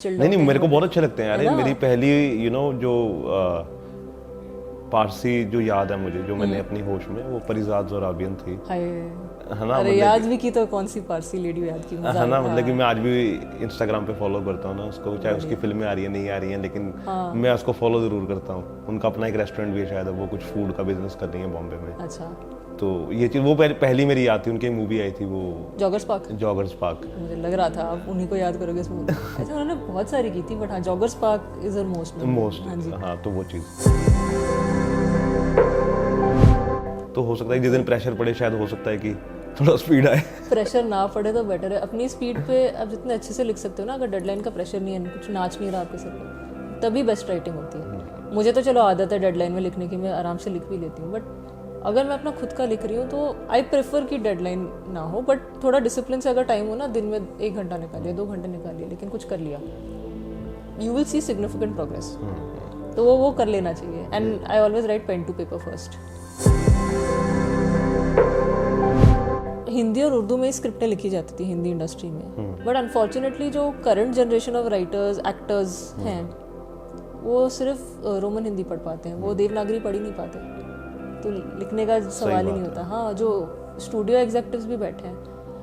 नहीं नहीं, मेरे को बहुत अच्छे लगते हैं यार। मेरी पहली जो पारसी जो याद है मुझे, जो मैंने अपनी होश में, वो परिजात ज़ोराबियन थी, है ना। अरे याद भी की तो कौन सी पारसी लेडी याद की, है ना। मतलब कि मैं आज भी इंस्टाग्राम पे फॉलो करता हूँ ना उसको, चाहे उसकी फिल्में आ रही है नहीं आ रही हैं, लेकिन मैं उसको फॉलो जरूर करता हूँ। उनका अपना एक रेस्टोरेंट भी है, शायद वो कुछ फूड का बिजनेस कर रही है बॉम्बे में। अच्छा, तो ये चीज़ वो पहली मेरी याद थी। उनकी मूवी आई थी वो जॉगर्स पार्क। जॉगर्स पार्क, मुझे लग रहा था आप उन्हीं को याद करोगे इस मूवी। ऐसे उन्होंने बहुत सारी की थी, बट हाँ, जॉगर्स पार्क इज मोस्ट। हाँ, तो वो चीज़ तो हो सकता है जिस दिन प्रेशर पड़े, शायद हो सकता है कि थोड़ा स्पीड आए। प्रेशर ना पड़े तो बेटर है। अपनी स्पीड पे आप जितने अच्छे से लिख सकते हो ना, अगर डेडलाइन का प्रेशर नहीं है, कुछ नाच नहीं रहा आपके सर पे, तभी बेस्ट राइटिंग होती है। मुझे तो चलो आदत है डेडलाइन में लिखने की, मैं आराम से लिख भी लेती हूँ, बट अगर मैं अपना खुद का लिख रही हूँ तो आई प्रेफर कि डेडलाइन ना हो, बट थोड़ा डिसिप्लिन से अगर टाइम हो ना, दिन में 1 घंटा निकालिए, 2 घंटे निकालिए, लेकिन कुछ कर लिया, you will see significant progress. तो वो कर लेना चाहिए। And I always write pen to paper first. Hindi और उर्दू में स्क्रिप्टें लिखी जाती थी हिंदी इंडस्ट्री में, बट अनफॉर्चुनेटली जो current generation of writers actors हैं, वो सिर्फ रोमन हिंदी पढ़ पाते हैं, वो देवनागरी पढ़ ही नहीं पाते, तो लिखने का सवाल ही नहीं होता। हाँ, जो स्टूडियो एग्जेक्टिव्स भी बैठे हैं,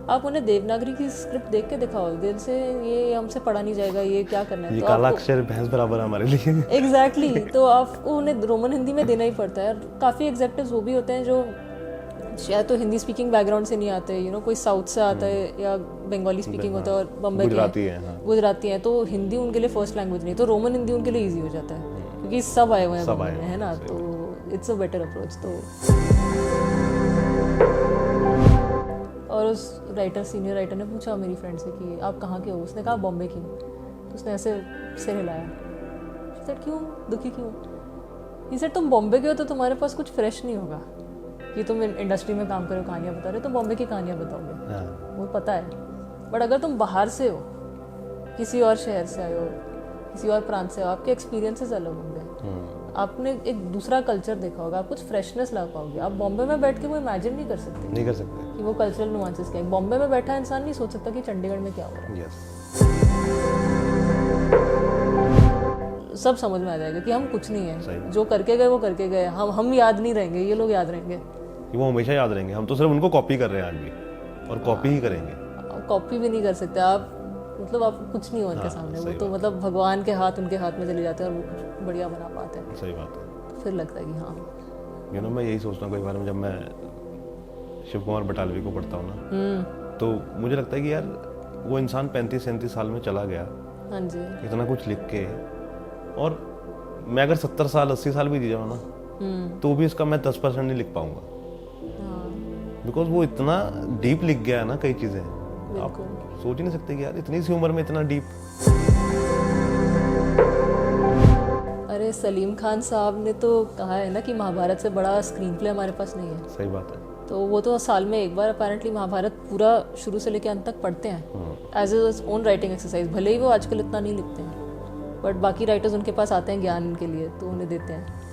आप उन्हें देवनागरी की स्क्रिप्ट देख के दिखाओ दिल से, ये हमसे पढ़ा नहीं जाएगा, ये क्या करना है, ये तो काला अक्षर भैंस बराबर हमारे लिए। एग्जैक्टली तो आपको उन्हें रोमन हिंदी में देना ही पड़ता है। काफ़ी एग्जेक्टिव्स वो भी होते हैं जो शायद तो हिंदी स्पीकिंग बैकग्राउंड से नहीं आते, कोई साउथ से आता है या बंगाली स्पीकिंग होता है, और बम्बई के गुजराती हैं, तो हिंदी उनके लिए फर्स्ट लैंग्वेज नहीं, तो रोमन हिंदी उनके लिए ईजी हो जाता है, क्योंकि सब आए हुए हैं बम्बई में, है ना, तो इट्स अ बेटर अप्रोच। तो और उस राइटर, सीनियर राइटर ने पूछा मेरी फ्रेंड से कि आप कहाँ के हो, उसने कहा बॉम्बे की हूँ, तो उसने ऐसे सिर हिलाया, सर क्यों, दुखी क्यों? ये सर तुम बॉम्बे के हो तो तुम्हारे पास कुछ फ्रेश नहीं होगा कि तुम इंडस्ट्री में काम करो, कहानियाँ बता रहे हो, तो बॉम्बे की कहानियाँ बताओगे, वो पता है। बट अगर तुम बाहर से हो, किसी और शहर से आए हो, किसी और प्रांत से हो, आपके एक्सपीरियंसेस अलग होंगे, आपने एक दूसरा कल्चर देखा होगा, आप कुछ फ्रेशनेस ला पाओगे। आप बॉम्बे में बैठ के वो इमेजिन नहीं कर सकते कि वो कल्चरल नुआंसेस क्या है। बॉम्बे में बैठा इंसान नहीं सोच सकता कि चंडीगढ़ में क्या हो रहा है। सब समझ में आ जाएगा कि हम कुछ नहीं है, जो करके गए वो करके गए, हम याद नहीं रहेंगे, ये लोग याद रहेंगे, वो हमेशा याद रहेंगे। हम तो सिर्फ उनको कॉपी कर रहे हैं आज भी, और कॉपी ही करेंगे। कॉपी भी नहीं कर सकते आप, मतलब आप कुछ नहीं हो उनके सामने। वो तो मतलब भगवान के हाथ उनके हाथ में चले जाते हैं और वो कुछ बढ़िया बना पाते हैं। सही बात है। तो फिर लगता है कि हाँ, मैं यही सोचता हूँ कई बार, जब मैं शिव कुमार बटालवी को पढ़ता हूँ ना, तो मुझे लगता है कि यार वो इंसान 35-37 साल में चला गया, हाँ जी, इतना कुछ लिख के, और मैं अगर 70 साल 80 साल भी जी जाऊँ ना, तो भी इसका मैं 10% नहीं लिख पाऊंगा, बिकॉज वो इतना डीप लिख गया है ना कई चीजें, आप सोच ही नहीं सकते कि यार इतनी सी उम्र में इतना डीप। अरे सलीम खान साहब ने तो कहा है ना कि महाभारत से बड़ा स्क्रीन प्ले हमारे पास नहीं है। सही बात है। तो वो तो साल में एक बार अपेरेंटली महाभारत पूरा शुरू से लेकर अंत तक पढ़ते हैं as as own writing exercise. भले ही वो आजकल इतना नहीं लिखते हैं, बट बाकी राइटर्स उनके पास आते हैं ज्ञान के लिए, तो उन्हें देते हैं।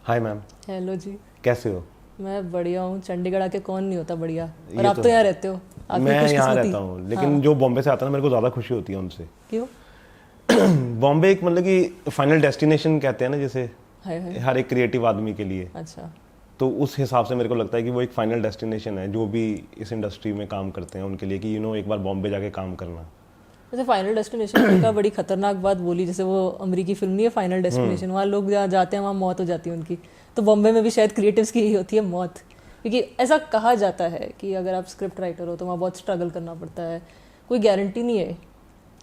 Hi ma'am. हेलो जी, कैसे हो? मैं बढ़िया हूँ। चंडीगढ़ आके कौन नहीं होता बढ़िया, और आप तो यहाँ रहते हो। मैं यहाँ रहता हूँ, लेकिन जो बॉम्बे से आता है ना, मेरे को ज़्यादा खुशी होती है उनसे। क्यों? बॉम्बे एक मतलब कि फाइनल डेस्टिनेशन कहते हैं ना, जैसे हर एक क्रिएटिव आदमी के लिए। अच्छा, तो उस हिसाब से मेरे को लगता है कि वो एक फाइनल डेस्टिनेशन है जो भी इस इंडस्ट्री में काम करते हैं उनके लिए, कि एक बार बॉम्बे जाके काम करना। जैसे फाइनल डेस्टिनेशन का बड़ी खतरनाक बात बोली, जैसे वो अमेरिकी फिल्म नहीं है फाइनल डेस्टिनेशन, वहाँ लोग जहाँ जाते हैं वहाँ मौत हो जाती है उनकी। तो बॉम्बे में भी शायद क्रिएटिव्स की यही होती है मौत, क्योंकि ऐसा कहा जाता है कि अगर आप स्क्रिप्ट राइटर हो तो वहाँ बहुत स्ट्रगल करना पड़ता है, कोई गारंटी नहीं है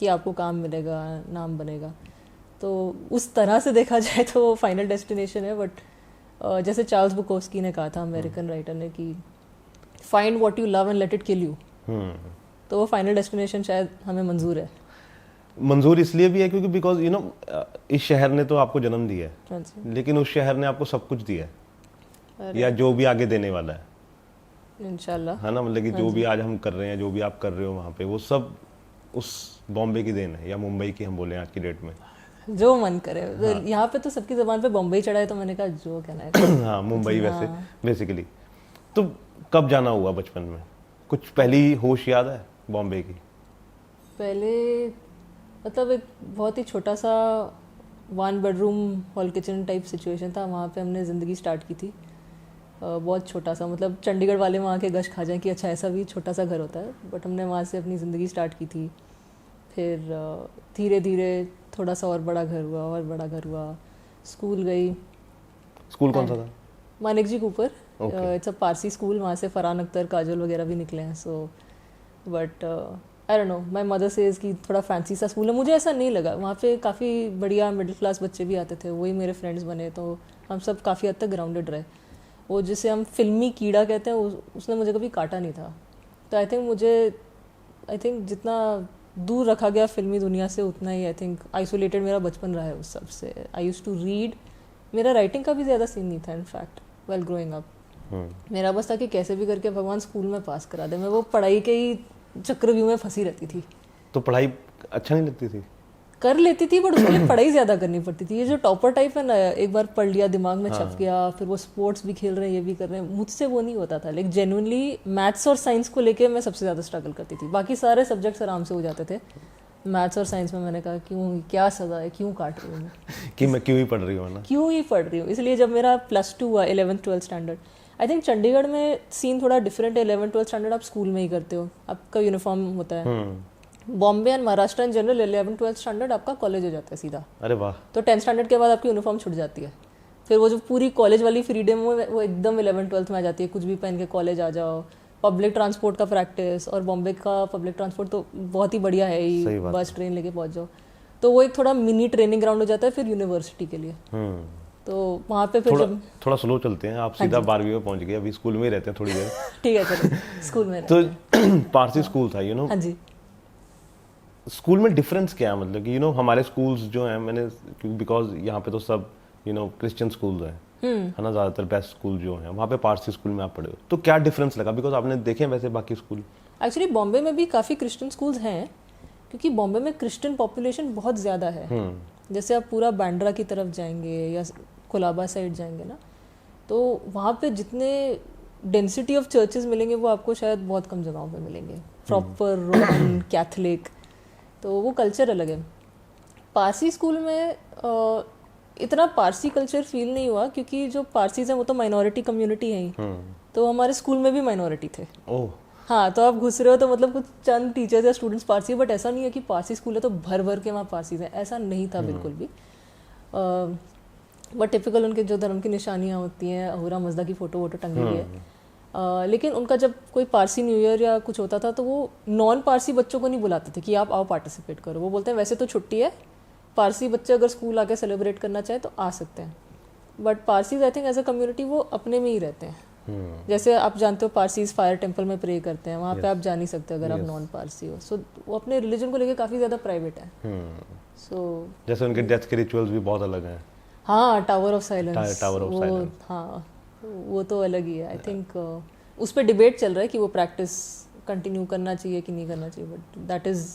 कि आपको काम मिलेगा, नाम बनेगा। तो उस तरह से देखा जाए तो वो फाइनल डेस्टिनेशन है। बट जैसे चार्ल्स बुकोस्की ने कहा था, अमेरिकन राइटर ने, कि find what you love and let it kill you. तो वो फाइनल डेस्टिनेशन शायद हमें मंजूर है। मंजूर इसलिए भी है क्योंकि बिकॉज इस शहर ने तो आपको जन्म दिया है, लेकिन उस शहर ने आपको सब कुछ दिया है, या जो भी आगे देने वाला है इंशाल्लाह, है ना। मतलब कि जो भी आज हम कर रहे हैं, जो भी आप कर रहे हो वहाँ पे, वो सब उस बॉम्बे की देन है, या मुंबई की हम बोले आज की डेट में, जो मन करे। हाँ। यहाँ पे तो सबकी ज़बान पे बॉम्बे चढ़ा है, तो मैंने कहा जो कहना है। हाँ, मुंबई वैसे बेसिकली। तो कब जाना हुआ बचपन में? कुछ पहली होश याद है बॉम्बे की? पहले मतलब एक बहुत ही छोटा सा 1 bedroom hall kitchen type situation था, वहाँ पे हमने ज़िंदगी स्टार्ट की थी। बहुत छोटा सा, मतलब चंडीगढ़ वाले वहाँ के गश खा जाएं कि अच्छा ऐसा भी छोटा सा घर होता है, बट हमने वहाँ से अपनी ज़िंदगी स्टार्ट की थी। फिर धीरे धीरे थोड़ा सा और बड़ा घर हुआ, और बड़ा घर हुआ, स्कूल गई। स्कूल कौन सा था? Maneckji Cooper, Okay. It's a Parsi school, वहाँ से फरहान अख्तर, काजल वगैरह भी निकले हैं। So but I don't know, my mother says कि थोड़ा फैंसी सा स्कूल है। मुझे ऐसा नहीं लगा, वहाँ पे काफ़ी बढ़िया मिडिल क्लास बच्चे भी आते थे, वही मेरे फ्रेंड्स बने, तो हम सब काफ़ी हद तक ग्राउंडेड रहे। वो जिसे हम फिल्मी कीड़ा कहते हैं, उसने मुझे कभी काटा नहीं था। तो आई थिंक जितना दूर रखा गया फिल्मी दुनिया से, उतना ही आई थिंक आइसोलेटेड मेरा बचपन रहा है उस सब से। आई यूज्ड टू रीड, मेरा राइटिंग का भी ज़्यादा सीन नहीं था इनफैक्ट वेल ग्रोइंग अप। मेरा बस था कि कैसे भी करके भगवान स्कूल में पास करा दे। मैं वो पढ़ाई के ही चक्रव्यूह में फंसी रहती थी। तो पढ़ाई अच्छा नहीं लगती थी? कर लेती थी, बट उसके लिए पढ़ाई ज़्यादा करनी पड़ती थी। ये जो टॉपर टाइप है ना, एक बार पढ़ लिया, दिमाग में छप गया, फिर वो स्पोर्ट्स भी खेल रहे हैं, ये भी कर रहे हैं, मुझसे वो नहीं होता था। लाइक जेन्युइनली मैथ्स और साइंस को लेके मैं सबसे ज़्यादा स्ट्रगल करती थी। बाकी सारे सब्जेक्ट्स आराम से हो जाते थे, मैथ्स और साइंस में मैंने कहा क्यों, क्या सजा है, क्यों काट रही हूँ मैं कि मैं क्यों ही पढ़ रही हूँ ना, क्यों ही पढ़ रही हूँ। इसलिए जब मेरा +2 हुआ, 11th-12th standard, I think Chandigarh में सीन थोड़ा डिफरेंट है। 11th-12th स्टैंडर्ड आप स्कूल में ही करते हो, आपका यूनिफॉर्म होता है। Bombay and Maharashtra in general 11th-12th standard आपका कॉलेज हो जाता है सीधा। अरे वाह। तो 10th स्टैंडर्ड के बाद आपकी यूनिफॉर्म छूट जाती है। फिर वो जो पूरी कॉलेज वाली फ्रीडम वो एकदम 11th-12th में आ जाती है। कुछ भी पहन के कॉलेज आ जाओ, पब्लिक ट्रांसपोर्ट का प्रैक्टिस, और बॉम्बे का पब्लिक ट्रांसपोर्ट तो बहुत ही बढ़िया है ही, बस ट्रेन लेके पहुंच जाओ। तो वो एक थोड़ा मिनी ट्रेनिंग ग्राउंड हो जाता है फिर यूनिवर्सिटी के लिए। तो वहाँ पे फिर जब थोड़ा स्लो चलते हैं, आप सीधा 12वीं में पहुंच गए, अभी स्कूल में ही रहते हैं थोड़ी देर। ठीक है, चलो स्कूल में तो पारसी स्कूल था, यू नो। हाँ जी। स्कूल में डिफरेंस क्या है, मतलब कि यू नो हमारे स्कूल्स जो हैं, मैंने बिकॉज यहाँ पे तो सब यू नो क्रिश्चियन स्कूल्स हैं, है ना, ज़्यादातर बेस्ट स्कूल जो हैं, वहाँ पे पारसी स्कूल में आप पढ़े हो, तो क्या डिफरेंस लगा? बिकॉज आपने देखे वैसे बाकी स्कूल। एक्चुअली बॉम्बे में भी काफ़ी क्रिश्चियन स्कूल्स हैं, क्योंकि बॉम्बे में क्रिश्चियन पॉपुलेशन बहुत ज़्यादा है। जैसे आप पूरा बांद्रा की तरफ जाएंगे या कोलाबा साइड जाएंगे ना, तो वहाँ पे जितने डेंसिटी ऑफ चर्चेस मिलेंगे वो आपको शायद बहुत कम जगहों पे मिलेंगे। प्रॉपर रोमन कैथलिक, तो वो कल्चर अलग है। पारसी स्कूल में इतना पारसी कल्चर फील नहीं हुआ, क्योंकि जो पारसीज हैं वो तो माइनॉरिटी कम्युनिटी है ही। तो हमारे स्कूल में भी माइनॉरिटी थे। ओह हाँ, तो आप घुस रहे हो तो मतलब कुछ चंद टीचर्स या स्टूडेंट्स पारसी, बट ऐसा नहीं है कि पारसी स्कूल है तो भर भर के वहाँ पारसीज हैं, ऐसा नहीं था बिल्कुल भी। बट टिपिकल उनके जो धर्म की निशानियाँ होती हैं, अहूरा मजदा की फ़ोटो वोटो टंगी हुई है। लेकिन उनका जब कोई पारसी न्यू ईयर या कुछ होता था तो वो नॉन पारसी बच्चों को नहीं बुलाते थे कि आप आओ पार्टिसिपेट करो। वो बोलते हैं वैसे तो छुट्टी है, पारसी बच्चे अगर स्कूल आके सेलिब्रेट करना चाहे तो आ सकते हैं। But Parsis I think as a community वो अपने में ही रहते हैं। जैसे आप जानते हो पारसीज फायर टेम्पल में प्रे करते हैं, वहाँ पे आप जा नहीं सकते अगर आप नॉन पारसी हो। सो वो अपने रिलीजन को लेके काफ़ी ज़्यादा प्राइवेट है। सो जैसे उनके डेथ के रिचुअल्स भी बहुत अलग हैं। हाँ, tower of silence, tower of silence, हाँ वो तो अलग ही है। आई थिंक उस पर डिबेट चल रहा है कि वो प्रैक्टिस कंटिन्यू करना चाहिए कि नहीं करना चाहिए, but that is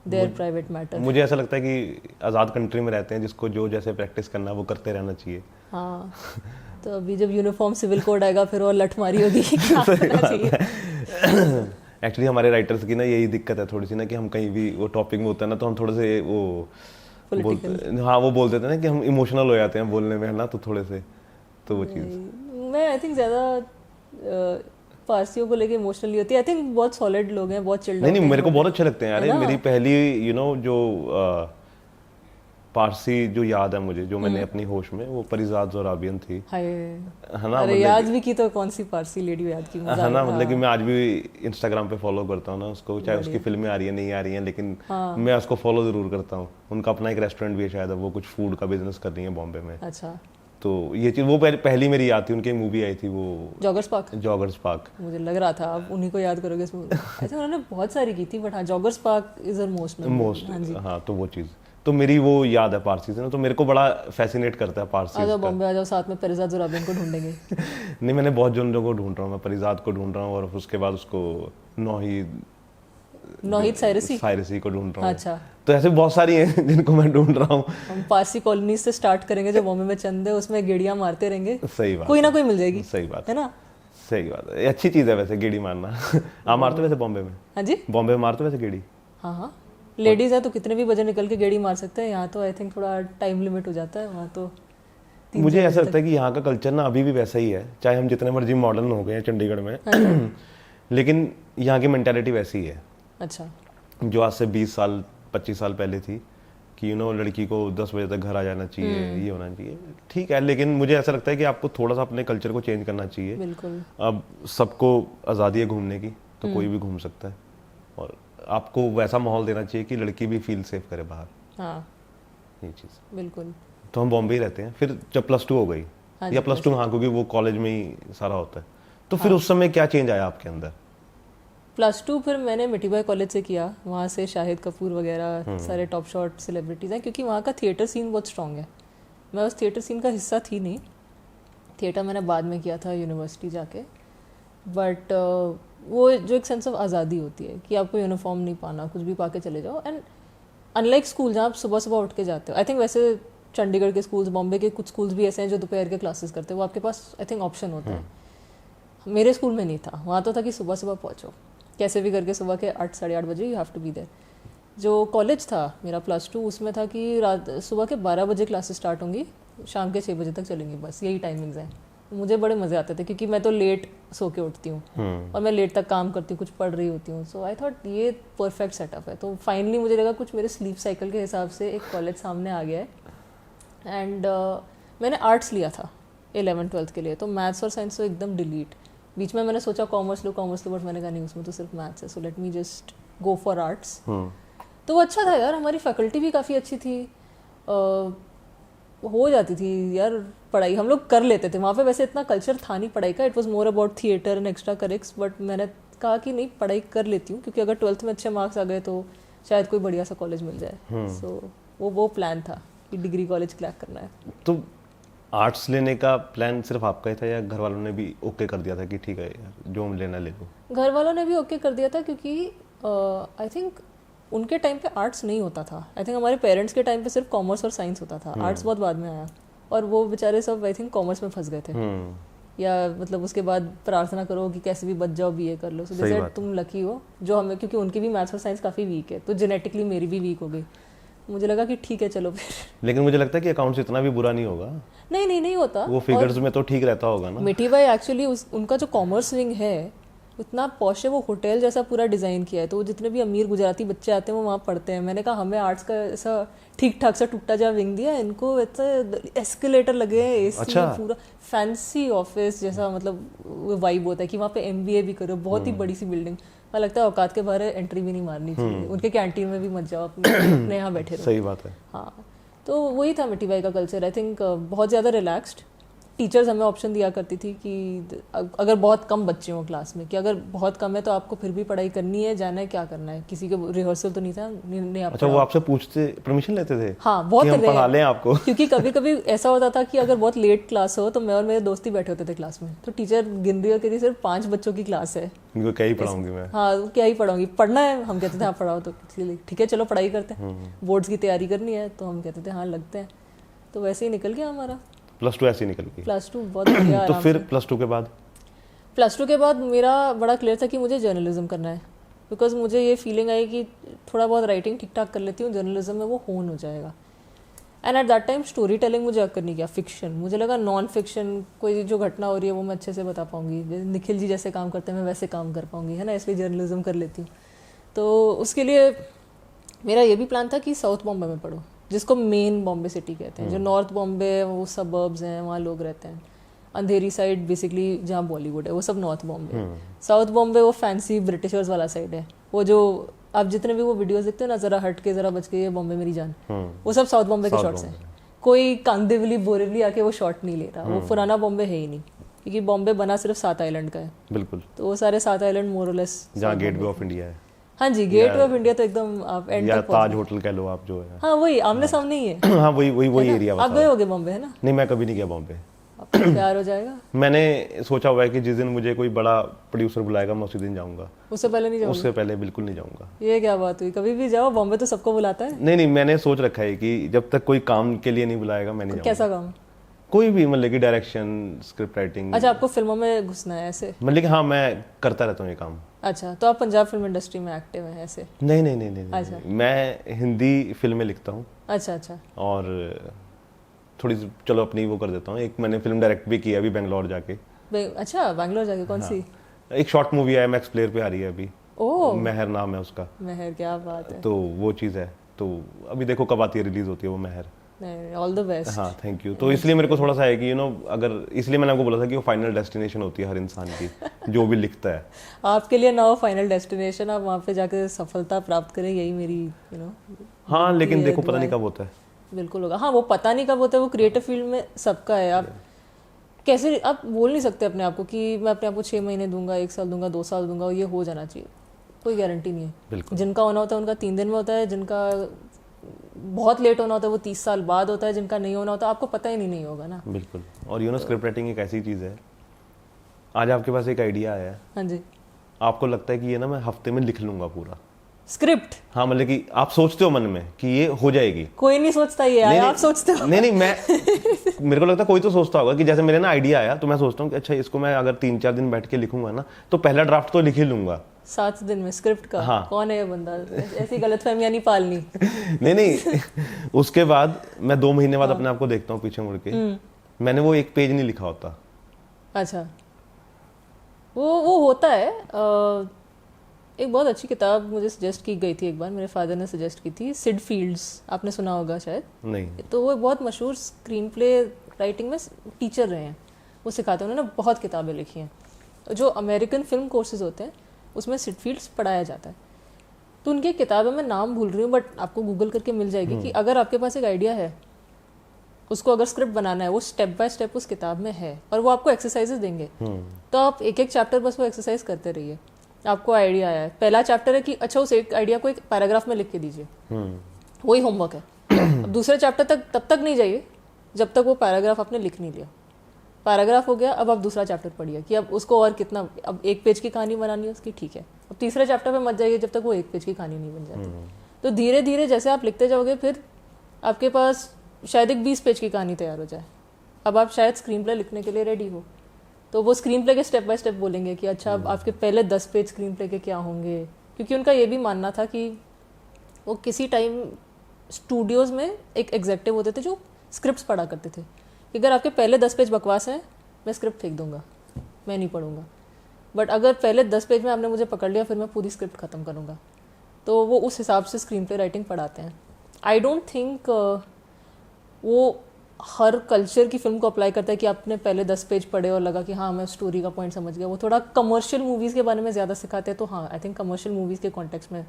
there private matter. मुझे ऐसा लगता है कि आज़ाद कंट्री में रहते हैं, जिसको जो जैसे प्रैक्टिस करना है वो करते रहना चाहिए। हाँ, तो अभी जब यूनिफॉर्म सिविल कोड आएगा फिर और लठमारी होगी क्या करना चाहिए। एक्चुअली हमारे राइटर्स की ना यही दिक्कत है थोड़ी सी ना, कि हम कहीं भी वो टॉपिक में होता है ना, तो हम थोड़े से वो हाँ वो बोल देते हैं ना कि हम इमोशनल हो जाते हैं बोलने में, है ना, तो थोड़े से तो वो चीज़ मैं आई थिंक ज़्यादा पारसियों को लेके इमोशनली होती है। आई थिंक बहुत सॉलिड लोग हैं, बहुत चिल्ड। नहीं मेरे को बहुत अच्छे लगते हैं। अरे मेरी पहली यू नो जो पारसी जो याद है मुझे, जो मैंने अपनी होश में, वो परिजात ज़ोराबियन थी, है ना। अरे याद भी की तो कौन सी पारसी लेडी याद की, है ना, मतलब कि मैं आज भी इंस्टाग्राम पे फॉलो करता हूँ ना उसको, चाहे उसकी फिल्में आ रही है नहीं आ रही हैं, लेकिन मैं उसको फॉलो जरूर करता हूँ। उनका अपना एक रेस्टोरेंट भी है शायद, वो कुछ फूड का बिजनेस कर रही है बॉम्बे में। अच्छा, तो ये चीज़ वो पहली मेरी याद थी। उनकी मूवी आई थी वो जॉगर्स पार्क। मुझे लग रहा था आप उन्हीं को याद करोगे इसमें। ऐसे उन्होंने बहुत सारी की थी, बट हाँ जॉगर्स पार्क इज मोस्ट। हाँ, तो वो चीज़ तो मेरी वो याद है पारसी से ना, तो मेरे को बड़ा फैसिनेट करता है पारसी। आ जाओ बॉम्बे आ जाओ, साथ में परिजात ज़ोराबियन को ढूंढेंगे। नहीं, मैंने बहुत जनों को ढूंढ रहा हूँ, मैं परिजात को ढूंढ रहा हूँ, और उसके बाद उसको नौहीद सायरसी को ढूंढ रहा हूँ। अच्छा, तो ऐसे बहुत सारी हैं जिनको मैं ढूंढ रहा हूँ। हम पारसी कॉलोनी से स्टार्ट करेंगे जो बॉम्बे में चंद है, उसमें गेड़ियां मारते रहेंगे। सही बात, कोई ना कोई मिल जाएगी। सही बात है ना। सही बात है, ये अच्छी चीज़ है वैसे गेड़ी मारना। आप मारते हो वैसे बॉम्बे में? हाँ जी, बॉम्बे में मारते हो वैसे गेड़ी? हाँ हाँ, लेडीज़ है तो कितने भी बजे निकल के गेड़ी मार सकते हैं। यहाँ तो आई थिंक थोड़ा टाइम लिमिट हो जाता है, वहाँ तो मुझे ऐसा लगता है कि यहाँ का कल्चर ना अभी भी वैसा ही है, चाहे हम जितने मर्जी मॉडर्न हो गए हैं चंडीगढ़ में। लेकिन यहाँ की मेंटालिटी वैसी ही है अच्छा, जो आज से 20 साल 25 साल पहले थी कि लड़की को 10 बजे तक घर आ जाना चाहिए, ये होना चाहिए। ठीक है, लेकिन मुझे ऐसा लगता है कि आपको थोड़ा सा अपने कल्चर को चेंज करना चाहिए। बिल्कुल। अब सबको आज़ादी है घूमने की, तो कोई भी घूम सकता है, और आपको वैसा माहौल देना चाहिए कि लड़की भी फील सेफ करे बाहर। हाँ, ये चीज़। बिल्कुल। तो हम बॉम्बे ही रहते हैं। फिर जब +2 हो गई, हाँ या जी, +2, हाँ, क्योंकि वो कॉलेज में ही सारा होता है, तो फिर उस समय क्या चेंज आया आपके अंदर? +2 फिर मैंने मिठीबाई कॉलेज से किया। वहाँ से शाहिद कपूर वगैरह सारे टॉप शॉट सेलिब्रिटीज़ हैं, क्योंकि वहाँ का थिएटर सीन बहुत स्ट्रॉन्ग है। मैं उस थिएटर सीन का हिस्सा थी नहीं, थिएटर मैंने बाद में किया था यूनिवर्सिटी जाके। बट वो जो एक सेंस ऑफ आज़ादी होती है कि आपको यूनिफॉर्म नहीं पाना, कुछ भी पा के चले जाओ। एंड अनलाइक स्कूल जहाँ आप सुबह सुबह उठ के जाते हो, आई थिंक वैसे चंडीगढ़ के स्कूल्स, बॉम्बे के कुछ स्कूल्स भी ऐसे हैं जो दोपहर के क्लासेस करते हैं, वो आपके पास आई थिंक ऑप्शन होता है। मेरे स्कूल में नहीं था, वहाँ तो था कि सुबह सुबह पहुँचो, कैसे भी करके सुबह के 8 साढ़े 8 बजे you have to be there. जो कॉलेज था मेरा +2, उसमें था कि रात सुबह के 12 बजे क्लासेस स्टार्ट होंगी, शाम के 6 बजे तक चलेंगी, बस यही टाइमिंग्स हैं। मुझे बड़े मज़े आते थे क्योंकि मैं तो लेट सो के उठती हूँ और मैं लेट तक काम करती हूँ, कुछ पढ़ रही होती हूँ। सो आई थॉट ये परफेक्ट सेटअप है। तो फाइनली मुझे लगा कुछ मेरे स्लीप साइकिल के हिसाब से एक कॉलेज सामने आ गया है। एंड मैंने आर्ट्स लिया था 11th-12th के लिए, तो मैथ्स और साइंस तो एकदम डिलीट। बीच में मैंने सोचा कॉमर्स लो, बट मैंने कहा नहीं, उसमें तो सिर्फ मैथ्स है, so let me just go for arts. तो वो अच्छा था यार, हमारी फैकल्टी भी काफ़ी अच्छी थी, हो जाती थी यार पढ़ाई, हम लोग कर लेते थे वहाँ पे। वैसे इतना कल्चर था नहीं पढ़ाई का, it was more about theatre and extra currics, बट मैंने कहा कि नहीं, पढ़ाई कर लेती हूँ, क्योंकि अगर 12th में अच्छे मार्क्स आ गए तो शायद कोई बढ़िया सा कॉलेज मिल जाए। सो वो प्लान था कि डिग्री कॉलेज क्रैक करना है। तो आर्ट्स लेने का प्लान सिर्फ आपका ही था, या घर वालों ने भी ओके कर दिया था कि ठीक है यार जो हम लेना ले लो? घर वालों ने भी ओके कर दिया था, क्योंकि आई थिंक उनके टाइम पे आर्ट्स नहीं होता था। आई थिंक हमारे पेरेंट्स के टाइम पे सिर्फ कॉमर्स और साइंस होता था, आर्ट्स बहुत बाद में आया, और वो बेचारे सब आई थिंक कॉमर्स में फंस गए थे। या मतलब उसके बाद प्रार्थना करो कि कैसे भी बच जाओ, BA कर लो। सो जैसे तुम लकी हो जो हमें, क्योंकि उनकी भी मैथ्स और साइंस काफ़ी वीक है, तो जेनेटिकली मेरी भी वीक हो गई। मुझे लगा कि ठीक है चलो फिर। लेकिन मुझे लगता है कि अकाउंट्स इतना भी बुरा नहीं होगा। नहीं होता, वो फिगर्स में तो ठीक रहता होगा ना। मिठीबाई एक्चुअली उनका जो कॉमर्स विंग है उतना पॉश है, वो होटल जैसा पूरा डिज़ाइन किया है, तो जितने भी अमीर गुजराती बच्चे आते हैं वो वहाँ पढ़ते हैं। मैंने कहा हमें आर्ट्स का ऐसा ठीक ठाक सा टूटा जा विंग दिया, इनको ऐसा एस्केलेटर लगे हैं, AC, अच्छा। पूरा फैंसी ऑफिस जैसा, मतलब वाइब होता है कि वहाँ पे MBA भी करो, बहुत ही बड़ी सी बिल्डिंग। मुझे लगता है औकात के बाहर एंट्री भी नहीं मारनी चाहिए, उनके कैंटीन में भी मत जाओ, अपने यहाँ बैठे रहो। सही बात है। हाँ, तो वही था मिठीबाई का कल्चर। आई थिंक बहुत ज़्यादा रिलैक्स्ड। टीचर्स हमें ऑप्शन दिया करती थी कि अगर बहुत कम बच्चे हों क्लास में, कि अगर बहुत कम है तो आपको फिर भी पढ़ाई करनी है, जाना है, क्या करना है, किसी के रिहर्सल तो नहीं था, नहीं आप। अच्छा, वो आपसे पूछते, परमिशन लेते थे? हाँ, बहुत कि हम पढ़ा लें आपको? क्योंकि कभी कभी ऐसा होता था कि अगर बहुत लेट क्लास हो तो मैं और मेरे दोस्त ही बैठे होते थे क्लास में, तो टीचर गिन रही होती थी सिर्फ 5 बच्चों की क्लास है, इनको क्या ही पढ़ाऊंगी मैं। हाँ, क्या ही पढ़ाऊंगी, पढ़ना है। हम कहते थे हाँ पढ़ाओ, तो ठीक है चलो पढ़ाई करते हैं, बोर्ड्स की तैयारी करनी है, तो हम कहते थे हाँ लगते हैं। तो वैसे ही निकल गया हमारा +2 ऐसे ही निकल गई। +2 बहुत बढ़िया। तो फिर +2 के बाद? +2 के बाद मेरा बड़ा क्लियर था कि मुझे जर्नलिज्म करना है, बिकॉज मुझे ये फीलिंग आई कि थोड़ा बहुत राइटिंग ठीक ठाक कर लेती हूँ, जर्नलिज्म में वो होन हो जाएगा। And at that time story telling मुझे अक्कर नहीं किया, फिक्शन। मुझे लगा नॉन फिक्शन कोई जो घटना हो रही है वो मैं अच्छे से बता पाऊंगी, निखिल जी जैसे काम करते हैं मैं वैसे काम कर पाऊंगी, है ना, इसलिए जर्नलिज्म कर लेती हूँ। तो उसके लिए मेरा ये भी प्लान था कि साउथ बॉम्बे में पढ़ो, जिसको मेन बॉम्बे सिटी कहते हैं। जो नॉर्थ बॉम्बे है वो सबर्ब्स हैं, वहाँ लोग रहते हैं। अंधेरी साइड बेसिकली जहाँ बॉलीवुड है वो सब नॉर्थ बॉम्बे। साउथ बॉम्बे वो फैंसी ब्रिटिशर्स वाला साइड है, वो जो आप जितने भी वो वीडियोस देखते हो ना, जरा हट के जरा बच के ये बॉम्बे मेरी जान, वो सब साउथ बॉम्बे के शॉट्स हैं। कोई कांदिवली बोरिवली आके वो शॉट नहीं ले रहा, वो पुराना बॉम्बे है ही नहीं, क्योंकि बॉम्बे बना सिर्फ 7 आइलैंड का है। बिल्कुल, तो वो सारे 7 आइलैंड मोरलेस जहाँ गेटवे ऑफ इंडिया है। हाँ जी, गेटवे ऑफ इंडिया तो एकदम आप एंड तक ताज होटल कह लो आप, जो है। हाँ वही आमने सामने ही है। हाँ वही एरिया। आप गए होगे बॉम्बे, है ना? नहीं, मैं कभी नहीं गया बॉम्बे। आपको प्यार हो जाएगा। मैंने सोचा हुआ है कि जिस दिन मुझे कोई बड़ा प्रोड्यूसर बुलाएगा मैं उसी दिन जाऊंगा। उससे पहले नहीं जाऊंगा? उससे पहले बिल्कुल नहीं जाऊंगा। ये क्या बात हुई, कभी भी जाओ, बॉम्बे तो सबको बुलाता है। नहीं, मैंने सोच रखा है कि जब तक कोई काम के लिए नहीं बुलाएगा मैं नहीं जाऊंगा। कैसा काम? कोई भी मतलब कि डायरेक्शन, स्क्रिप्ट राइटिंग, अच्छा, आपको फिल्मों में घुसना है ऐसे? मतलब कि हाँ मैं करता रहता हूँ ये काम। अच्छा, तो आप पंजाब फिल्म इंडस्ट्री में एक्टिव हैं ऐसे? नहीं नहीं नहीं नहीं, अच्छा। नहीं। मैं हिंदी फिल्में लिखता हूँ अच्छा अच्छा। और थोड़ी चलो अपनी वो कर देता हूँ। एक मैंने फिल्म डायरेक्ट भी की है अभी बेंगलोर जाके। अच्छा, बैंगलोर जाके? कौन सी? एक शॉर्ट मूवी है, मैक्स प्लेयर पे आ रही है अभी। ओह, महर नाम है उसका। महर, क्या बात है। तो वो चीज़ है, तो अभी देखो कब आती है, रिलीज होती है वो महर। नहीं, ऑल द बेस्ट। हाँ थैंक यू। तो इसलिए मेरे को थोड़ा सा है कि अगर, इसलिए मैंने आपको बोला था कि वो फाइनल डेस्टिनेशन होती है हर इंसान की जो भी लिखता है। आपके लिए ना हो फाइनल डेस्टिनेशन, आप वहाँ पे जाकर सफलता प्राप्त करें, यही मेरी हाँ लेकिन देखो पता दुआ नहीं है। कब होता है। बिल्कुल होगा। हाँ, वो पता नहीं कब होता है, वो क्रिएटिव फील्ड में सबका है। आप कैसे, आप बोल नहीं सकते अपने आप को कि मैं अपने आप को 6 महीने दूंगा, 1 साल दूंगा, 2 साल दूंगा और ये हो जाना चाहिए। कोई गारंटी नहीं है। बिल्कुल। जिनका होना होता है उनका 3 दिन में होता है, जिनका बहुत लेट होना होता है वो 30 साल बाद होता है, जिनका नहीं होना होता आपको पता ही नहीं होगा ना। बिल्कुल। और स्क्रिप्ट राइटिंग एक ऐसी चीज़ है, आज आपके पास एक आइडिया आया है, हाँ जी, आपको लगता है कि ये ना मैं हफ्ते में लिख लूंगा पूरा स्क्रिप्ट। हाँ मतलब कि आप सोचते हो मन में कि ये हो जाएगी। कोई नहीं सोचता ये, नहीं, आप सोचते हो? नहीं मैं मेरे को लगता है कोई तो सोचता होगा कि जैसे मेरे ना आइडिया आया तो मैं सोचता हूँ कि अच्छा इसको मैं अगर 3-4 दिन बैठ के लिखूंगा ना तो पहला ड्राफ्ट तो लिख ही लूंगा 7 दिन में स्क्रिप्ट का? हाँ। कौन है ये बंदा? ऐसी गलतफहमियां नहीं पालनी। नहीं उसके बाद मैं 2 महीने बाद अपने आप को देखता हूँ पीछे मुड़ के, मैंने वो 1 पेज नहीं लिखा होता। अच्छा, वो होता है। एक बहुत अच्छी किताब मुझे सजेस्ट की गई थी एक बार, मेरे फादर ने सजेस्ट की थी, सिड फील्ड्स, आपने सुना होगा शायद। नहीं। तो वो बहुत मशहूर स्क्रीन प्ले राइटिंग में टीचर रहे हैं, वो सिखाते हैं। उन्होंने बहुत किताबें लिखी हैं। जो अमेरिकन फिल्म कोर्सेज होते हैं उसमें सिड फील्ड्स पढ़ाया जाता है। तो उनकी किताबें मैं नाम भूल रही हूँ, बट आपको गूगल करके मिल जाएगी कि अगर आपके पास एक आइडिया है, उसको अगर स्क्रिप्ट बनाना है, वो स्टेप बाय स्टेप उस किताब में है और वो आपको एक्सरसाइजेस देंगे। तो आप एक एक चैप्टर बस वो एक्सरसाइज करते रहिए। आपको आइडिया आया है, पहला चैप्टर है कि अच्छा उस एक आइडिया को एक पैराग्राफ में लिख के दीजिए, वही होमवर्क है। अब दूसरे चैप्टर तक तब तक नहीं जाइए जब तक वो पैराग्राफ आपने लिख नहीं लिया। पैराग्राफ हो गया, अब आप दूसरा चैप्टर पढ़िए कि अब उसको और कितना, अब 1 पेज की कहानी बनानी है उसकी, ठीक है। अब तीसरे चैप्टर पे मत जाइए जब तक वो 1 पेज की कहानी नहीं बन जाती। तो धीरे धीरे जैसे आप लिखते जाओगे फिर आपके पास शायद एक 20 पेज की कहानी तैयार हो जाए। अब आप शायद स्क्रीन प्ले लिखने के लिए रेडी हो, तो वो स्क्रीन प्ले के स्टेप बाय स्टेप बोलेंगे कि अच्छा अब आपके पहले 10 पेज स्क्रीन प्ले के क्या होंगे। क्योंकि उनका ये भी मानना था कि वो किसी टाइम स्टूडियोज़ में एक एग्जेक्टिव होते थे जो स्क्रिप्ट्स पढ़ा करते थे कि अगर आपके पहले 10 पेज बकवास हैं, मैं स्क्रिप्ट फेंक दूंगा, मैं नहीं पढ़ूंगा। बट अगर पहले 10 पेज में आपने मुझे पकड़ लिया, फिर मैं पूरी स्क्रिप्ट ख़त्म करूँगा। तो वो उस हिसाब से स्क्रीन प्ले राइटिंग पढ़ाते हैं। आई डोंट थिंक वो हर कल्चर की फिल्म को अप्लाई करता है कि आपने पहले 10 पेज पढ़े और लगा कि हाँ मैं स्टोरी का पॉइंट समझ गया। वो थोड़ा कमर्शियल मूवीज़ के बारे में ज़्यादा सिखाते हैं। तो हाँ, आई थिंक कमर्शियल मूवीज़ के कॉन्टेक्स्ट में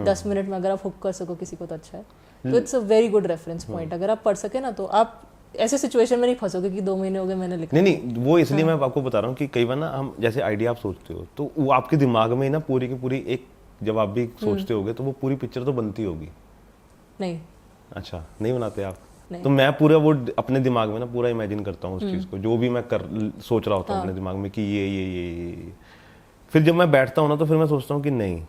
10 मिनट में अगर आप हुक कर सको किसी को तो अच्छा है। तो it's a very good reference point. अगर आप पढ़ सके ना तो आप ऐसे सिचुएशन में नहीं फंसोगे कि 2 महीने हो गए मैंने लिखा। नहीं वो इसलिए मैं आपको बता रहा हूँ कि कई बार ना हम जैसे आइडिया आप सोचते हो तो वो आपके दिमाग में ना पूरी की पूरी एक, जब आप भी सोचते होगे तो वो पूरी पिक्चर तो बनती होगी। नहीं। अच्छा, नहीं बनाते आप? नहीं। तो मैं पूरा वो अपने दिमाग में ना पूरा इमेजिन करता हूँ उस चीज़ को, जो भी मैं सोच रहा होता हूँ अपने दिमाग में कि ये। फिर जब मैं बैठता हूँ ना तो फिर मैं सोचता हूँ कि नहीं,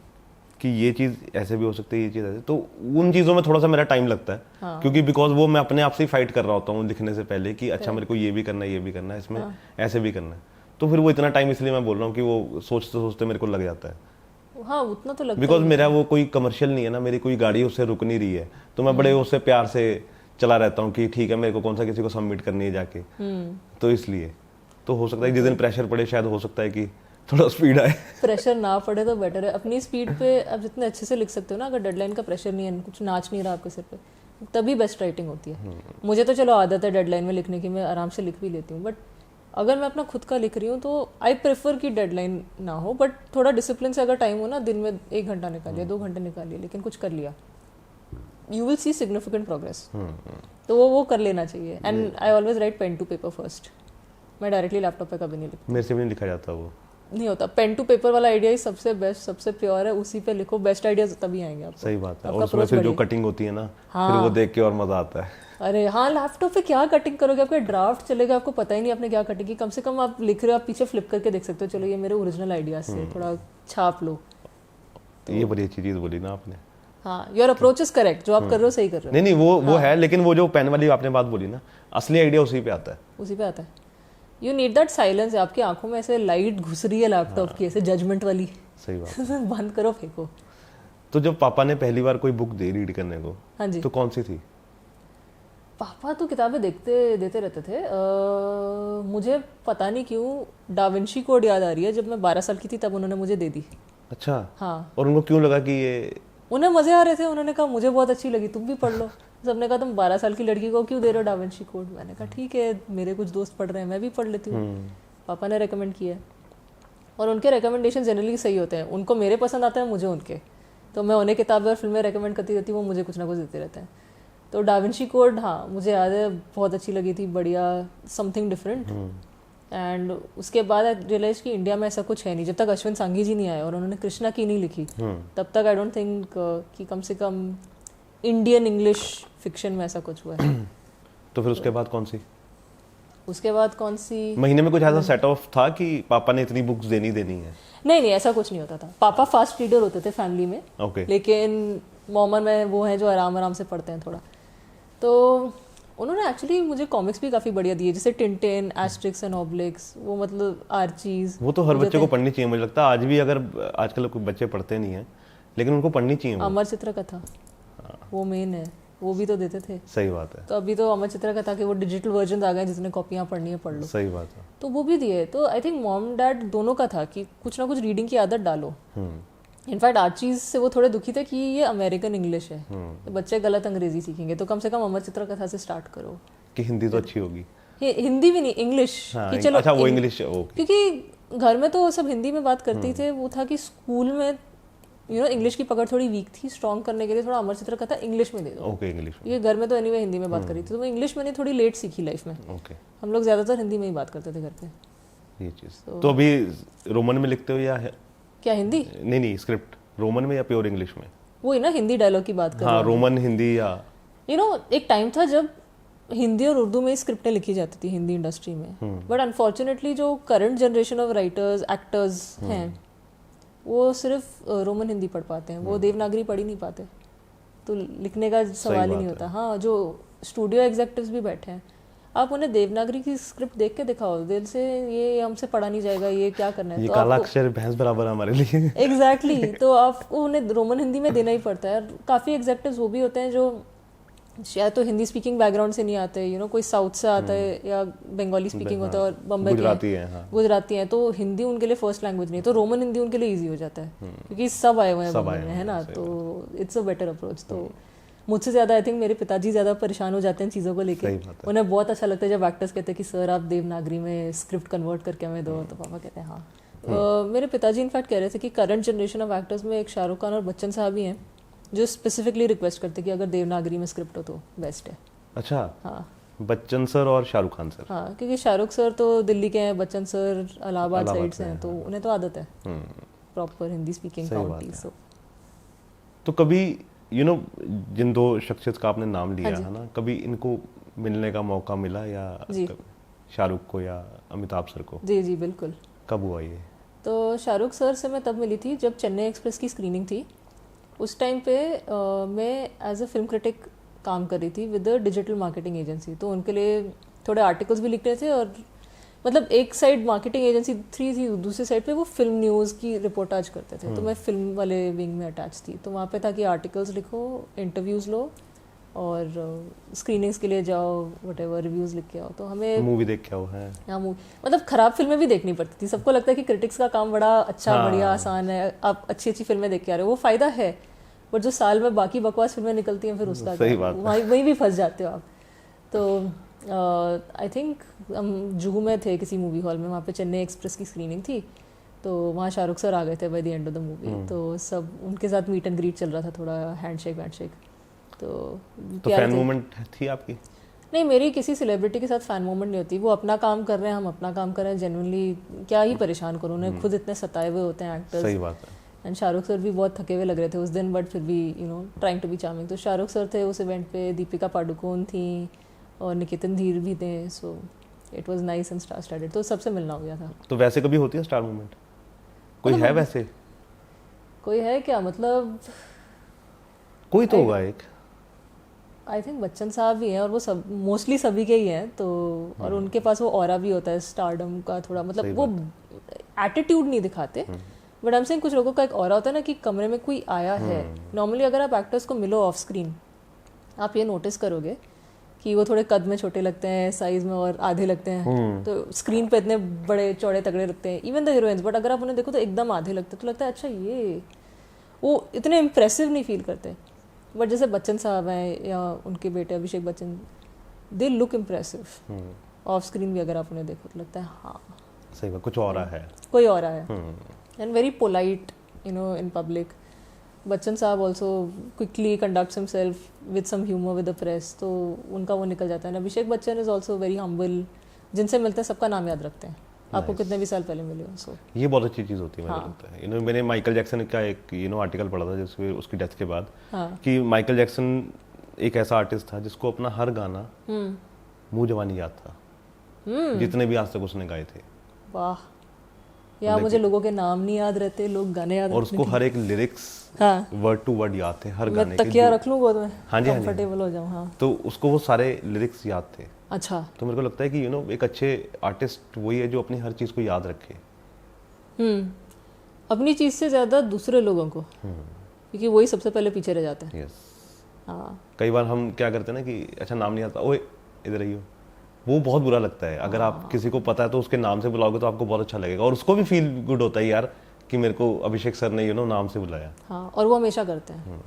कि ये चीज़ ऐसे भी हो सकती है, ये चीज़ ऐसे। तो उन चीज़ों में थोड़ा सा मेरा टाइम लगता है। हाँ। क्योंकि बिकॉज वो मैं अपने आप से ही फाइट कर रहा होता हूँ लिखने से पहले कि अच्छा मेरे को ये भी करना है, ये भी करना है, इसमें ऐसे भी करना है। तो फिर वो इतना टाइम इसलिए मैं बोल रहा हूँ कि वो सोचते सोचते मेरे को लग जाता है। हाँ, उतना तो लगता है। बिकॉज मेरा वो कोई कमर्शियल नहीं है ना, मेरी कोई गाड़ी उससे रुक नहीं रही है, तो मैं बड़े उससे प्यार से चला रहता हूँ कि ठीक है मेरे को कौन सा किसी को सबमिट करनी है जाके। तो इसलिए तो हो सकता है जिस दिन प्रेशर पड़े शायद हो सकता है कि थोड़ा स्पीड आए। प्रेशर ना पड़े तो बेटर है। अपनी स्पीड पे आप जितने अच्छे से लिख सकते हो ना, अगर डेडलाइन का प्रेशर नहीं है, कुछ नाच नहीं रहा आपके सिर पे, तभी बेस्ट राइटिंग होती है। मुझे तो चलो आदत है डेडलाइन में लिखने की, मैं आराम से लिख भी लेती हूँ। बट अगर मैं अपना खुद का लिख रही हूँ तो आई प्रेफर कि डेडलाइन ना हो, बट थोड़ा डिसिप्लिन से अगर टाइम हो ना, दिन में 1 घंटा निकालिए, 2 घंटे निकालिए, लेकिन कुछ कर लिया, you will see significant progress. तो वो कर लेना चाहिए। And I always write pen to paper first. मैं डायरेक्टली लैपटॉप पे कभी नहीं लिखती। मेरे से भी नहीं लिखा जाता, वो नहीं होता। पेन टू पेपर वाला आइडिया ही सबसे बेस्ट, सबसे प्योर है, उसी पे लिखो, बेस्ट आइडियाज तभी आएंगे आपको। सही बात है। और उसमें फिर जो कटिंग होती है ना, हाँ। फिर वो देख के और मजा आता है। अरे हाँ, लैपटॉप पे क्या कटिंग करोगे, आपका ड्राफ्ट चलेगा, आपको पता ही नहीं आपने क्या कटिंग की। कम से कम आप लिख रहे हो, आप पीछे फ्लिप करके देख सकते हो, चलो ये मेरे ओरिजिनल आइडियाज से थोड़ा छाप लो। ये बड़ी अच्छी चीज बोली ना आपने। हाँ, योर अप्रोच इज करेक्ट, जो आप कर रहे हो सही कर रहे हो, नहीं नहीं वो है, लेकिन वो जो पेन वाली आपने बात बोली ना, असली आइडिया उसी पे आता है। उसी पे आता है। You need that silence. आपकी आंखों में ऐसे लाइट घुस रही है लैपटॉप की, ऐसे जजमेंट वाली, सही बात। बंद करो, फेंको। तो जब पापा ने पहली बार कोई बुक दी रीड करने को, हाँ जी, तो कौन सी थी? पापा तो किताबें देते रहते थे। मुझे पता नहीं क्यों डाविंची कोड याद आ रही है। जब मैं 12 साल की थी तब उन्होंने मुझे दे दी। अच्छा। हाँ, और उनको क्यों लगा कि ये, उन्हें मजे आ रहे थे, उन्होंने कहा मुझे बहुत अच्छी लगी, तुम भी पढ़ लो। सबने कहा तुम 12 साल की लड़की को क्यों दे रहे हो डाविंची कोड? मैंने कहा ठीक है, मेरे कुछ दोस्त पढ़ रहे हैं, मैं भी पढ़ लेती हूँ। पापा ने रेकमेंड किया, और उनके रिकमेंडेशन जनरली सही होते हैं। उनको मेरे पसंद आते हैं, मुझे उनके, तो मैं उन्हें किताबें और फिल्में रेकमेंड करती रहती हूँ, वो मुझे कुछ ना कुछ देते रहते हैं। तो डाविंची कोड, हाँ मुझे याद है, बहुत अच्छी लगी थी, बढ़िया, समथिंग डिफरेंट। एंड उसके बाद आई रियलाइज कि इंडिया में ऐसा कुछ है नहीं। जब तक अश्विन सांघी जी नहीं आए और उन्होंने कृष्णा की नहीं लिखी, तब तक आई डोंट थिंक कि कम से कम इंडियन इंग्लिश फिक्शन में ऐसा कुछ हुआ है। तो फिर उसके बाद कौन सी? उसके बाद कौन सी? महीने में कुछ ऐसा सेट ऑफ था कि पापा ने इतनी बुक्स देनी है? नहीं, ऐसा कुछ नहीं होता था। पापा फास्ट रीडर होते थे फैमिली में, ओके। लेकिन मोमन में वो है जो आराम से पढ़ते हैं थोड़ा। तो उन्होंने एक्चुअली मुझे कॉमिक्स भी काफ़ी बढ़िया दिए, जैसे टिंटिन, एस्ट्रिक्स एंड ऑब्लिक्स, वो मतलब आर्चीज। वो तो हर बच्चे को पढ़नी चाहिए मुझे लगता है। आज भी अगर आजकल कोई बच्चे पढ़ते नहीं है, लेकिन उनको पढ़नी चाहिए। अमर चित्र कथा, वो मेन है, वो भी तो देते थे। सही बात है। तो अभी तो अमर चित्र कथा के वो डिजिटल वर्जन आ गए, जिसने कॉपियाँ पढ़नी है पढ़ लो। सही बात है। तो वो भी दिए। तो आई थिंक मॉम डैड दोनों का था कि कुछ ना कुछ रीडिंग की आदत डालो। इनफैक्ट आर्चीज से वो थोड़े दुखी थे कि ये अमेरिकन इंग्लिश है, तो बच्चे गलत अंग्रेजी सीखेंगे, तो कम से कम अमर चित्र कथा से स्टार्ट करो कि हिंदी तो अच्छी होगी। हिंदी भी नहीं, इंग्लिश। हाँ, कि चलो अच्छा वो इंग्लिश, ओके। क्योंकि घर में तो सब हिंदी में बात करती थे। वो था कि स्कूल में इंग्लिश की पकड़ थोड़ी वीक थी, स्ट्रॉन्ग करने के लिए थोड़ा अमर चित्र कथा इंग्लिश में दे दो। ओके, इंग्लिश में। ये घर में तो एनीवे हिंदी में बात करी थी, तो मैं इंग्लिश मैंने थोड़ी लेट सीखी लाइफ में। ओके। हम लोग ज्यादातर हिंदी में ही बात करते थे घर पे। ये चीज तो अभी रोमन में लिखते हो या है? क्या हिंदी? नहीं, स्क्रिप्ट रोमन में या प्योर इंग्लिश में? वही ना, हिंदी डायलॉग की बात कर रहा हाँ, हूँ। रोमन हिंदी या एक टाइम था जब हिंदी और उर्दू में स्क्रिप्टें लिखी जाती थी हिंदी इंडस्ट्री में, बट अनफॉर्चुनेटली जो current generation of writers, actors हैं, वो सिर्फ रोमन हिंदी पढ़ पाते हैं, वो देवनागरी पढ़ ही नहीं पाते, तो लिखने का सवाल ही नहीं होता। हाँ, जो स्टूडियो एग्जेक्टिव्स भी बैठे हैं, आप उन्हें देवनागरी की स्क्रिप्ट देख के दिखाओ दिल से, ये हमसे पढ़ा नहीं जाएगा, ये क्या करना है। ये तो काला अक्षर भैंस बराबर हमारे लिए। एग्जैक्टली तो आपको उन्हें रोमन हिंदी में देना ही पड़ता है। काफ़ी एग्जेक्टिव्स वो भी होते हैं जो शायद तो हिंदी स्पीकिंग बैकग्राउंड से नहीं आते, कोई साउथ से आता है या बंगाली स्पीकिंग होता है और बम्बई गुजराती हैं, तो हिंदी उनके लिए फर्स्ट लैंग्वेज नहीं, तो रोमन हिंदी उनके लिए ईजी हो जाता है क्योंकि सब आए हुए हैं बम्बई में, है ना, तो इट्स अ बेटर अप्रोच। तो मुझसे ज़्यादा आई थिंक मेरे पिताजी ज़्यादा परेशान हो जाते हैं चीज़ों को लेकर। उन्हें बहुत अच्छा लगता है जब एक्टर्स कहते हैं कि सर आप देवनागरी में स्क्रिप्ट कन्वर्ट करके हमें दो, तो पापा कहते हैं हाँ। मेरे पिताजी इनफैक्ट कह रहे थे कि करंट जनरेशन ऑफ एक्टर्स में एक शाहरुख खान और बच्चन साहब ही हैं जो स्पेसिफिकली रिक्वेस्ट करते कि अगर देवनागरी में स्क्रिप्ट हो तो बेस्ट है। अच्छा। हाँ, बच्चन सर और शाहरुख खान सर। हाँ, क्योंकि शाहरुख सर तो दिल्ली के हैं, बच्चन सर इलाहाबाद साइड से हैं, तो उन्हें तो आदत है प्रॉपर हिंदी स्पीकिंग काउंटी। सो तो कभी जिन दो शख्सियत का आपने नाम लिया है ना, कभी इनको मिलने का मौका मिला या शाहरुख को या अमिताभ सर को? जी जी बिल्कुल। कब हुआ ये? तो शाहरुख सर से मैं तब मिली थी जब चेन्नई एक्सप्रेस की स्क्रीनिंग थी। उस टाइम पे मैं एज अ फिल्म क्रिटिक काम कर रही थी with the digital marketing agency, तो उनके लिए थोड़े आर्टिकल्स भी लिख रहे थे, और मतलब एक साइड मार्केटिंग एजेंसी थी, दूसरी साइड पे वो फिल्म न्यूज़ की रिपोर्टाज करते थे, तो मैं फिल्म वाले विंग में अटैच थी। तो वहाँ पे था कि आर्टिकल्स लिखो, इंटरव्यूज़ लो और स्क्रीनिंग्स के लिए जाओ, व्हाटएवर रिव्यूज़ लिख के आओ। तो हमें मूवी देख के आओ है, हाँ मतलब ख़राब फिल्में भी देखनी पड़ती थी। सबको लगता है कि क्रिटिक्स का काम बड़ा अच्छा, बढ़िया, आसान है, आप अच्छी अच्छी फिल्में देख के आ रहे हो, वो फ़ायदा है, बट जो साल में बाकी बकवास फिल्में निकलती हैं फिर उसका वहीं भी फंस जाते हो आप। तो आई थिंक हम जुहू में थे किसी मूवी हॉल में, वहाँ पे चेन्नई एक्सप्रेस की स्क्रीनिंग थी, तो वहाँ शाहरुख सर आ गए थे by the end of the movie, तो सब उनके साथ मीट एंड ग्रीट चल रहा था, थोड़ा हैंडशेक। तो फैन मोमेंट थी आपकी? नहीं, मेरी किसी सेलिब्रिटी के साथ फैन मोमेंट नहीं होती। वो अपना काम कर रहे हैं, हम अपना काम कर रहे हैं, जेन्युइनली क्या ही परेशान करूँ, उन्हें खुद इतने सताए हुए होते हैं एक्टर्स। सही बात है। एंड शाहरुख सर भी बहुत थके हुए लग रहे थे उस दिन, बट फिर भी ट्राइंग टू बी चार्मिंग। तो शाहरुख सर थे उस इवेंट पे, दीपिका पाडुकोन थी और निकेतन धीर भी थे, so it was nice and star studied, तो सबसे मिलना हो गया था। तो वैसे कभी होती है स्टार मोमेंट? कोई है वैसे? कोई है क्या? मतलब कोई तो होगा एक। आई थिंक बच्चन साहब भी हैं, और वो सब मोस्टली सभी के ही हैं तो, और उनके पास वो ऑरा भी होता है स्टारडम का थोड़ा, मतलब वो एटीट्यूड नहीं दिखाते, बट आई एम सेइंग कुछ लोगों का एक ऑरा होता है ना कि कमरे में कोई आया है। नॉर्मली अगर आप एक्टर्स को मिलो ऑफ स्क्रीन, आप ये नोटिस करोगे कि वो थोड़े कद में छोटे लगते हैं, साइज में और आधे लगते हैं, तो स्क्रीन पे इतने बड़े चौड़े तगड़े लगते हैं इवन द हीरोइंस, बट अगर आप उन्हें देखो तो एकदम आधे लगते हैं, तो लगता है अच्छा ये, वो इतने इम्प्रेसिव नहीं फील करते। बट जैसे बच्चन साहब हैं या उनके बेटे Abhishek Bachchan, they look impressive off screen भी, अगर आप उन्हें देखो तो लगता है हाँ सही बात, कुछ और है, कोई और है, and very polite you know in public. Bachchan sahab also quickly conducts himself with some humour with the press, तो उनका वो निकल जाता है। Abhishek Bachchan is also very humble, जिनसे मिलते हैं सबका नाम याद रखते हैं, आपको कितने भी साल पहले मिले हो। सो ये बहुत अच्छी चीज़ होती है मुझे लगता है। मैंने माइकल जैक्सन का एक आर्टिकल पढ़ा था जिसमें उसकी डेथ के बाद कि माइकल जैक्सन एक ऐसा आर्टिस्ट था जिसको अपना हर गाना मुंह जवानी याद था, जितने भी आज तक उसने गाए थे। वाह, या मुझे लोगों के नाम नहीं याद रहते, लोग गाने याद, और उसको हर एक लिरिक्स वर्ड टू वर्ड याद थे हर गाने के। तकिया रख लूं गोद में, हाँ जी, कंफर्टेबल हो जाऊं। हाँ, तो उसको वो सारे लिरिक्स याद थे। अच्छा, तो मेरे को लगता है कि एक अच्छे आर्टिस्ट वही है जो अपनी हर चीज को याद रखे। अपनी चीज से ज्यादा दूसरे लोगों को, क्योंकि वही सबसे पहले पीछे रह जाते हैं। यस। हाँ, कई बार हम क्या करते हैं ना कि अच्छा नाम नहीं आता, ओए इधर आइयो, वो बहुत बुरा लगता है। अगर आप किसी को पता है तो उसके नाम से बुलाओगे तो आपको बहुत अच्छा लगेगा, और उसको भी फील गुड होता है यार कि मेरे को अभिषेक सर ने नाम से बुलाया। हाँ, और वो हमेशा करते हैं।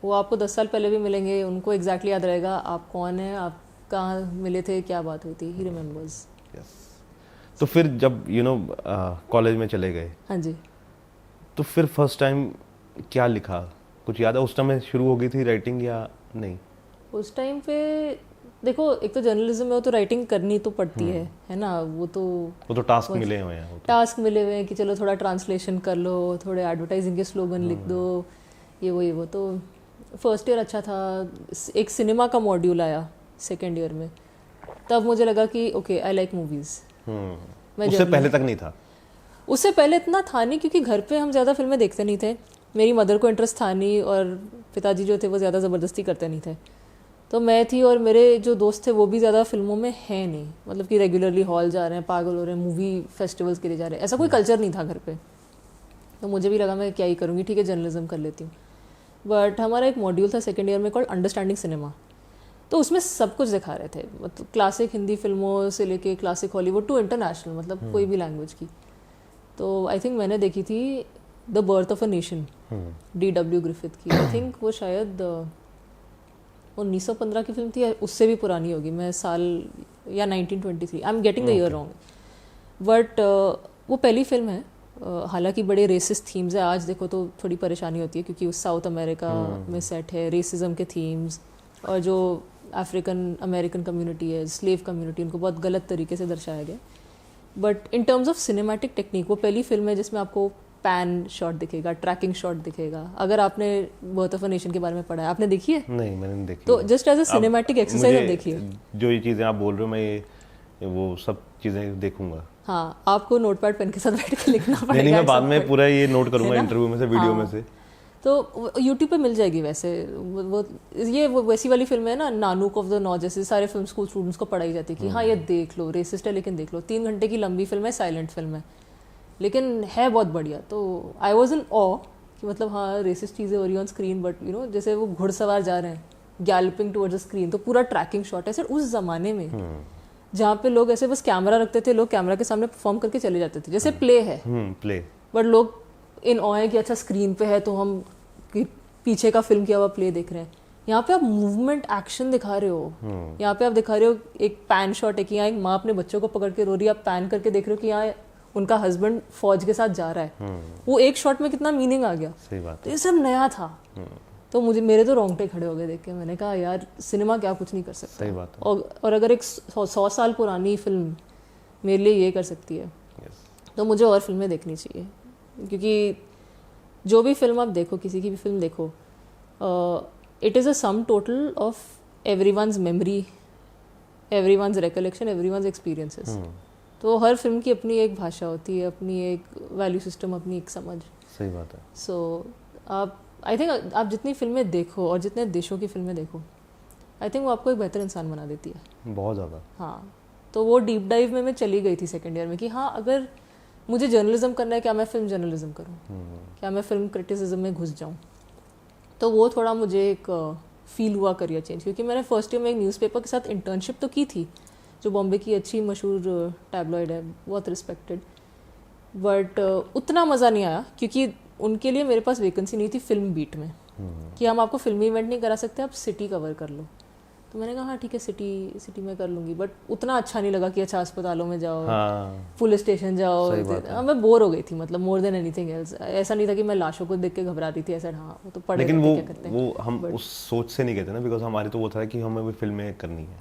वो आपको 10 साल पहले भी मिलेंगे, उनको एग्जैक्टली याद रहेगा आप कौन है, आप कहाँ मिले थे, क्या बात हुई थी, ही रिमेम्बर्स। तो फिर जब कॉलेज में चले गए, हाँ जी, तो फिर फर्स्ट टाइम क्या लिखा, कुछ याद है? उस टाइम में शुरू हो गई थी राइटिंग या नहीं? उस टाइम पे देखो, एक तो जर्नलिज्म में वो तो राइटिंग करनी तो पड़ती है ना, वो तो टास्क मिले हुए हैं, टास्क मिले हुए हैं कि चलो थोड़ा ट्रांसलेशन कर लो, थोड़े एडवर्टाइजिंग के स्लोगन लिख दो, ये वो। तो फर्स्ट ईयर अच्छा था, एक सिनेमा का मॉड्यूल आया सेकेंड ईयर में, तब मुझे लगा कि ओके आई लाइक मूवीज। उससे पहले तक नहीं था? उससे पहले इतना था नहीं, क्योंकि घर पे हम ज़्यादा फिल्में देखते नहीं थे, मेरी मदर को इंटरेस्ट था नहीं, और पिताजी जो थे वो ज़्यादा ज़बरदस्ती करते नहीं थे। तो मैं थी, और मेरे जो दोस्त थे वो भी ज़्यादा फिल्मों में हैं नहीं, मतलब कि रेगुलरली हॉल जा रहे हैं, पागल हो रहे हैं, मूवी फेस्टिवल्स के लिए जा रहे हैं, ऐसा कोई कल्चर नहीं था घर पे। तो मुझे भी लगा मैं क्या ही करूँगी, ठीक है जर्नलिज्म कर लेती हूँ। बट हमारा एक मॉड्यूल था सेकेंड ईयर में कॉल्ड अंडरस्टैंडिंग सिनेमा, तो उसमें सब कुछ दिखा रहे थे, मतलब क्लासिक हिंदी फिल्मों से लेके क्लासिक हॉलीवुड टू इंटरनेशनल, मतलब कोई भी लैंग्वेज की। तो आई थिंक मैंने देखी थी the birth of a nation, D.W. Griffith की। आई थिंक वो शायद 1915 की फिल्म थी, उससे भी पुरानी होगी, मैं साल, या 1923, I am getting the year wrong. But वो पहली फिल्म है, हालांकि बड़े रेसिस्ट थीम्स है, आज देखो तो थोड़ी परेशानी होती है क्योंकि उस साउथ अमेरिका में सेट है, रेसिज्म के थीम्स, और जो अफ्रीकन अमेरिकन कम्युनिटी है, स्लेव कम्युनिटी, उनको बहुत गलत तरीके से दर्शाया गया। But in terms of cinematic technique वो पहली फिल्म है जिसमें आपको पैन शॉट दिखेगा, ट्रैकिंग शॉट दिखेगा। अगर आपने बर्थ ऑफ अ नेशन के बारे में पढ़ा है, आपने देखी है? नहीं, मैंने नहीं देखी। तो just as a cinematic exercise आप देखिए, जो ये चीज़ें आप बोल रहे हो मैं वो सब चीज़ें देखूंगा। हाँ, आपको नोटपैड पेन के साथ बैठ के लिखना पड़ेगा। नहीं, मैं बाद में पूरा ये नोट करूंगा इंटरव्यू में से, वीडियो में से। तो यूट्यूब पे मिल जाएगी वैसे, वो वैसी वाली फिल्म है ना, नानूक ऑफ द नॉर्थ, जैसे सारे फिल्म स्कूल स्टूडेंट्स को पढ़ाई जाती है कि हाँ ये देख लो, रेसिस्ट है लेकिन देख लो। 3 घंटे की लंबी फिल्म है, साइलेंट फिल्म है, लेकिन है बहुत बढ़िया। तो आई वॉज इन ऑ कि मतलब हाँ रेसिस्ट चीज़ें हो रही ऑन स्क्रीन, बट जैसे वो घुड़सवार जा रहे हैं गैलपिंग टुवर्ड्स द स्क्रीन, तो पूरा ट्रैकिंग शॉट है। सर उस जमाने में जहाँ पे लोग ऐसे बस कैमरा रखते थे, लोग कैमरा के सामने परफॉर्म करके चले जाते थे, जैसे प्ले है, प्ले, बट लोग इन ऑ है कि अच्छा स्क्रीन पे है तो हम पीछे का फिल्म किया हुआ प्ले देख रहे हैं। यहाँ पे आप मूवमेंट एक्शन दिखा रहे हो, यहाँ पे आप दिखा रहे हो एक पैन शॉट है कि यहाँ एक माँ अपने बच्चों को पकड़ के रो रही है, आप पैन करके देख रहे हो कि यहाँ उनका हस्बैंड फौज के साथ जा रहा है। वो एक शॉट में कितना मीनिंग आ गया। सही बात है। तो ये सब नया था। तो मेरे तो रोंगटे खड़े हो गए देख के। मैंने कहा यार सिनेमा क्या कुछ नहीं कर सकता। सही बात है। और अगर एक 100 साल पुरानी फिल्म मेरे लिए ये कर सकती है, तो मुझे और फिल्में देखनी चाहिए। क्योंकि जो भी फिल्म आप देखो, किसी की भी फिल्म देखो, it is a sum total of everyone's memory, everyone's recollection, everyone's experiences. तो हर फिल्म की अपनी एक भाषा होती है, अपनी एक वैल्यू सिस्टम, अपनी एक समझ। सही बात है। सो आप आई थिंक आप जितनी फिल्में देखो और जितने देशों की फिल्में देखो, आई थिंक वो आपको एक बेहतर इंसान बना देती है। बहुत ज़्यादा। हाँ, तो वो डीप डाइव में मैं चली गई थी सेकेंड ईयर में कि हाँ, अगर मुझे जर्नलिज्म करना है, क्या मैं फिल्म जर्नलिज्म करूँ, क्या मैं फिल्म क्रिटिसिज्म में घुस जाऊँ। तो वो थोड़ा मुझे एक फील हुआ करियर चेंज, क्योंकि मैंने फर्स्ट ईयर में एक न्यूज़पेपर के साथ इंटर्नशिप तो की थी, जो बॉम्बे की अच्छी मशहूर टैबलॉइड है, बहुत रिस्पेक्टेड, बट उतना मज़ा नहीं आया, क्योंकि उनके लिए मेरे पास वैकेंसी नहीं थी फिल्म बीट में कि हम आपको फिल्मी इवेंट नहीं करा सकते, आप सिटी कवर कर लो। तो मैंने कहा हाँ ठीक है, सिटी में कर लूँगी, बट उतना अच्छा नहीं लगा कि अच्छा अस्पतालों में जाओ, पुलिस स्टेशन जाओ। मैं बोर हो गई थी, मतलब मोर देन एनीथिंग एल्स। ऐसा नहीं था कि मैं लाशों को देख के घबरा रही थी, ऐसा हाँ वो तो पढ़े लेकिन क्या करते हैं, वो हम उस सोच से नहीं गए थे ना, बिकॉज हमारी तो वो था कि हमें भी फिल्में करनी है,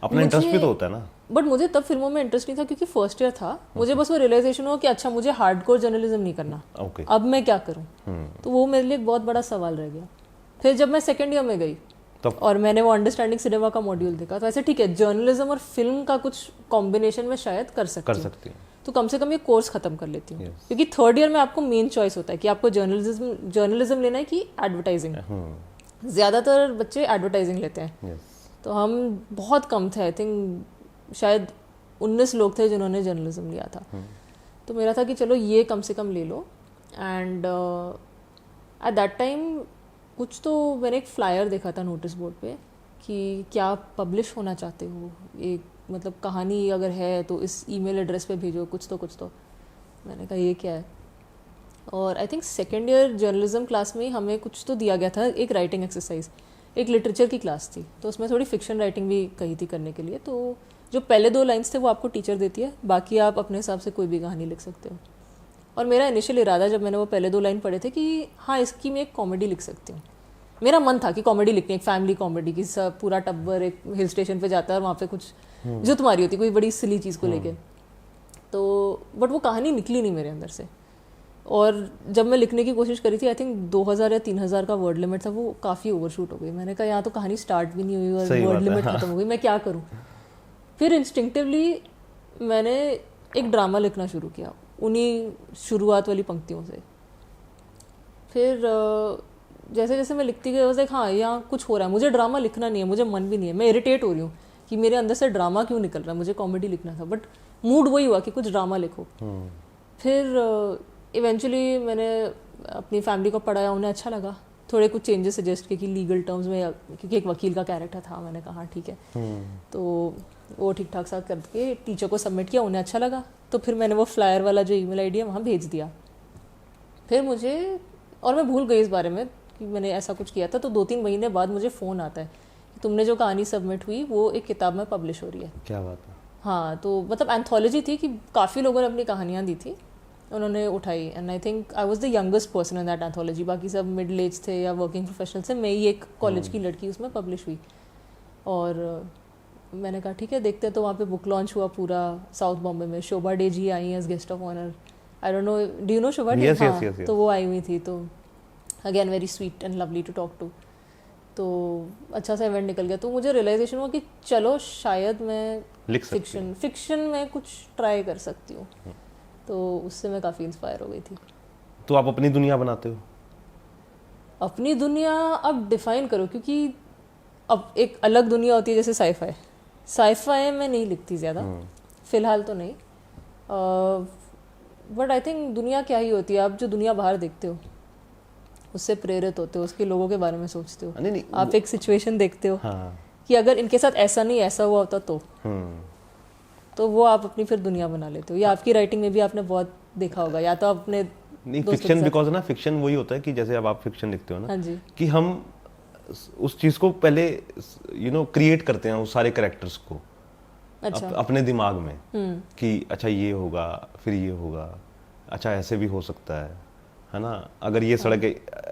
अपना इंटरेस्ट भी तो होता है ना। बट मुझे तब फिल्मों में इंटरेस्ट नहीं था, क्योंकि फर्स्ट ईयर था, मुझे बस वो रियलाइजेशन हुआ कि अच्छा मुझे हार्डकोर जर्नलिज्म नहीं करना, अब मैं क्या करूँ। तो वो मेरे लिए एक बहुत बड़ा सवाल रह गया। फिर जब मैं सेकेंड ईयर में गई और मैंने वो अंडरस्टैंडिंग सिनेमा का मॉड्यूल देखा, तो ऐसे ठीक है, जर्नलिज्म और फिल्म का कुछ कॉम्बिनेशन में शायद कर सकती हूँ, तो कम से कम ये कोर्स खत्म कर लेती हूँ। क्योंकि थर्ड ईयर में आपको मेन चॉइस होता है कि आपको जर्नलिज्म लेना है कि एडवर्टाइजिंग। ज़्यादातर बच्चे एडवर्टाइजिंग लेते हैं, तो हम बहुत कम थे, आई थिंक शायद 19 लोग थे जिन्होंने जर्नलिज्म लिया था। तो मेरा था कि चलो ये कम से कम ले लो। एंड एट दैट टाइम कुछ तो मैंने एक फ्लायर देखा था नोटिस बोर्ड पे कि क्या आप पब्लिश होना चाहते हो, एक मतलब कहानी अगर है तो इस ईमेल एड्रेस पे भेजो, कुछ तो। मैंने कहा ये क्या है। और I think second year journalism class में हमें कुछ तो दिया गया था, एक राइटिंग एक्सरसाइज, एक लिटरेचर की क्लास थी, तो उसमें थोड़ी फिक्शन राइटिंग भी कही थी करने के लिए। तो जो पहले 2 लाइन्स थे वो आपको टीचर देती है, बाकी आप अपने हिसाब से कोई भी कहानी लिख सकते हो। और मेरा इनिशियल इरादा जब मैंने वो पहले 2 लाइन पढ़े थे कि हाँ इसकी मैं एक कॉमेडी लिख सकती हूँ, मेरा मन था कि कॉमेडी लिखनी, एक फैमिली कॉमेडी की, सब पूरा टब्बर एक हिल स्टेशन पे जाता है और वहाँ पे कुछ जो तुम्हारी होती कोई बड़ी सिली चीज़ को लेके। तो बट वो कहानी निकली नहीं मेरे अंदर से। और जब मैं लिखने की कोशिश करी थी, आई थिंक 2000 या 3000 का वर्ड लिमिट था, वो काफ़ी ओवरशूट हो गई। मैंने कहा यहाँ तो कहानी स्टार्ट भी नहीं हुई और वर्ड लिमिट खत्म हो गई, मैं क्या करूँ। फिर इंस्टिंक्टिवली मैंने एक ड्रामा लिखना शुरू किया उन्हीं शुरुआत वाली पंक्तियों से। फिर जैसे जैसे मैं लिखती गई, लाइक हाँ यहाँ कुछ हो रहा है, मुझे ड्रामा लिखना नहीं है, मुझे मन भी नहीं है, मैं इरिटेट हो रही हूँ कि मेरे अंदर से ड्रामा क्यों निकल रहा है, मुझे कॉमेडी लिखना था, बट मूड वही हुआ कि कुछ ड्रामा लिखो। फिर इवेंचुअली मैंने अपनी फैमिली को पढ़ाया, उन्हें अच्छा लगा, थोड़े कुछ चेंजेस सजेस्ट किए कि लीगल टर्म्स में, क्योंकि एक वकील का कैरेक्टर था, मैंने कहा हाँ ठीक है। तो वो ठीक ठाक सा करके टीचर को सबमिट किया, उन्हें अच्छा लगा, तो फिर मैंने वो फ्लायर वाला जो ईमेल आईडी है वहाँ भेज दिया। फिर मुझे, और मैं भूल गई इस बारे में कि मैंने ऐसा कुछ किया था, तो 2-3 महीने बाद मुझे फ़ोन आता है कि तुमने जो कहानी सबमिट हुई वो एक किताब में पब्लिश हो रही है। क्या बात है। हाँ, तो मतलब एंथोलॉजी थी कि काफ़ी लोगों ने अपनी कहानियाँ दी थी, उन्होंने उठाई, and I think I was the youngest person in that anthology. बाकी सब मिडिल एज थे या वर्किंग प्रोफेशनल थे, मैं ही एक कॉलेज की लड़की उसमें पब्लिश हुई। और मैंने कहा ठीक है देखते हैं। तो वहाँ पे बुक लॉन्च हुआ पूरा साउथ बॉम्बे में, Shobhaa De ji I as guest of honour. I don't know, do you know Shobhaa De? हाँ, तो वो आई हुई थी, तो again very sweet and lovely to talk to. तो अच्छा सा इवेंट निकल गया। तो मुझे रियलाइजेशन हुआ कि चलो शायद मैं फिक्शन में कुछ ट्राई कर सकती हूँ। तो उससे मैं काफ़ी इंस्पायर हो गई थी। तो आप अपनी दुनिया बनाते हो? अपनी दुनिया अब डिफाइन करो, क्योंकि अब एक अलग दुनिया होती है जैसे साईफाई में नहीं लिखती ज़्यादा फिलहाल तो नहीं, बट आई थिंक दुनिया क्या ही होती है, आप जो दुनिया बाहर देखते हो उससे प्रेरित होते हो, उसके लोगों के बारे में सोचते हो। नहीं, आप एक सिचुएशन देखते हो कि अगर इनके साथ ऐसा नहीं ऐसा हुआ होता तो वो आप अपनी फिर दुनिया बना लेते हो। या आपकी राइटिंग में भी आपने बहुत देखा होगा, या तो अपने नहीं फिक्शन, बिकॉज ना फिक्शन वही होता है कि जैसे अब आप फिक्शन लिखते हो ना, हाँ जी, कि हम उस चीज को पहले क्रिएट करते हैं उस सारे कैरेक्टर्स को। अच्छा। अपने दिमाग में कि अच्छा ये होगा, फिर ये होगा, अच्छा ऐसे भी हो सकता है ना। अगर ये सड़क,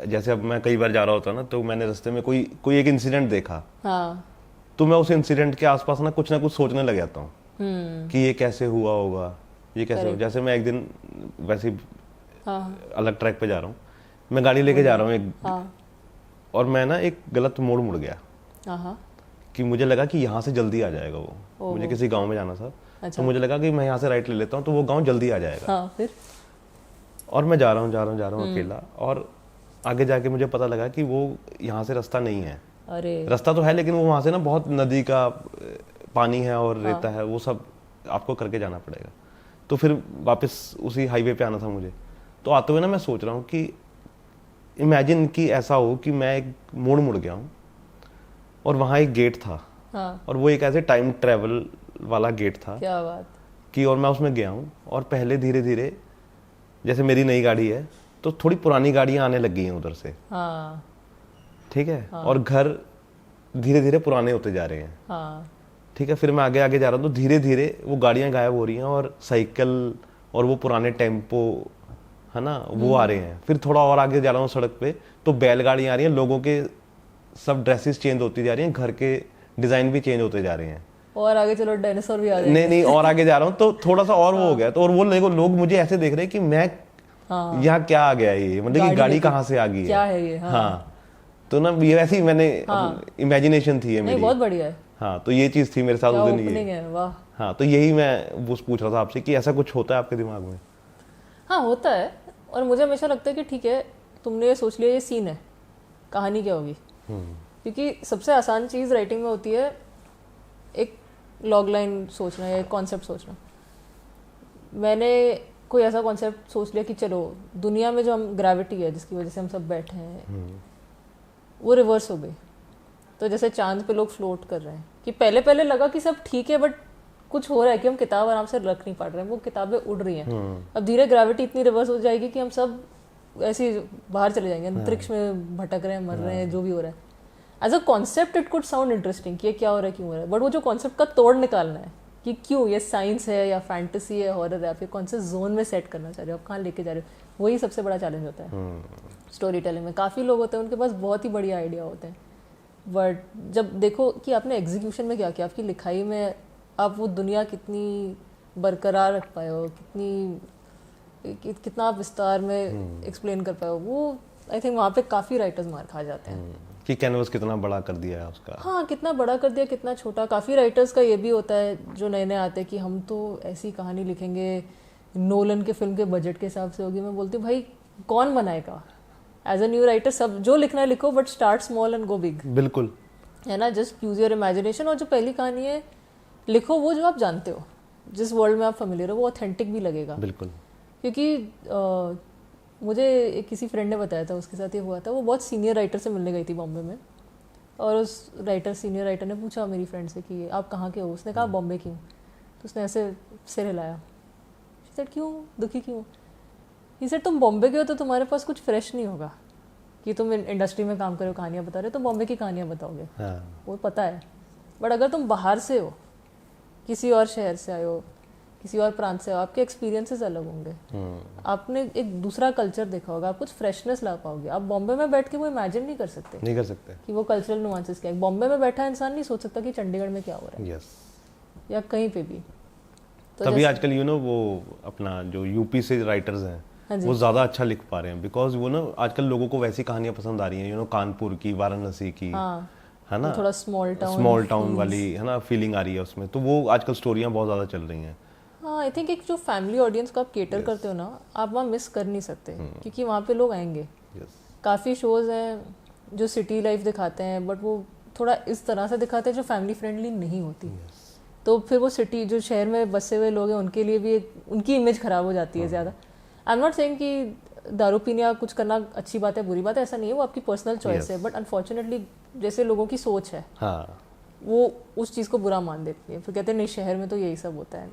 जैसे अब मैं कई बार जा रहा होता ना, तो मैंने रास्ते में कोई एक इंसिडेंट देखा, तो मैं उस इंसिडेंट के आसपास ना कुछ सोचने लग जाता हूँ कि ये कैसे हुआ होगा, ये कैसे होगा। जैसे मैं एक दिन वैसे अलग ट्रैक पे जा रहा हूँ, मैं गाड़ी लेके जा रहा हूँ और मैं ना एक गलत मोड़ मुड़ गया कि मुझे लगा कि यहाँ से जल्दी आ जाएगा वो, मुझे किसी गांव में जाना था। अच्छा। तो मुझे लगा कि मैं यहाँ से राइट ले लेता हूँ तो वो गांव जल्दी आ जाएगा। फिर और मैं जा रहा हूँ अकेला, और आगे जाके मुझे पता लगा कि वो यहाँ से रास्ता नहीं है। अरे रास्ता तो है लेकिन वो वहाँ से ना बहुत नदी का पानी है और रेता है, वो सब आपको करके जाना पड़ेगा। तो फिर वापस उसी हाईवे पे आना था मुझे। तो आते हुए ना मैं सोच रहा हूँ कि इमेजिन कि ऐसा हो कि मैं एक मोड़ मुड़ गया हूँ और वहाँ एक गेट था, हाँ और वो एक ऐसे टाइम ट्रेवल वाला गेट था क्या बात। कि, और मैं उसमें गया हूँ और पहले धीरे धीरे, जैसे मेरी नई गाड़ी है तो थोड़ी पुरानी गाड़ियाँ आने लग गई हैं उधर से, हाँ ठीक है, और घर धीरे धीरे पुराने होते जा रहे हैं, हाँ ठीक है। फिर मैं आगे आगे जा रहा हूँ तो धीरे धीरे वो गाड़ियाँ गायब हो रही हैं और साइकिल और वो पुराने टेम्पो है ना वो आ रहे हैं। फिर थोड़ा और आगे जा रहा हूँ सड़क पे तो बैलगाड़ियाँ आ रही हैं, लोगों के सब ड्रेसेस चेंज होती जा रही हैं, घर के डिजाइन भी चेंज होते जा रहे हैं। और आगे चलो डायनासोर भी आ जाएंगे। नहीं नहीं, और आगे जा रहा हूँ तो थोड़ा सा और वो हो गया। तो और वो लोग मुझे ऐसे देख रहे हैं कि मैं यहाँ क्या आ गया, ये मतलब कि गाड़ी कहाँ से आ गई क्या है ये। हाँ तो ना ये वैसे ही मैंने इमेजिनेशन थी ये नहीं मेरी। बहुत बढ़िया है। हाँ तो ये चीज थी मेरे साथ उस दिन ओपनिंग ये। है, वाह। हाँ तो यही मैं वो पूछ रहा था आपसे कि ऐसा कुछ होता है आपके दिमाग में? हाँ होता है, और मुझे हमेशा लगता है कि ठीक है तुमने ये सोच लिया ये सीन है, कहानी क्या होगी। क्योंकि सबसे आसान चीज़ राइटिंग में होती है एक लॉग लाइन सोचना या एक कॉन्सेप्ट सोचना। मैंने कोई ऐसा कॉन्सेप्ट सोच लिया कि चलो दुनिया में जो हम ग्रेविटी है जिसकी वजह से हम सब बैठे हैं वो रिवर्स हो गई। तो जैसे चांद पे लोग फ्लोट कर रहे हैं, कि पहले पहले लगा कि सब ठीक है बट कुछ हो रहा है कि हम किताब आराम से रख नहीं पा रहे हैं, वो किताबें उड़ रही हैं। अब धीरे ग्रेविटी इतनी रिवर्स हो जाएगी कि हम सब ऐसे बाहर चले जाएंगे, अंतरिक्ष में भटक रहे हैं, मर रहे हैं, जो भी हो रहा है। As a concept it could sound interesting कि ये क्या हो रहा है, क्यों हो रहा है, बट वो जो कॉन्सेप्ट का तोड़ निकालना है कि क्यों ये साइंस है या फैंटेसी है, हॉरर है, आप ये कौन से जोन में सेट करना चाह रहे हो, आप कहाँ लेके जा रहे हो, वही सबसे बड़ा चैलेंज होता है स्टोरी टेलिंग में। काफ़ी लोग होते हैं उनके पास बहुत ही बढ़िया आइडिया होते हैं, बट जब देखो कि आपने एग्जीक्यूशन में क्या किया, आपकी लिखाई में आप वो दुनिया कितनी बरकरार रख पाए हो, कितना आप विस्तार में एक्सप्लेन कर पाए हो, वो आई थिंक वहाँ पे काफ़ी राइटर्स मार खा जाते हैं कि कैनवस कितना बड़ा कर दिया है उसका। हाँ कितना बड़ा कर दिया, कितना छोटा। काफ़ी राइटर्स का ये भी होता है जो नए नए आते हैं कि हम तो ऐसी कहानी लिखेंगे नोलन के फिल्म के बजट के हिसाब से होगी। मैं बोलती हूँ भाई कौन बनाएगा, एज अ न्यू राइटर सब जो लिखना है लिखो, but start small and go big. बिल्कुल है ना, जस्ट यूज योर इमेजिनेशन, और जो पहली कहानी है लिखो वो जो आप जानते हो, जिस वर्ल्ड में आप फेमिलियर हो, वो ऑथेंटिक भी लगेगा। बिल्कुल। क्योंकि मुझे किसी फ्रेंड ने बताया था, उसके साथ ये हुआ था, वो बहुत सीनियर राइटर से मिलने गई थी बॉम्बे में, और उस सीनियर राइटर ने पूछा मेरी फ्रेंड से कि आप कहाँ के हो, उसने कहा बॉम्बे की हूँ। तो उसने ऐसे सिर हिलाया, शी सेड क्यों, दुखी क्यों? ही सेड तुम बॉम्बे के हो तो तुम्हारे पास कुछ फ्रेश नहीं होगा कि तुम इंडस्ट्री में काम करो, कहानियाँ बता रहे हो, तो बॉम्बे की कहानियाँ बताओगे। वो पता है, बट अगर तुम बाहर से हो, किसी और शहर से आए हो, किसी और प्रांत से हो, आपके एक्सपीरियंसेस अलग होंगे, आपने एक दूसरा कल्चर देखा होगा, आप कुछ फ्रेशनेस ला पाओगे। आप बॉम्बे में बैठ के वो इमेजिन नहीं कर सकते कि वो कल्चरल नुआंसेस क्या है। बॉम्बे में बैठा इंसान नहीं सोच सकता कि चंडीगढ़ में क्या हो रहा है, या कहीं पे भी। तो तभी आजकल वो अपना जो यूपी से राइटर्स हैं वो ज्यादा अच्छा लिख पा रहे हैं, बिकॉज वो ना आजकल लोगों को वैसी कहानियां पसंद आ रही हैं, कानपुर की, वाराणसी की, है ना, थोड़ा स्मॉल टाउन वाली, है ना, फीलिंग आ रही है उसमें। तो वो आजकल स्टोरियां बहुत ज्यादा चल रही हैं। हाँ आई थिंक एक जो फैमिली ऑडियंस को आप केटर करते हो ना, आप वहाँ मिस कर नहीं सकते, क्योंकि वहाँ पे लोग आएंगे। काफ़ी शोज हैं जो सिटी लाइफ दिखाते हैं, बट वो थोड़ा इस तरह से दिखाते हैं जो फैमिली फ्रेंडली नहीं होती। तो फिर वो सिटी जो शहर में बसे हुए लोग हैं उनके लिए भी उनकी इमेज खराब हो जाती है ज़्यादा। आई एम नॉट सेइंग कि दारू पीने या कुछ करना अच्छी बात है, बुरी बात है, ऐसा नहीं है, वो आपकी पर्सनल चॉइस है, बट अनफॉर्चुनेटली जैसे लोगों की सोच है वो उस चीज़ को बुरा मान देती है, फिर कहते हैं नहीं शहर में तो यही सब होता है।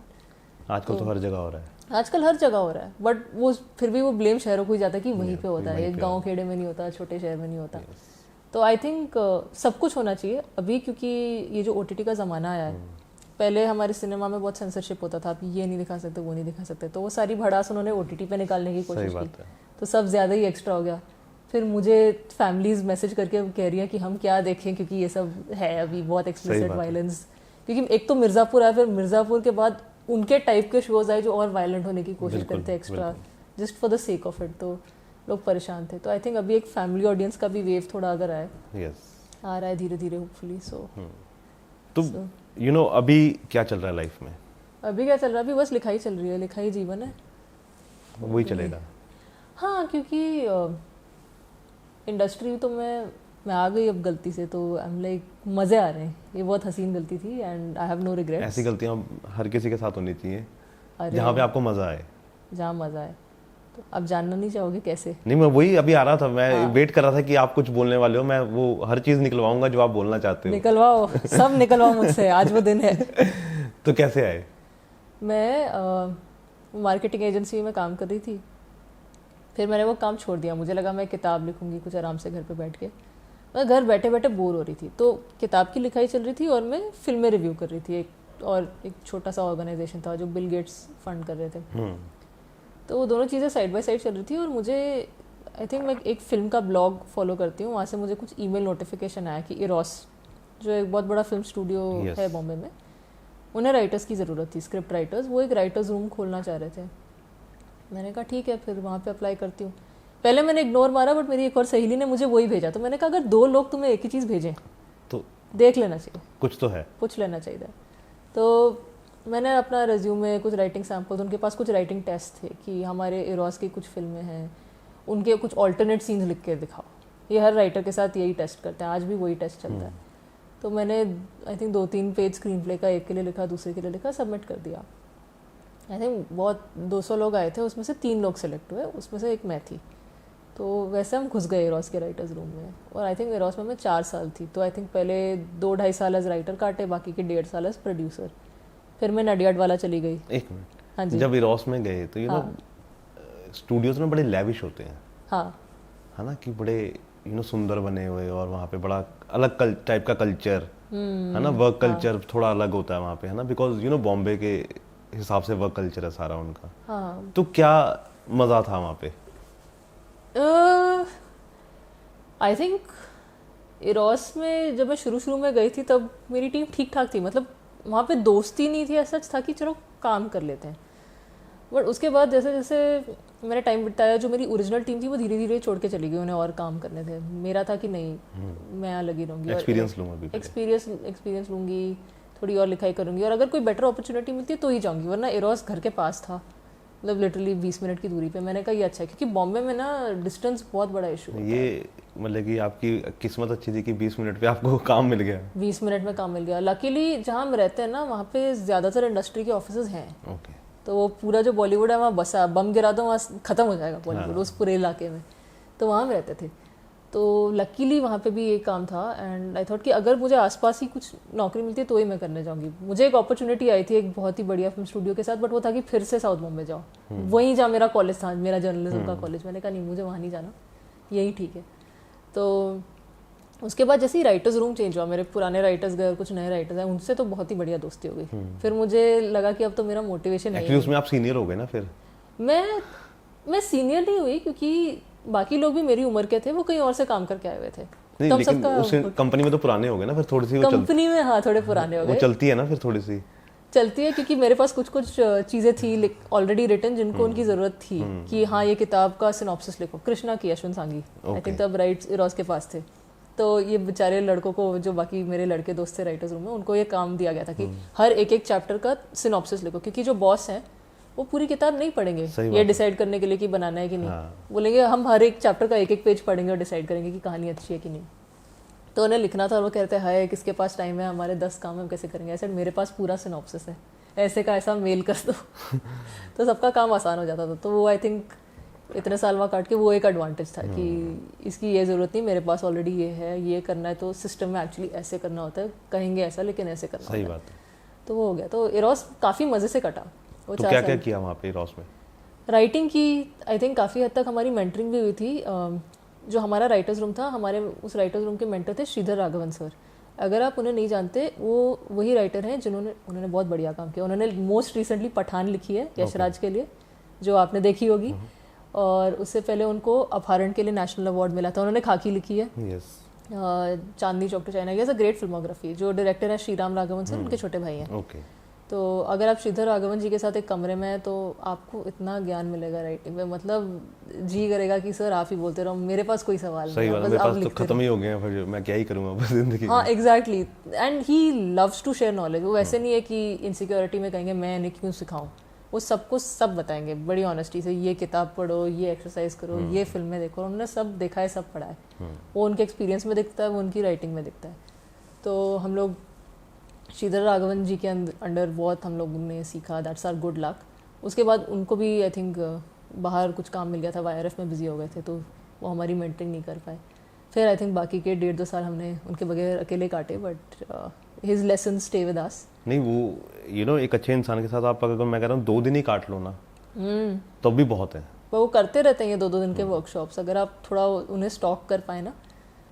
आजकल तो हर जगह हो रहा है, आजकल हर जगह हो रहा है, बट वो फिर भी वो ब्लेम शहरों को ही जाता है कि वहीं पे होता है, गांव खेड़े में नहीं होता, छोटे शहर में नहीं होता। तो आई थिंक सब कुछ होना चाहिए अभी, क्योंकि ये जो OTT का ज़माना आया है, पहले हमारे सिनेमा में बहुत सेंसरशिप होता था, आप ये नहीं दिखा सकते, वो नहीं दिखा सकते, तो वो सारी भड़ास उन्होंने OTT पे निकालने की कोशिश की, तो सब ज़्यादा ही एक्स्ट्रा हो गया। फिर मुझे फैमिलीज मैसेज करके कह रही हैं कि हम क्या देखें, क्योंकि ये सब है अभी बहुत एक्सप्लिसिट वायलेंस, क्योंकि एक तो मिर्ज़ापुर आया, फिर मिर्ज़ापुर के बाद उनके टाइप के शोज आए जो और वायलेंट होने की कोशिश करते हैं extra, just for the sake of it, तो लोग परेशान थे। तो आई थिंक अभी एक फैमिली ऑडियंस का भी वेव थोड़ा अगर आए, आ रहा है धीरे धीरे होपफुली। सो तो अभी क्या चल रहा है लाइफ में? अभी क्या चल रहा है, अभी बस लिखाई चल रही है, लिखाई जीवन है, वही चलेगा। हाँ क्योंकि इंडस्ट्री तो मैं आ गई अब गलती से, तो आई एम लाइक मज़े आ रहे हैं, ये बहुत हसीन गलती थी and I have no regret. ऐसी गलतियां हर किसी के साथ होनी चाहिए अरे जहाँ पे आपको मजा आए। जहाँ मज़ा आए। तो अब जानना नहीं चाहोगे कैसे? नहीं, मैं वही अभी आ रहा था, मैं वेट कर रहा था कि आप कुछ बोलने वाले हो, मैं वो हर चीज निकलवाऊंगा जो आप बोलना चाहते हो। निकलवाओ, सब निकलवाओ मुझसे, आज वो दिन है। तो कैसे आए? मैं मार्केटिंग एजेंसी में काम कर रही थी, फिर मैंने वो काम छोड़ दिया। मुझे लगा मैं किताब लिखूंगी कुछ आराम से घर पे बैठ के। मैं घर बैठे बैठे बोर हो रही थी, तो किताब की लिखाई चल रही थी और मैं फिल्में रिव्यू कर रही थी। एक छोटा सा ऑर्गेनाइजेशन था जो बिल गेट्स फंड कर रहे थे, तो वो दोनों चीज़ें साइड बाय साइड चल रही थी। और मुझे आई थिंक मैं एक फ़िल्म का ब्लॉग फॉलो करती हूँ, वहाँ से मुझे कुछ ईमेल नोटिफिकेशन आया कि इरोस, जो एक बहुत बड़ा फिल्म स्टूडियो है बॉम्बे में, उन्हें राइटर्स की ज़रूरत थी, स्क्रिप्ट राइटर्स। वो एक राइटर्स रूम खोलना चाह रहे थे। मैंने कहा ठीक है, फिर वहाँ पे अप्लाई करती हूँ। पहले मैंने इग्नोर मारा, बट मेरी एक और सहेली ने मुझे वही भेजा, तो मैंने कहा अगर 2 लोग तुम्हें एक ही चीज़ भेजें तो देख लेना चाहिए, कुछ तो है, पूछ लेना चाहिए। तो मैंने अपना रेज्यूमे, कुछ राइटिंग सैम्पल्स, उनके पास कुछ राइटिंग टेस्ट थे कि हमारे इरोस की कुछ फिल्में हैं, उनके कुछ ऑल्टरनेट सीन्स लिख के दिखाओ। ये हर राइटर के साथ यही टेस्ट करते हैं, आज भी वही टेस्ट चलता है। तो मैंने I think 2-3 page screen play का, एक के लिए लिखा, दूसरे के लिए लिखा, सबमिट कर दिया। आई थिंक बहुत 200 लोग आए थे, उसमें से 3 लोग सेलेक्ट हुए, उसमें से एक मैं थी। तो वैसे हम घुस गए इरोस के राइटर्स रूम में। और आई थिंक इरोस में मैं 4 साल थी, तो आई थिंक पहले 2-2.5 साल एज राइटर काटे, बाकी के 1.5 साल एज प्रोड्यूसर। फिर मैं नडियाडवाला चली गई। एक मिनट, हाँ जी। जब इरोस में गए तो ये स्टूडियोज में बड़े लैविश होते हैं, हाँ, है ना, कि बड़े सुंदर बने हुए, और वहाँ पे बड़ा अलग टाइप का कल्चर है ना, वर्क कल्चर थोड़ा अलग होता है वहाँ पे, है ना, बिकॉज बॉम्बे के हिसाब से वर्क कल्चर है सारा उनका। हाँ। तो क्या मजा था वहाँ पे? आई थिंक इरोस में जब मैं शुरू में गई थी तब मेरी टीम ठीक ठाक थी, मतलब वहाँ पे दोस्ती नहीं थी, ऐसा था कि चलो काम कर लेते हैं। बट उसके बाद जैसे जैसे मैंने टाइम बिताया, जो मेरी ओरिजिनल टीम थी वो धीरे धीरे छोड़ के चली गई, उन्हें और काम करने थे। मेरा था कि नहीं, मैं यहाँ लगी रहूँगी, एक्सपीरियंस लूँगी, थोड़ी और लिखाई करूँगी, और अगर कोई बेटर अपॉर्चुनिटी मिलती है तो ही जाऊँगी। वरना इरोस घर के पास था, मतलब लिटरली 20 मिनट की दूरी पे। मैंने कहा ये अच्छा है, क्योंकि बॉम्बे में ना डिस्टेंस बहुत बड़ा इशू है। ये मतलब कि आपकी किस्मत अच्छी थी कि 20 मिनट पे आपको काम मिल गया। 20 मिनट में काम मिल गया। लकीली जहाँ हम रहते हैं ना, वहाँ पे ज़्यादातर इंडस्ट्री के ऑफिसेज हैं। ओके। तो वो पूरा जो बॉलीवुड है वहाँ बसा, बम गिरा दो वहाँ ख़त्म हो जाएगा बॉलीवुड, उस पूरे इलाके में। तो वहाँ हम रहते थे, तो लकीली वहाँ पे भी ये काम था। एंड आई थॉट कि अगर मुझे आसपास ही कुछ नौकरी मिलती है तो ही मैं करने जाऊँगी। मुझे एक अपॉर्चुनिटी आई थी एक बहुत ही बढ़िया फिल्म स्टूडियो के साथ, बट वो था कि फिर से साउथ बॉम्बे जाओ, वहीं जहाँ मेरा कॉलेज था, मेरा जर्नलिज्म का कॉलेज। मैंने कहा नहीं, मुझे वहाँ नहीं जाना, यही ठीक है। तो उसके बाद जैसे ही राइटर्स रूम चेंज हुआ, मेरे पुराने राइटर्स गए और कुछ नए राइटर्स आए, उनसे तो बहुत ही बढ़िया दोस्ती हो गई। फिर मुझे लगा कि अब तो मेरा मोटिवेशन है। एक्चुअली उसमें आप सीनियर हो गए ना फिर? मैं सीनियर नहीं हुई, क्योंकि बाकी लोग भी मेरी उम्र के थे, वो कहीं और से काम करके आए हुए थे। नहीं, लेकिन उस कंपनी में तो पुराने हो गए ना फिर, थोड़ी सी कंपनी में, हाँ, थोड़े पुराने हो गए। वो चलती है ना फिर, थोड़ी सी चलती है, क्योंकि मेरे पास कुछ चीज़ें थी ऑलरेडी रिटन, जिनको उनकी ज़रूरत थी कि हाँ ये किताब का सिनॉप्सिस लिखो। कृष्णा की, यशवंत सांगी, आई थिंक तब राइट्स इरोस के पास थे। तो ये बेचारे लड़कों को, जो बाकी मेरे लड़के दोस्त थे राइटर्स रूम में, उनको ये काम दिया गया था कि हर एक चैप्टर का सिनॉप्सिस लिखो, क्योंकि जो बॉस हैं वो पूरी किताब नहीं पढ़ेंगे ये डिसाइड करने के लिए कि बनाना है कि नहीं। बोलेंगे हम हर एक चैप्टर का एक पेज पढ़ेंगे और डिसाइड करेंगे कि कहानी अच्छी है कि नहीं। तो उन्हें लिखना था, और वो कहते हैं हाय किसके पास टाइम है, हमारे 10 काम हम कैसे करेंगे। ऐसे मेरे पास पूरा सिनॉप्सिस है, ऐसे का ऐसा मेल कर दो तो सबका काम आसान हो जाता था। तो वो आई थिंक इतने साल वहाँ काट के वो एक एडवांटेज था कि इसकी ये ज़रूरत नहीं, मेरे पास ऑलरेडी ये है, ये करना है तो सिस्टम में एक्चुअली ऐसे करना होता है, कहेंगे ऐसा लेकिन ऐसे करना सही होता है। बात है। तो वो हो गया। तो इरोस काफ़ी मज़े से कटा। वो तो क्या क्या किया वहाँ पे इरोस में? राइटिंग की, आई थिंक काफ़ी हद तक हमारी मेंटरिंग भी हुई थी। जो हमारा राइटर्स रूम था, हमारे उस राइटर्स रूम के मेंटर थे श्रीधर राघवन सर। अगर आप उन्हें नहीं जानते, वो वही राइटर हैं उन्होंने बहुत बढ़िया काम किया। उन्होंने मोस्ट रिसेंटली पठान लिखी है यशराज के लिए, जो आपने देखी होगी, और उससे पहले उनको अपहरण के लिए नेशनल अवार्ड मिला था। उन्होंने खाकी लिखी है, चांदनी चौक टू चाइना, ये ग्रेट फिल्मोग्राफी। जो डायरेक्टर है श्रीराम राघवन सर, उनके छोटे भाई हैं। तो अगर आप श्रीधर राघवन जी के साथ एक कमरे में हैं तो आपको इतना ज्ञान मिलेगा राइटिंग में, मतलब जी करेगा कि सर आप ही बोलते रहो, मेरे पास कोई सवाल नहीं है, बस आप लिखते रहो। खत्म ही हो गए हैं, फिर मैं क्या ही करूँगा बस जिंदगी में। हाँ exactly. And he loves to share knowledge. वो वैसे नहीं है कि इनसिक्योरिटी में कहेंगे मैं इन्हें क्यों सिखाऊं, वो सबको सब बताएंगे बड़ी ऑनेस्टी से, ये किताब पढ़ो, ये एक्सरसाइज करो, ये फिल्में देखो, उन्होंने सब देखा है, सब पढ़ा है। वो उनके एक्सपीरियंस में दिखता है, वो उनकी राइटिंग में दिखता है। तो हम लोग श्रीधर राघवन जी के अंडर बहुत हम लोगों ने सीखा, दैट्स आवर गुड लक। उसके बाद उनको भी आई थिंक बाहर कुछ काम मिल गया था, YRF में बिजी हो गए थे, तो वो हमारी मेंटरिंग नहीं कर पाए। फिर आई थिंक बाकी के 1.5-2 साल हमने उनके बगैर अकेले काटे, but his lesson stay with us. नहीं वो एक अच्छे इंसान के साथ आप अगर मैं कह रहा हूँ 2 दिन ही काट लो ना तो भी बहुत है। पर वो करते रहते हैं ये 2-2 दिन के वर्कशॉप्स। अगर आप थोड़ा उन्हें स्टॉक कर पाए ना,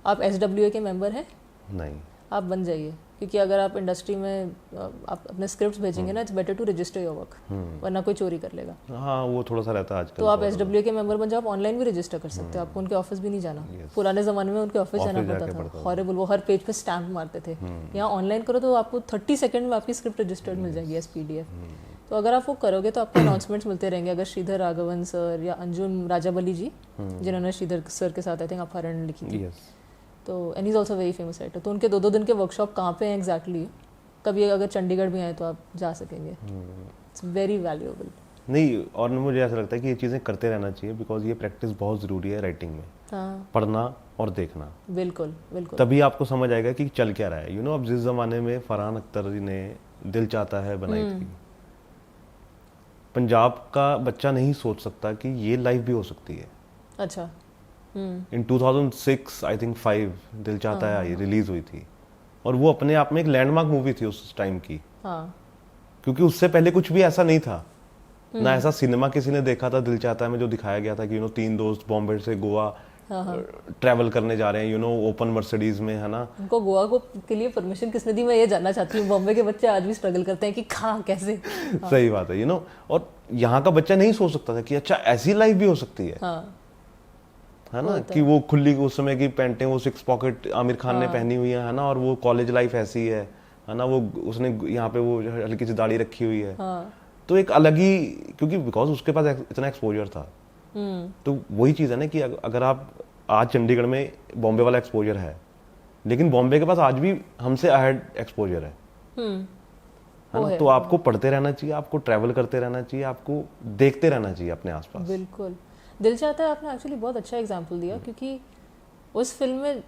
आप SWA के मेंबर हैं? नहीं, आप बन जाइए, क्योंकि अगर आप इंडस्ट्री में आप अपने स्क्रिप्ट्स भेजेंगे ना, it's better to register your work, वरना कोई चोरी कर लेगा। हाँ वो थोड़ा सा रहता है आजकल। तो आप SWA के मेंबर बन जाओ, आप ऑनलाइन भी रजिस्टर कर सकते हो, आपको उनके ऑफिस भी नहीं जाना। पुराने ज़माने में उनके ऑफिस जाना पड़ता था, हॉरिबल, वो हर पेज पे स्टैम्प मारते थे। यहाँ ऑनलाइन करो तो आपको 30 सेकंड में आपकी स्क्रिप्ट रजिस्टर्ड मिल जाएगी एज PDF। तो अगर आप वो करोगे तो आपको अनाउंसमेंट्स मिलते रहेंगे। अगर श्रीधर राघवन सर या अंजुम राजाबली जी, जिन्होंने श्रीधर सर के साथ आई थिंक अपहरण लिखी थी, तो and is also very famous writer, तो उनके 2-2 दिन के वर्कशॉप कहाँ पे हैं एग्जैक्टली, कभी अगर चंडीगढ़ भी आए तो आप जा सकेंगे। It's very valuable. नहीं, और मुझे ऐसा लगता है कि ये चीज़ें करते रहना चाहिए, बिकॉज ये प्रैक्टिस बहुत ज़रूरी है राइटिंग में। हाँ, पढ़ना और देखना, बिल्कुल बिल्कुल, तभी आपको समझ आएगा कि चल क्या रहा है। अब जिस ज़माने में फरहान अख्तर जी ने दिल चाहता है बनाई थी, पंजाब का बच्चा नहीं सोच सकता कि ये लाइफ भी हो सकती है। अच्छा। इन 2006 आई थिंक 5 दिल चाहता है रिलीज हुई थी, और वो अपने आप में एक लैंडमार्क मूवी थी उस टाइम की। हाँ, क्योंकि उससे पहले कुछ भी ऐसा नहीं था ना, ऐसा सिनेमा किसी ने देखा था दिल चाहता है में, जो दिखाया गया था कि 3 दोस्त बॉम्बे से गोवा ट्रैवल करने जा रहे हैं ओपन मर्सिडीज में, है ना। उनको गोवा को के लिए परमिशन किसने दी, मैं ये जानना चाहती हूँ। बॉम्बे के बच्चे आज भी स्ट्रगल करते हैं कि कहाँ कैसे। सही बात है, और यहाँ का बच्चा नहीं सोच सकता था कि अच्छा ऐसी लाइफ भी हो सकती है। है ना, कि वो खुली उस समय की पैंटें, वो 6 पॉकेट आमिर खान ने पहनी हुई है ना, और वो कॉलेज लाइफ ऐसी है ना, वो उसने यहाँ पे वो हल्की सी दाढ़ी रखी हुई है। तो एक अलग ही, क्योंकि बिकॉज उसके पास इतना एक्सपोजर था। तो वही चीज़ है ना कि अगर आप आज चंडीगढ़ में बॉम्बे वाला एक्सपोजर है, लेकिन बॉम्बे के पास आज भी हमसे अहेड एक्सपोजर है ना। तो आपको पढ़ते रहना चाहिए, आपको ट्रैवल करते रहना चाहिए, आपको देखते रहना चाहिए अपने आसपास। बिल्कुल। दिल चाहता है आपने एक्चुअली बहुत अच्छा एग्जाम्पल दिया, क्योंकि उस फिल्म में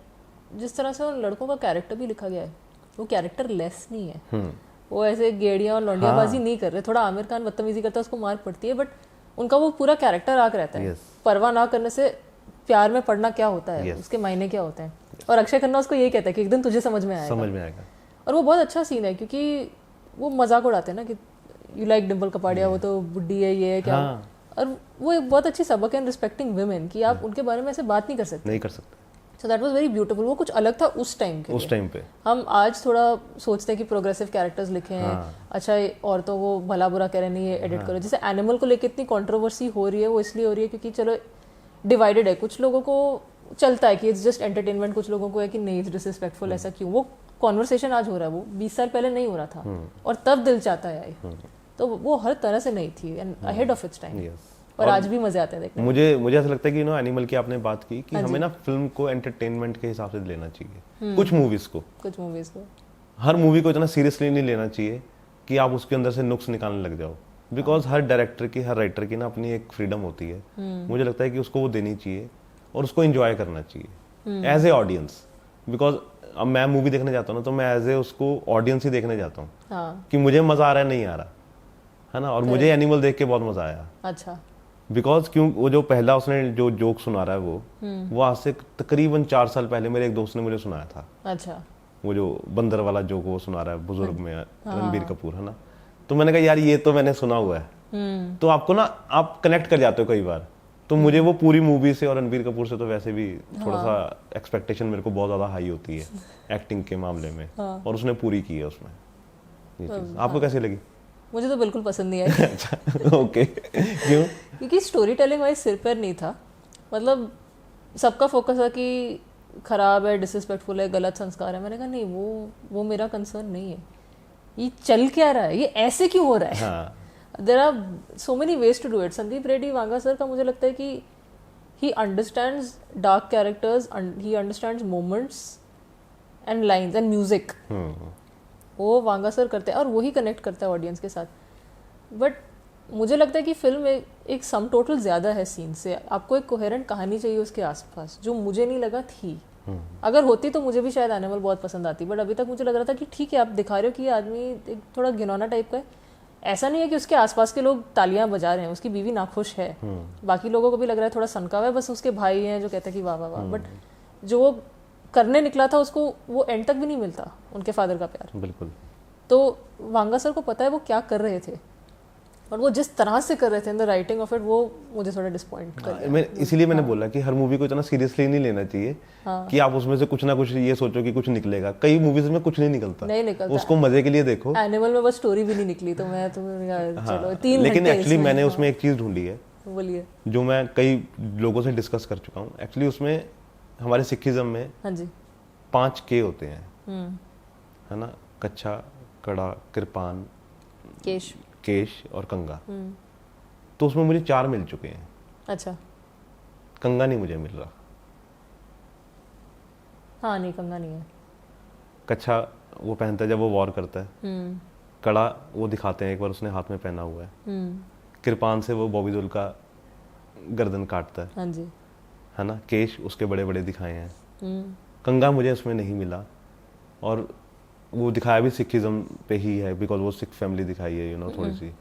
जिस तरह से उन लड़कों का कैरेक्टर भी लिखा गया है, वो कैरेक्टर लेस नहीं है। वो ऐसे गेड़ियाँ और लौंडियाबाजी नहीं कर रहे। थोड़ा आमिर खान बदतमीजी करता है, उसको मार पड़ती है, बट उनका वो पूरा कैरेक्टर आग रहता है। परवाह ना करने से प्यार में पड़ना क्या होता है, उसके मायने क्या होते हैं। और अक्षय खन्ना उसको यही कहता है कि एक दिन तुझे समझ में आएगा। और वो बहुत अच्छा सीन है, क्योंकि वो मजाक उड़ाते हैं ना कि यू लाइक डिम्पल कपाड़िया, वो तो बुड्ढी है, ये है क्या। और वो एक बहुत अच्छी सबक है रिस्पेक्टिंग वुमेन, कि आप उनके बारे में ऐसे बात नहीं कर सकते। So that was very beautiful. वो कुछ अलग था उस टाइम के, उस टाइम पे। हम आज थोड़ा सोचते हैं कि प्रोग्रेसिव कैरेक्टर्स लिखे हैं, अच्छा औरतों को भला बुरा कह रहे नहीं, ये एडिट करो। जैसे एनिमल को लेकर इतनी कंट्रोवर्सी हो रही है, वो इसलिए हो रही है क्योंकि चलो डिवाइडेड है। कुछ लोगों को चलता है कि इट्स जस्ट एंटरटेनमेंट, कुछ लोगों को है कि नहीं इट्स डिसरिस्पेक्टफुल, ऐसा क्यों। वो कॉन्वर्सेशन आज हो रहा है, वो 20 साल पहले नहीं हो रहा था, और तब दिल चाहता है। तो वो हर तरह से नहीं थी, and ahead of its time. और आज भी मजे आते हैं देखने। मुझे ऐसा लगता है कि एनिमल की आपने बात की कि हमें ना फिल्म को एंटरटेनमेंट के हिसाब से लेना चाहिए। कुछ मूवीज को हर मूवी को इतना सीरियसली नहीं लेना चाहिए कि आप उसके अंदर से नुक्स निकालने लग जाओ। बिकॉज हर डायरेक्टर की, हर राइटर की ना अपनी एक फ्रीडम होती है। मुझे लगता है कि उसको वो देनी चाहिए और उसको एंजॉय करना चाहिए एज ए ऑडियंस। बिकॉज अब मैं मूवी देखने जाता हूँ ना, तो मैं एज ए उसको ऑडियंस ही देखने जाता हूँ कि मुझे मजा आ रहा है नहीं आ रहा, है ना। और मुझे एनिमल देख के बहुत मजा आया। अच्छा। बिकॉज क्यों, वो जो पहला उसने जो जोक सुना रहा है वो आज से तकरीबन 4 साल पहले मेरे एक दोस्त ने मुझे सुनाया था। अच्छा। वो जो बंदर वाला जोक वो सुना रहा है बुजुर्ग में, रणबीर कपूर, है ना। तो मैंने कहा यार ये तो मैंने सुना हुआ है। तो आपको ना आप कनेक्ट कर जाते हो कई बार। तो मुझे वो पूरी मूवी से और रणबीर कपूर से तो वैसे भी थोड़ा सा एक्सपेक्टेशन मेरे को बहुत ज्यादा हाई होती है एक्टिंग के मामले में, और उसने पूरी की है उसमें ये चीज। आपको कैसी लगी? मुझे तो बिल्कुल पसंद नहीं आई। ओके। क्यों? क्योंकि स्टोरी टेलिंग वाइज सिर पैर नहीं था। मतलब सबका फोकस है कि खराब है, डिसरिस्पेक्टफुल है, गलत संस्कार है। मैंने कहा नहीं, वो मेरा कंसर्न नहीं है। ये चल क्या रहा है, ये ऐसे क्यों हो रहा है। There are so many ways to do it. Sandeep Reddy Vanga sir का मुझे लगता है कि he understands dark characters, he understands moments and lines and music. वो वांगा सर करते हैं और वही कनेक्ट करता है ऑडियंस के साथ। बट मुझे लगता है कि फिल्म एक सम टोटल ज़्यादा है सीन से, आपको एक कोहेरेंट कहानी चाहिए उसके आसपास, जो मुझे नहीं लगा थी। अगर होती तो मुझे भी शायद एनिमल बहुत पसंद आती, बट अभी तक मुझे लग रहा था कि ठीक है आप दिखा रहे हो कि ये आदमी एक थोड़ा घिनौना टाइप का है। ऐसा नहीं है कि उसके आसपास के लोग तालियां बजा रहे हैं, उसकी बीवी नाखुश है, बाकी लोगों को भी लग रहा है थोड़ा सनका हुआ है, बस उसके भाई हैं जो कहते हैं कि वाह वाह वाह, बट जो वो करने निकला था उसको वो एंड तक भी नहीं मिलता उनके फादर का प्यार। बिल्कुल। तो वांगा सर को पता है वो क्या कर रहे थे, और वो जिस तरह से कर रहे थे in the writing of it, वो मुझे थोड़ा डिसअपॉइंट कर गया। इसीलिए मैंने बोला कि हर मूवी को इतना सीरियसली नहीं लेना चाहिए कि आप उसमें से कुछ ना कुछ ये सोचो कि कुछ निकलेगा। कई मूवीज में कुछ नहीं निकलता, उसको मजे के लिए देखो। एनिमल में बस स्टोरी भी नहीं निकली, तो मैं तो चलो 3 घंटे। लेकिन एक्चुअली मैंने उसमें एक चीज ढूंढी है, बोलिए, जो मैं कई लोगों से डिस्कस कर चुका हूँ। एक्चुअली उसमें हमारे सिखिज्म में हाँ जी 5 के होते हैं, है ना, कच्छा, कड़ा, कृपान, केश और कंगा। तो उसमें मुझे 4 मिल चुके हैं। अच्छा, कंगा नहीं मुझे मिल रहा। हाँ नहीं कंगा नहीं है। कच्छा वो पहनता है जब वो वॉर करता है। कड़ा वो दिखाते हैं एक बार उसने हाथ में पहना हुआ है। कृपान से वो बॉबी देओल का गर्दन काटता है। हाँ जी, है ना। केश उसके बड़े बड़े दिखाए हैं। कंगा मुझे उसमें नहीं मिला, और वो दिखाया भी सिखिज्म पे ही है, बिकॉज वो सिख फैमिली दिखाई है, यू नो, थोड़ी सी।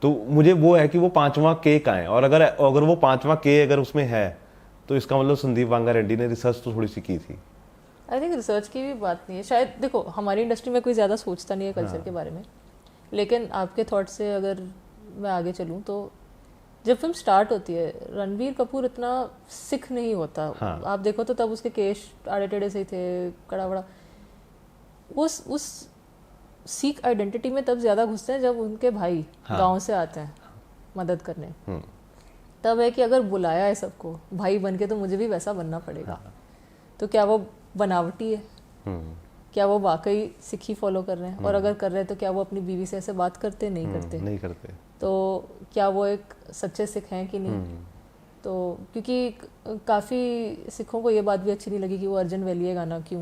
तो मुझे वो है कि वो 5वां के का है, और अगर वो 5वां के अगर उसमें है तो इसका मतलब संदीप वांगा रेड्डी ने रिसर्च तो थोड़ी सी की थी। आई थिंक रिसर्च की भी बात नहीं है शायद। देखो हमारी इंडस्ट्री में कोई ज़्यादा सोचता नहीं है कल्चर के बारे में, लेकिन आपके थॉट से अगर मैं आगे चलूँ तो जब फिल्म स्टार्ट होती है रणबीर कपूर इतना सिख नहीं होता। आप देखो तो तब उसके केश आड़े टेढ़े से ही थे, कड़ा बड़ा। उस सिख आइडेंटिटी में तब ज़्यादा घुसते हैं जब उनके भाई गांव से आते हैं मदद करने। तब है कि अगर बुलाया है सबको भाई बन के, तो मुझे भी वैसा बनना पड़ेगा। तो क्या वो बनावटी है? क्या वो वाकई सिख ही फॉलो कर रहे हैं? और अगर कर रहे हैं तो क्या वो अपनी बीवी से ऐसे बात करते नहीं करते? नहीं करते। तो क्या वो एक सच्चे सिख हैं कि नहीं? तो क्योंकि काफ़ी सिखों को ये बात भी अच्छी नहीं लगी कि वो अर्जुन वैली गाना क्यों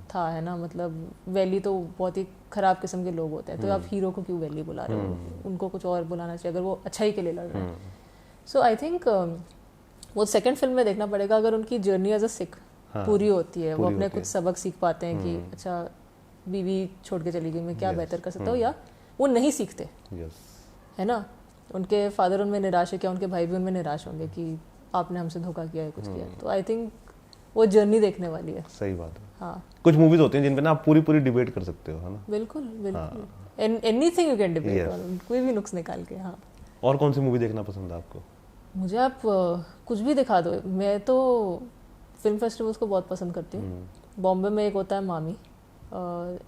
था, है ना। मतलब वैली तो बहुत ही ख़राब किस्म के लोग होते हैं, तो आप हीरो को क्यों वैली बुला रहे हो? उनको कुछ और बुलाना चाहिए अगर वो अच्छाई के लिए लड़ रहे हैं। सो आई थिंक वो सेकंड फिल्म में देखना पड़ेगा। अगर उनकी जर्नी एज अ सिख पूरी होती है, वो अपने कुछ सबक सीख पाते हैं कि अच्छा बीवी छोड़ के चली गई, मैं क्या बेहतर कर सकता हूँ, या वो नहीं सीखते, है ना। उनके फादर उनमें निराश है, क्या उनके भाई भी उनमें निराश होंगे कि आपने हमसे धोखा किया है, कुछ किया। तो आई थिंक वो जर्नी देखने वाली है। सही बात है। हाँ, कुछ मूवीज होती हैं जिन पे ना आप पूरी डिबेट कर सकते हो, है ना। बिल्कुल बिल्कुल, anything you can debate on, कोई भी नुक्स निकाल के। हाँ, और कौन सी मूवी देखना पसंद है आपको? मुझे आप कुछ भी दिखा दो। मैं तो फिल्म फेस्टिवल्स को बहुत पसंद करती हूँ। बॉम्बे में एक होता है मामी,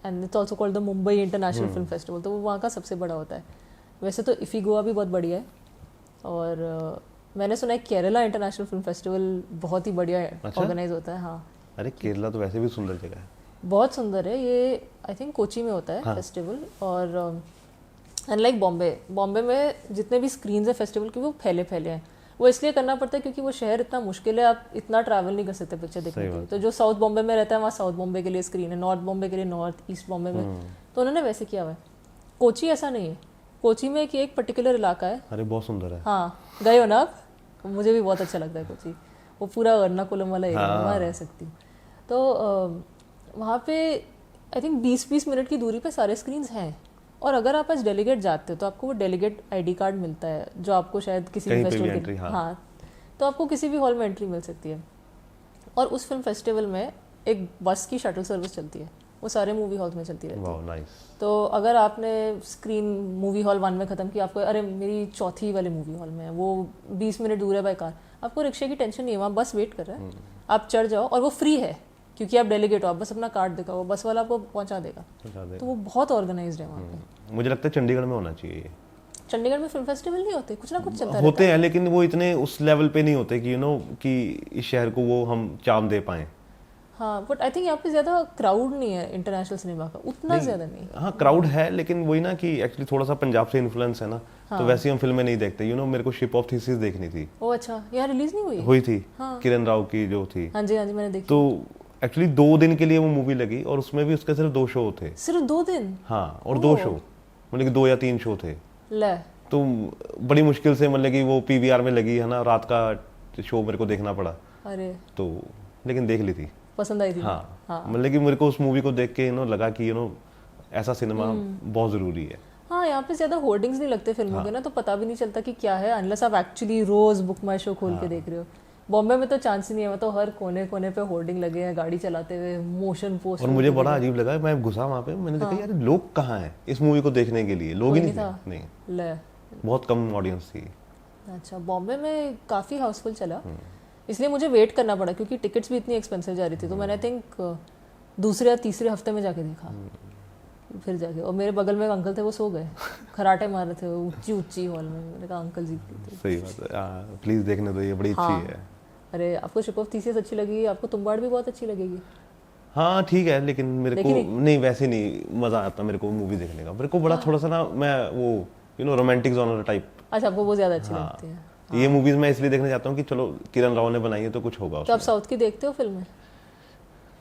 and it's also called the Mumbai international film festival, तो वो वहाँ का सबसे बड़ा होता है। वैसे तो इफ़ी गोवा भी बहुत बढ़िया है, और मैंने सुना है केरला इंटरनेशनल फिल्म फेस्टिवल बहुत ही बढ़िया ऑर्गेनाइज होता है। हाँ, अरे केरला तो वैसे भी सुंदर जगह है, बहुत सुंदर है। ये आई थिंक कोची में होता है फेस्टिवल, और अनलाइक बॉम्बे में जितने भी स्क्रीन्स है फेस्टिवल के वो फैले हैं। वो इसलिए करना पड़ता है क्योंकि वो शहर इतना मुश्किल है, आप इतना ट्रैवल नहीं कर सकते पिक्चर देखने के लिए। तो जो साउथ बॉम्बे में रहता है वहाँ साउथ बॉम्बे के लिए स्क्रीन है, नॉर्थ बॉम्बे के लिए नॉर्थ, ईस्ट बॉम्बे में, तो उन्होंने वैसे किया हुआ है। कोची ऐसा नहीं है। कोची में एक पर्टिकुलर इलाका है, अरे बहुत सुंदर है। हाँ, गए हो ना आप? मुझे भी बहुत अच्छा लगता है कोची। वो पूरा एर्नाकुलम वाला एरिया, वहाँ रह सकती हूँ। तो वहाँ पे आई थिंक 20-20 मिनट की दूरी पे सारे स्क्रीन्स हैं, और अगर आप एज डेलीगेट जाते हो तो आपको वो डेलीगेट आईडी कार्ड मिलता है, जो आपको शायद किसी भी फेस्टिवल के, हाँ, तो आपको किसी भी हॉल में एंट्री मिल सकती है। और उस फिल्म फेस्टिवल में एक बस की शटल सर्विस चलती है, वो सारे मूवी हॉल्स में चलती रहती है। नाइस। तो अगर आपने स्क्रीन मूवी हॉल 1 में ख़त्म किया, आपको अरे मेरी चौथी वाले मूवी हॉल में है, वो 20 मिनट दूर है बाय कार, आपको रिक्शे की टेंशन नहीं है, वहाँ बस वेट कर रहा है, आप चढ़ जाओ, और वो फ्री है क्योंकि आप डेलीगेट हो, आप बस अपना कार्ड दिखाओ, बस वाला आपको पहुँचा देगा। तो वो बहुत ऑर्गेनाइज्ड है वहाँ पे। मुझे लगता है चंडीगढ़ में होना चाहिए। चंडीगढ़ में फिल्म फेस्टिवल नहीं होते, कुछ ना कुछ चलता होते हैं, लेकिन वो इतने उस लेवल पे नहीं होते कि कि इस शहर को वो हम चाम दे पाएं। हाँ, बट आई थिंक यहाँ पे ज्यादा क्राउड नहीं है इंटरनेशनल सिनेमा का, उतना ज्यादा नहीं। हाँ, क्राउड है, लेकिन वही ना कि एक्चुअली थोड़ा सा पंजाब से इन्फ्लुएंस है ना, तो वैसे हम फिल्में नहीं देखते। मेरे को शिप ऑफ थीसिस देखनी थी। ओ अच्छा, यहाँ रिलीज नहीं हुई थी, किरण राव की जो थी। हाँ जी मैंने देखी। तो एक्चुअली 2 दिन के लिए वो मूवी लगी, और उसमें भी उसके सिर्फ 2 शो थे। सिर्फ 2 दिन? हाँ, और 2 शो, मतलब कि 2 या 3 शो थे। ले, तो बड़ी मुश्किल से मतलब कि वो पीवीआर में लगी है ना, रात का शो मेरे को देखना पड़ा, अरे तो लेकिन देख ली थी। पसंद आई थी? हाँ, मतलब कि मेरे को उस मूवी को देख के लगा कि ऐसा सिनेमा बहुत ज़रूरी है। हाँ, यहाँ पे ज़्यादा होर्डिंग्स नहीं लगते फिल्मों के ना, तो पता भी नहीं चलता कि क्या है, अनलेस आप एक्चुअली रोज़ बुक माई शो खोल के देख रहे हो। बॉम्बे में तो चांस ही नहीं है, मतलब हर कोने कोने पे होर्डिंग लगे हैं, गाड़ी चलाते हुए मोशन पोस्ट। और मुझे बड़ा अजीब लगा, मैं घुसा वहाँ पे, मैंने देखा यार लोग कहाँ हैं इस मूवी को देखने के लिए, लोग ही नहीं थे। नहीं, ले बहुत कम ऑडियंस थी। अच्छा, बॉम्बे में काफ़ी हाउसफुल चला, इसलिए मुझे वेट करना पड़ा क्योंकि टिकट्स भी इतनी एक्सपेंसिव जा रही थी। तो मैंने आई थिंक दूसरे या तीसरे हफ्ते में जाके देखा, फिर जाके। और मेरे बगल में एक अंकल थे, वो सो गए, खराटे मार रहे थे ऊंची ऊंची हॉल में। मैंने कहा अंकल जी सही बात है, प्लीज देखने दो, ये बड़ी अच्छी है। अरे आपको शिप ऑफ थीसिस अच्छी लगी, आपको तुम्बाड़ भी बहुत अच्छी लगेगी। हाँ ठीक है, लेकिन मेरे को नहीं वैसे नहीं मजा आता मेरे को मूवी देखने का। मेरे को बड़ा थोड़ा सा ना, मैं वो रोमांटिक जॉनर टाइप। अच्छा, आपको वो ज्यादा अच्छी लगती है? ये मूवीज मैं इसलिए देखने जाता हूँ कि चलो किरण राव ने बनाई है तो कुछ होगा। तो आप साउथ की देखते हो फिल्में?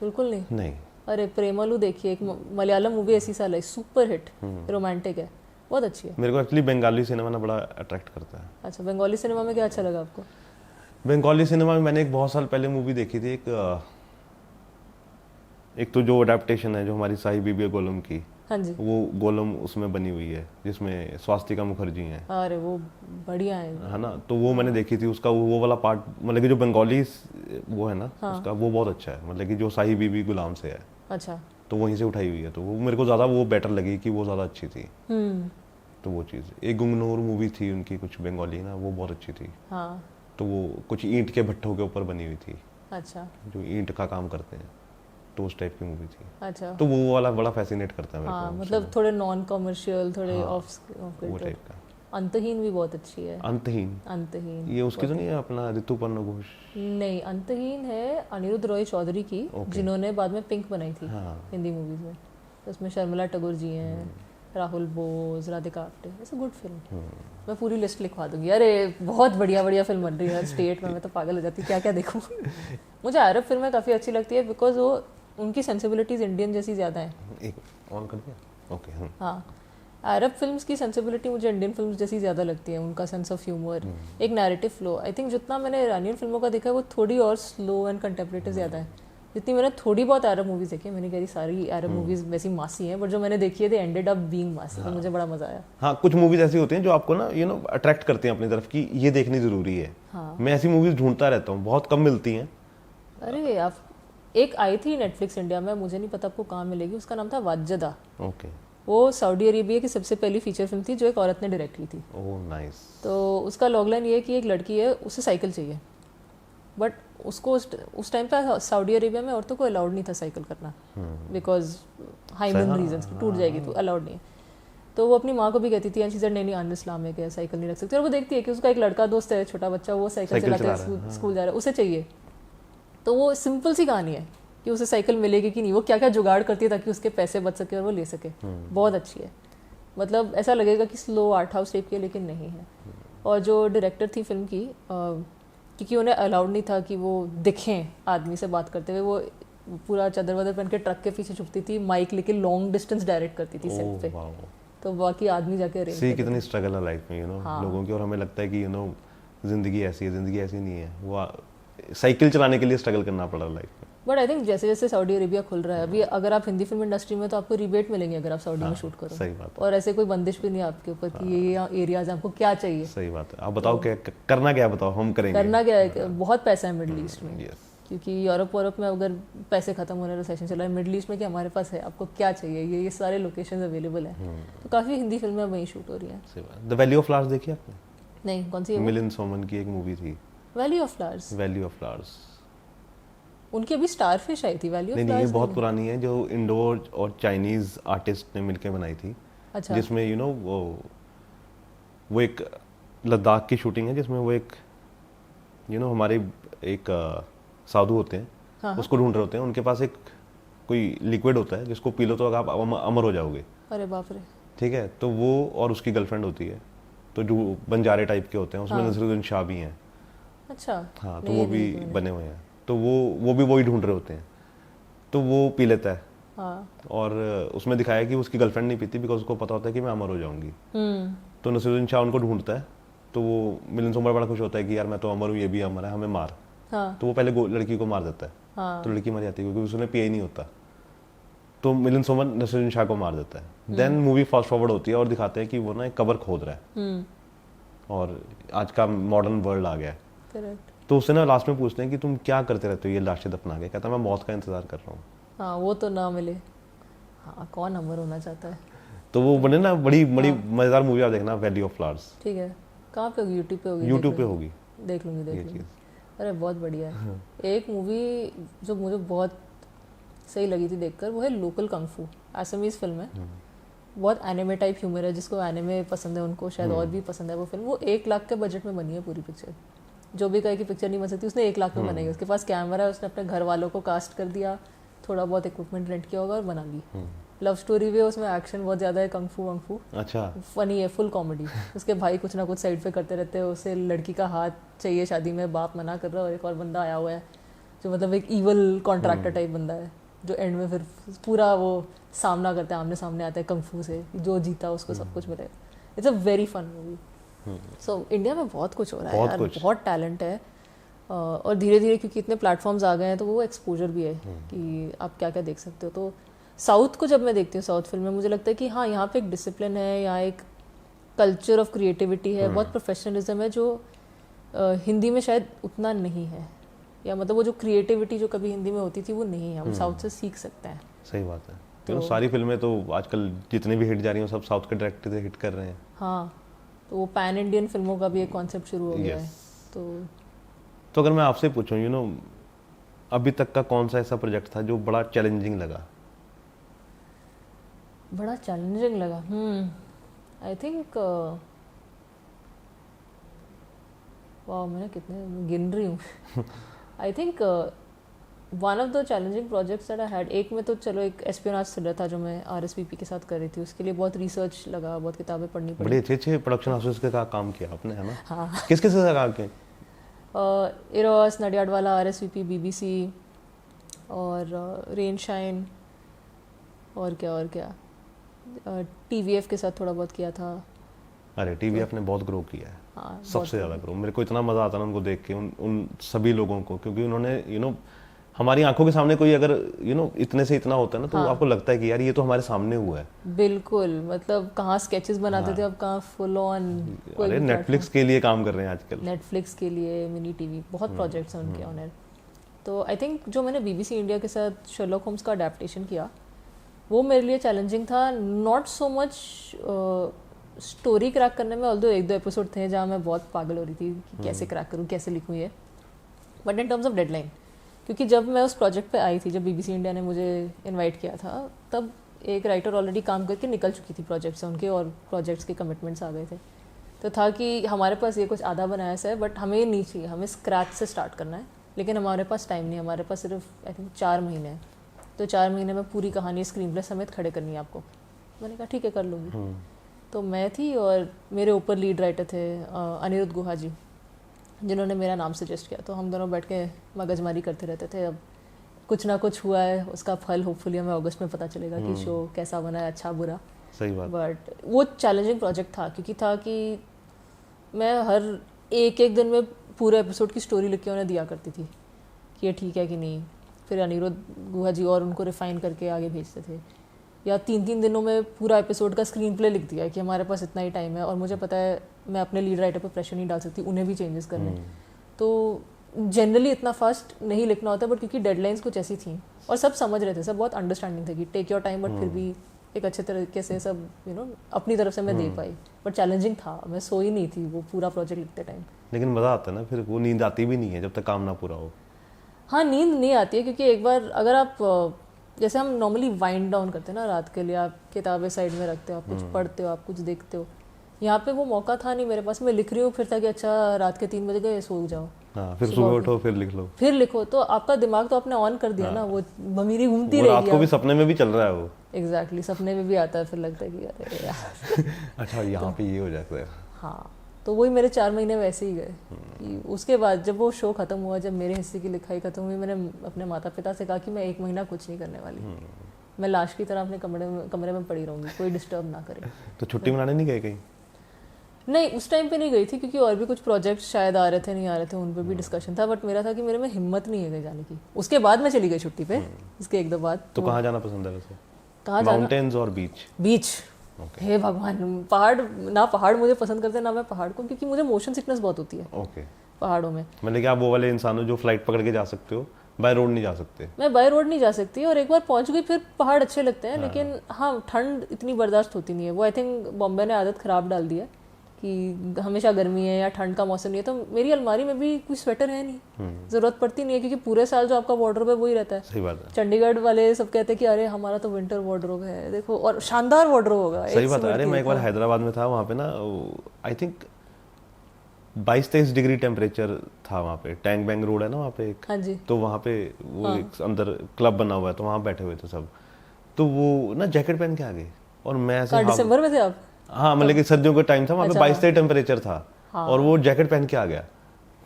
बिल्कुल नहीं? नहीं। अरे प्रेमलू देखिए, एक मलयालम मूवी ऐसी साल है, सुपर हिट, रोमांटिक है, बहुत अच्छी है। मेरे को एक्चुअली बंगाली सिनेमा ना बड़ा अट्रैक्ट करता है। अच्छा, बंगाली सिनेमा में क्या अच्छा लगा आपको? बंगाली सिनेमा में मैंने एक बहुत साल पहले मूवी देखी थी, एक तो जो अडेप्टेशन है जो हमारी साई बीबी गोलम की। हाँ जी। वो गोलम उसमें बनी हुई है जिसमें स्वास्तिका मुखर्जी हैं। अरे वो बढ़िया है ना, तो वो मैंने देखी थी। उसका वो वाला पार्ट, मतलब कि जो बंगाली वो है ना, उसका वो बहुत अच्छा है, मतलब कि जो साई बीबी गुलाम से है। अच्छा। तो वहीं से उठाई हुई है, तो वो मेरे को ज़्यादा वो बेटर लगी कि वो ज़्यादा अच्छी थी। तो वो चीज़, एक गुंगनूर मूवी थी उनकी कुछ बंगाली ना, वो बहुत अच्छी थी। हाँ। तो वो कुछ ईंट के भट्ठों के ऊपर बनी हुई थी। अच्छा। जो ईंट का काम करते हैं, तो उस टाइप की मूवी थी। अच्छा। तो वो वाला बड़ा फैसिनेट करता है मेरे को। मतलब थोड़े नॉन कमर्शियल, थोड़े ऑफ वो टाइप का। अंतहीन भी बहुत अच्छी है। अंतहीन ये उसकी तो नहीं है अपना ऋतुपर्णा घोष? नहीं, अंतहीन है अनिरुद्ध रॉय चौधरी की, जिन्होंने बाद में पिंक बनाई थी हिंदी मूवीज में। तो उसमें शर्मिला टैगोर जी हैं, Rahul Bose, Radhika Apte. It's a good film. मैं पूरी लिस्ट लिखवा दूंगी। अरे बहुत बढ़िया बढ़िया फिल्म बन रही है हर स्टेट में, मैं तो पागल हो जाती हूँ क्या क्या देखूँ। मुझे अरब फिल्में काफ़ी अच्छी लगती है बिकॉज वो उनकी सेंसिबिलिटीज इंडियन जैसी ज़्यादा है। एक ऑन कर दिया? ओके। हाँ, अरब फिल्म्स की सेंसिबिलिटी मुझे इंडियन फिल्म्स जैसी ज़्यादा लगती है। उनका सेंस ऑफ ह्यूमर, एक नैरेटिव फ्लो, आई थिंक जितना मैंने ईरानियन फिल्मों का देखा है वो थोड़ी और स्लो एंड कंटेम्परेटिव ज़्यादा है। जितनी मैंने थोड़ी बहुत अरब मूवीज़ देखी, मैंने कह रही सारी अरब मूवीज़ वैसी मासी हैं, बट जो मैंने देखी है दे एंडेड अप बीइंग मासी। तो मुझे बड़ा मज़ा आया। हाँ, कुछ मूवीज ऐसी होती हैं जो आपको ना अट्रैक्ट करती हैं अपनी तरफ कि ये देखनी ज़रूरी है। मैं ऐसी मूवीज ढूंढता रहता हूँ, बहुत कम मिलती हैं। अरे आप, एक आई थी नेटफ्लिक्स इंडिया में, मुझे नहीं पता आपको कहाँ मिलेगी, उसका नाम था वाजदा। ओके। वो सऊदी अरेबिया की सबसे पहली फीचर फिल्म थी जो एक औरत ने डायरेक्ट की थी। Oh nice. तो उसका लॉगलाइन ये है कि एक लड़की है, उसे साइकिल चाहिए, बट उसको उस टाइम पे सऊदी अरेबिया में औरतों को अलाउड नहीं था साइकिल करना, बिकॉज हाइमन रीजंस, टूट जाएगी तो अलाउड नहीं है। तो वो अपनी माँ को भी कहती थी, एंड शी सेड नहीं नहीं अनइस्लामिक है, साइकिल नहीं रख सकती। और वो देखती है कि उसका एक लड़का दोस्त है, छोटा बच्चा, वो साइकिल चलाते हुए स्कूल जा रहा है, उसे चाहिए। तो वो सिंपल सी कहानी है कि उसे साइकिल मिलेगी कि नहीं, वो क्या क्या जुगाड़ करती है ताकि उसके पैसे बच सके और वो ले सके। बहुत अच्छी है, मतलब ऐसा लगेगा कि स्लो आर्ट हाउस टाइप की, लेकिन नहीं है। और जो डायरेक्टर थी फिल्म की, क्योंकि उन्हें अलाउड नहीं था कि वो दिखें आदमी से बात करते हुए, वो पूरा चादर वादर पहन के ट्रक के पीछे छुपती थी, माइक लेके लॉन्ग डिस्टेंस डायरेक्ट करती थी सेट पे। तो बाकी आदमी जाके अरेंज सी कितनी स्ट्रगल है लाइफ में लोगों की। और हमें लगता है कि जिंदगी ऐसी है, जिंदगी ऐसी नहीं है। वो साइकिल चलाने के लिए स्ट्रगल करना पड़ा लाइफ में। बट आई थिंक जैसे जैसे सऊदी अरेबिया खुल रहा है अभी, अगर आप हिंदी फिल्म इंडस्ट्री में, तो आपको रिबेट मिलेंगे अगर आप सऊदी में शूट करो। सही बात है। और ऐसे कोई बंदिश भी नहीं है आपके ऊपर कि ये एरियाज आपको क्या चाहिए। सही बात है। आप बताओ क्या करना, क्या बताओ, हम करेंगे। करना क्या है, बहुत पैसा है मिडिल ईस्ट में, क्योंकि यूरोप में अगर पैसे खत्म होने, रिसेशन चला है, मिडिल ईस्ट में क्या हमारे पास है, आपको क्या चाहिए, ये सारे लोकेशंस अवेलेबल हैं। तो काफ़ी हिंदी फिल्में वहीं शूट हो रही हैं। द वैली ऑफ फ्लावर्स देखी आपने? नहीं, कौन सी? मिलिंद सोमन की एक मूवी थी valley of flowers. Valley of flowers उनकी अभी स्टारफिश आई थी। वैली ऑफ फ्लावर्स नहीं, ये बहुत पुरानी है, जो इंडो और चाइनीज आर्टिस्ट ने मिलकर बनाई थी। अच्छा। जिसमें वो एक लद्दाख की शूटिंग है, जिसमें वो एक हमारे एक साधु होते हैं। हाँ। उसको ढूंढ रहे होते हैं, उनके पास एक कोई लिक्विड होता है जिसको पी लो तो आप अमर हो जाओगे। अरे बाप रे। ठीक है, तो वो और उसकी गर्लफ्रेंड होती है, तो जो बंजारे टाइप के होते हैं, उसमें नसरुद्दीन शाह भी हैं। अच्छा। हाँ, तो वो भी बने हुए हैं। तो वो भी वही ढूंढ रहे होते हैं, तो वो पी लेता है हाँ और उसमें दिखाया कि उसकी गर्लफ्रेंड नहीं पीती बिकॉज उसको पता होता है कि मैं अमर हो जाऊंगी। तो नसीरुद्दीन शाह उनको ढूंढता है, तो वो मिलिंद सोमर बड़ा खुश होता है कि यार मैं तो अमर हूँ, ये भी अमर है, हमें मार। हाँ तो वो पहले लड़की को मार देता है। हाँ तो लड़की मर जाती है क्योंकि उसने पिया ही नहीं होता। तो मिलिंद सोमर नसीरुद्दीन शाह को मार देता है। देन मूवी फास्ट फॉरवर्ड होती है और दिखाते हैं कि वो ना एक कब्र खोद रहा है और आज का मॉडर्न वर्ल्ड आ गया है। करेक्ट। तो उससे ना लास्ट में पूछते हैं कि तुम क्या करते रहते हो ये लाशें दफना के। कहता मैं मौत का इंतजार कर रहा हूँ। हाँ वो तो ना मिले, हाँ कौन अमर होना चाहता है। तो वो बने ना बड़ी बड़ी मजेदार मूवी आप देखना, वैली ऑफ फ्लावर्स। ठीक है, कहाँ पे होगी? यूट्यूब पे होगी? यूट्यूब पे होगी, देख लूँगी देख ये लूँगी। चीज़। अरे बहुत बढ़िया है। एक मूवी जो मुझे बहुत सही लगी थी देखकर, वो है लोकल कंग फू, असमीज फिल्म है। बहुत एनिमे टाइप ह्यूमर है, जिसको एनिमे पसंद है उनको शायद और भी पसंद है वो फिल्म। वो 1 लाख के बजट में बनी है पूरी पिक्चर। जो भी कहे कि पिक्चर नहीं बन सकती, उसने 1 लाख में बनाई है। उसके पास कैमरा है, उसने अपने घर वालों को कास्ट कर दिया, थोड़ा बहुत इक्विपमेंट रेंट किया होगा और बना ली। लव स्टोरी भी है उसमें, एक्शन बहुत ज़्यादा है, कंग फू वंग फू। अच्छा, फनी है, फुल कॉमेडी। उसके भाई कुछ ना कुछ साइड पे करते रहते हैं, उसे लड़की का हाथ चाहिए शादी में, बाप मना कर रहा है, और एक और बंदा आया हुआ है जो मतलब एक ईवल कॉन्ट्रैक्टर टाइप बंदा है, जो एंड में फिर पूरा वो सामना करता है, आमने सामने आता है कंग फू से, जो जीता उसको सब कुछ मिलेगा। It's a very fun movie. So India में बहुत कुछ हो रहा है यार, बहुत टैलेंट है। और धीरे धीरे क्योंकि इतने प्लेटफॉर्म्स आ गए हैं तो वो एक्सपोजर भी है कि आप क्या क्या देख सकते हो। तो साउथ को जब मैं देखती हूँ, साउथ फिल्म में मुझे लगता है कि हाँ यहाँ पे एक डिसिप्लिन है, यहाँ एक कल्चर ऑफ क्रिएटिविटी है, बहुत प्रोफेशनलिज्म है, जो हिंदी में शायद उतना नहीं है, या मतलब वो जो क्रिएटिविटी जो कभी हिंदी में होती थी वो नहीं है। हम साउथ से सीख सकते हैं। सही बात है। तो सारी फिल्में तो आजकल जितनी भी हिट जा रही हैं सब साउथ के डायरेक्टर से हिट कर रहे हैं। हाँ, तो वो पैन इंडियन फिल्मों का भी एक कॉन्सेप्ट शुरू हो गया है। तो अगर मैं आपसे पूछूं, अभी तक का कौन सा ऐसा प्रोजेक्ट था जो बड़ा चैलेंजिंग लगा? बड़ा चैलेंजिंग लगा, आई थिंक वाह, मैंने कितने गिन रही हूँ। I think one of the challenging projects that I had, एक में तो चलो एक एस्पियोनाज थ्रिलर था जो मैं RSVP के साथ कर रही थी। उसके लिए बहुत रिसर्च लगा, बहुत किताबें पढ़नी पड़ी। बड़े अच्छे प्रोडक्शन हाउसेस के साथ काम किया आपने, है ना? हाँ। किस साथ काम किया? इरोस, नडियाडवाला, RSVP, BBC और रेन शाइन, और क्या TVF के साथ थोड़ा बहुत किया था। अरे TVF ने बहुत ग्रो किया है। हाँ, सबसे ज़्यादा ग्रो। मेरे को इतना मज़ा आता है उनको देख के, उन सभी लोगों को, क्योंकि उन्होंने हमारी आंखों के सामने कोई अगर इतने से इतना होता है ना, तो आपको लगता है कि यार ये तो हमारे सामने हुआ है। बिल्कुल, मतलब कहाँ स्केचेस बनाते थे, अब कहाँ फुल ऑन। अरे नेटफ्लिक्स के लिए काम कर रहे हैं आजकल। नेटफ्लिक्स के लिए, मिनी टीवी, बहुत प्रोजेक्ट्स हैं उनके ऑन एयर। तो आई थिंक जो मैंने BBC इंडिया के साथ शर्लॉक होम्स का अडेप्टेशन किया, वो मेरे लिए चैलेंजिंग था। Not so much story crack करने में, ऑल्दो 1-2 एपिसोड थे जहाँ मैं बहुत पागल हो रही थी कि कैसे क्रैक करूँ, कैसे लिखूँ ये, but in terms of deadline. क्योंकि जब मैं उस प्रोजेक्ट पे आई थी, जब BBC इंडिया ने मुझे इनवाइट किया था, तब एक राइटर ऑलरेडी काम करके निकल चुकी थी प्रोजेक्ट से, उनके और प्रोजेक्ट्स के कमिटमेंट्स आ गए थे। तो था कि हमारे पास ये कुछ आधा बनाया सा है, बट हमें ये नहीं चाहिए, हमें स्क्रैच से स्टार्ट करना है, लेकिन हमारे पास टाइम नहीं है, हमारे पास सिर्फ आई थिंक 4 महीने हैं। तो 4 महीने में पूरी कहानी स्क्रीन प्ले समेत खड़े करनी है आपको। मैंने कहा ठीक है, कर लूँगी। तो मैं थी और मेरे ऊपर लीड राइटर थे अनिरुद्ध गुहा जी, जिन्होंने मेरा नाम सजेस्ट किया। तो हम दोनों बैठ के मगजमारी करते रहते थे। अब कुछ ना कुछ हुआ है, उसका फल होपफुली हमें अगस्त में पता चलेगा कि शो कैसा बना है, अच्छा बुरा। सही बात। बट वो चैलेंजिंग प्रोजेक्ट था, क्योंकि था कि मैं हर एक दिन में पूरे एपिसोड की स्टोरी लिख के उन्हें दिया करती थी कि ये ठीक है कि नहीं। फिर अनिरुद्ध गुहा जी और उनको रिफाइन करके आगे भेजते थे, या 3-3 दिनों में पूरा एपिसोड का स्क्रीन प्ले लिख दिया कि हमारे पास इतना ही टाइम है, और मुझे पता है मैं अपने लीड राइटर पर प्रेशर नहीं डाल सकती, उन्हें भी चेंजेस करने। तो जनरली इतना फास्ट नहीं लिखना होता, बट क्योंकि डेडलाइंस कुछ ऐसी थी और सब समझ रहे थे, सब बहुत अंडरस्टैंडिंग थे कि टेक योर टाइम, बट फिर भी एक अच्छे तरीके से सब अपनी तरफ से मैं दे पाई। बट चैलेंजिंग था, मैं सोई नहीं थी वो पूरा प्रोजेक्ट लिखते टाइम। लेकिन मज़ा आता है ना, फिर वो नींद आती भी नहीं है जब तक काम ना पूरा हो। हाँ, नींद नहीं आती है, क्योंकि एक बार अगर आप जैसे हम नॉर्मली वाइंड डाउन करते हैं ना रात के लिए, आप किताबें साइड में रखते हो, आप कुछ पढ़ते हो, आप कुछ देखते हो। यहाँ पे वो मौका था नहीं मेरे पास। मैं लिख रही हूँ, फिर था कि अच्छा रात के 3 बज गए, सो जाओ। हाँ, फिर सुबह उठो, फिर लिखो। तो आपका दिमाग तो आपने ऑन कर दिया ना, वो ममीरी घूमती रहेगी। रात को भी सपने में भी चल रहा है वो। एग्जैक्टली, सपने में भी आता है, फिर लगता है कि अरे यार अच्छा यहाँ पे ये हो जाता है। हाँ, तो वही मेरे 4 महीने वैसे ही गए कि उसके बाद जब वो शो खत्म हुआ, जब मेरे हिस्से की लिखाई खत्म हुई, मैंने अपने माता पिता से कहा कि मैं 1 महीना कुछ नहीं करने वाली। मैं लाश की तरह अपने कमरे में पड़ी रहूंगी, कोई डिस्टर्ब ना करे। तो छुट्टी मनाने नहीं गए कहीं? नहीं, उस टाइम पे नहीं गई थी क्योंकि और भी कुछ प्रोजेक्ट शायद आ रहे थे, नहीं आ रहे थे, उन पे भी डिस्कशन था, बट मेरा था कि मेरे में हिम्मत नहीं है कहीं जाने की। उसके बाद मैं चली गई छुट्टी पे, इसके एक दो बाद। तो कहाँ जाना पसंद है वैसे? कहाँ जाना? माउंटेन्स और बीच? बीच। हे भगवान, पहाड़ ना, पहाड़ मुझे पसंद करते ना मैं पहाड़ को, क्योंकि मुझे मोशन सिकनेस बहुत होती है ओके। पहाड़ों में। मतलब कि आप वो वाले इंसान हो जो फ्लाइट पकड़ के जा सकते हो, बाय रोड नहीं जा सकते? मैं बाय रोड नहीं जा सकती, और एक बार पहुंच गई फिर पहाड़ अच्छे लगते हैं, लेकिन हाँ ठंड इतनी बर्दाश्त होती नहीं है। वो आई थिंक बॉम्बे ने आदत खराब डाल दी है कि हमेशा गर्मी है या ठंड का मौसम नहीं है। तो मेरी अलमारी में भी कोई स्वेटर है नहीं, जरूरत पड़ती नहीं है, क्योंकि पूरे साल जो आपका वार्डरोब है वही रहता है। सही बात है। चंडीगढ़ वाले सब कहते हैं कि अरे हमारा तो विंटर वार्डरोब है, देखो, और शानदार वार्डरोब होगा। सही बात है। अरे मैं एक बार हैदराबाद में था, वहाँ पे ना आई थिंक 22-23 डिग्री टेम्परेचर था वहाँ पे। टैंक बैंग रोड है ना वहाँ पे एक, हाँ जी, तो वहाँ पे वो एक अंदर क्लब बना हुआ है, तो वहाँ बैठे हुए थे सब, तो वो ना जैकेट पहन के आ गए, और मैं ऐसे दिसंबर में थे आप? हाँ, मतलब कि सर्दियों का टाइम था, वहाँ पे 22-23 टेम्परेचर था, और वो जैकेट पहन के आ गया।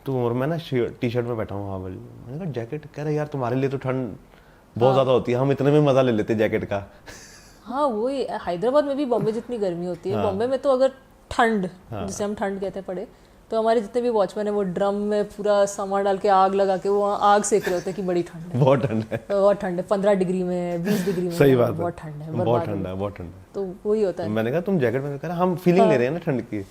तो और मैं ना टी शर्ट में बैठा हूँ वहाँ पर, मैंने कहा जैकेट, कह रहे यार तुम्हारे लिए तो ठंड बहुत ज्यादा होती है, हम इतने में मजा ले लेते जैकेट का। हाँ, वही हैदराबाद में भी बॉम्बे जितनी गर्मी होती है, बॉम्बे में तो अगर ठंड, जिसे हम ठंड कहते हैं पड़े, तो हमारे जितने भी वॉचमैन है वो ड्रम में पूरा सामान डाल के आग लगा के वो आग सेक रहे होते हैं कि बड़ी ठंड है, बहुत ठंड है, बहुत ठंड है, 15 डिग्री में, 20 डिग्री में। सही बात है, बहुत ठंड है, बहुत ठंड है, बहुत ठंड है। तो वही होता है। मैंने कहा तुम जैकेट में, कह रहा हम फीलिंग ले रहे हैं ना ठंड की।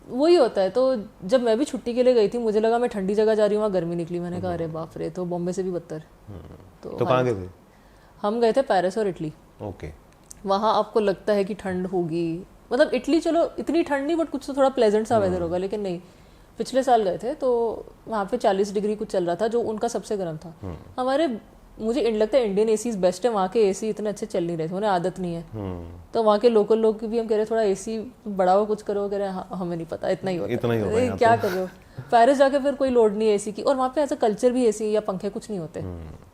वही होता है। तो जब मैं भी छुट्टी के लिए गई थी, मुझे लगा मैं ठंडी जगह जा रही हूँ, वहाँ गर्मी निकली, मैंने कहा अरे बाप रे, तो बॉम्बे से भी बदतर। तो कहाँ गए थे? हम गए थे पेरिस और इटली। ओके। वहाँ आपको लगता है कि ठंड होगी, मतलब इटली चलो इतनी ठंड नहीं, बट कुछ तो थोड़ा प्लेजेंट सा वेदर होगा, लेकिन नहीं। पिछले साल गए थे तो वहाँ पे 40 डिग्री कुछ चल रहा था, जो उनका सबसे गर्म था। हमारे, मुझे लगता है इंडियन एसी बेस्ट है, वहाँ के एसी इतने अच्छे चल नहीं रहे थे, उन्हें आदत नहीं है। तो वहाँ के लोकल लोग भी हम कह रहे थोड़ा एसी बढ़ाओ, कुछ करो, कह रहे हमें नहीं पता, इतना ही होता है, क्या कर रहे हो। पेरिस जाके फिर कोई लोड नहीं है एसी की, और वहाँ पे ऐसा कल्चर भी एसी या पंखे कुछ नहीं होते,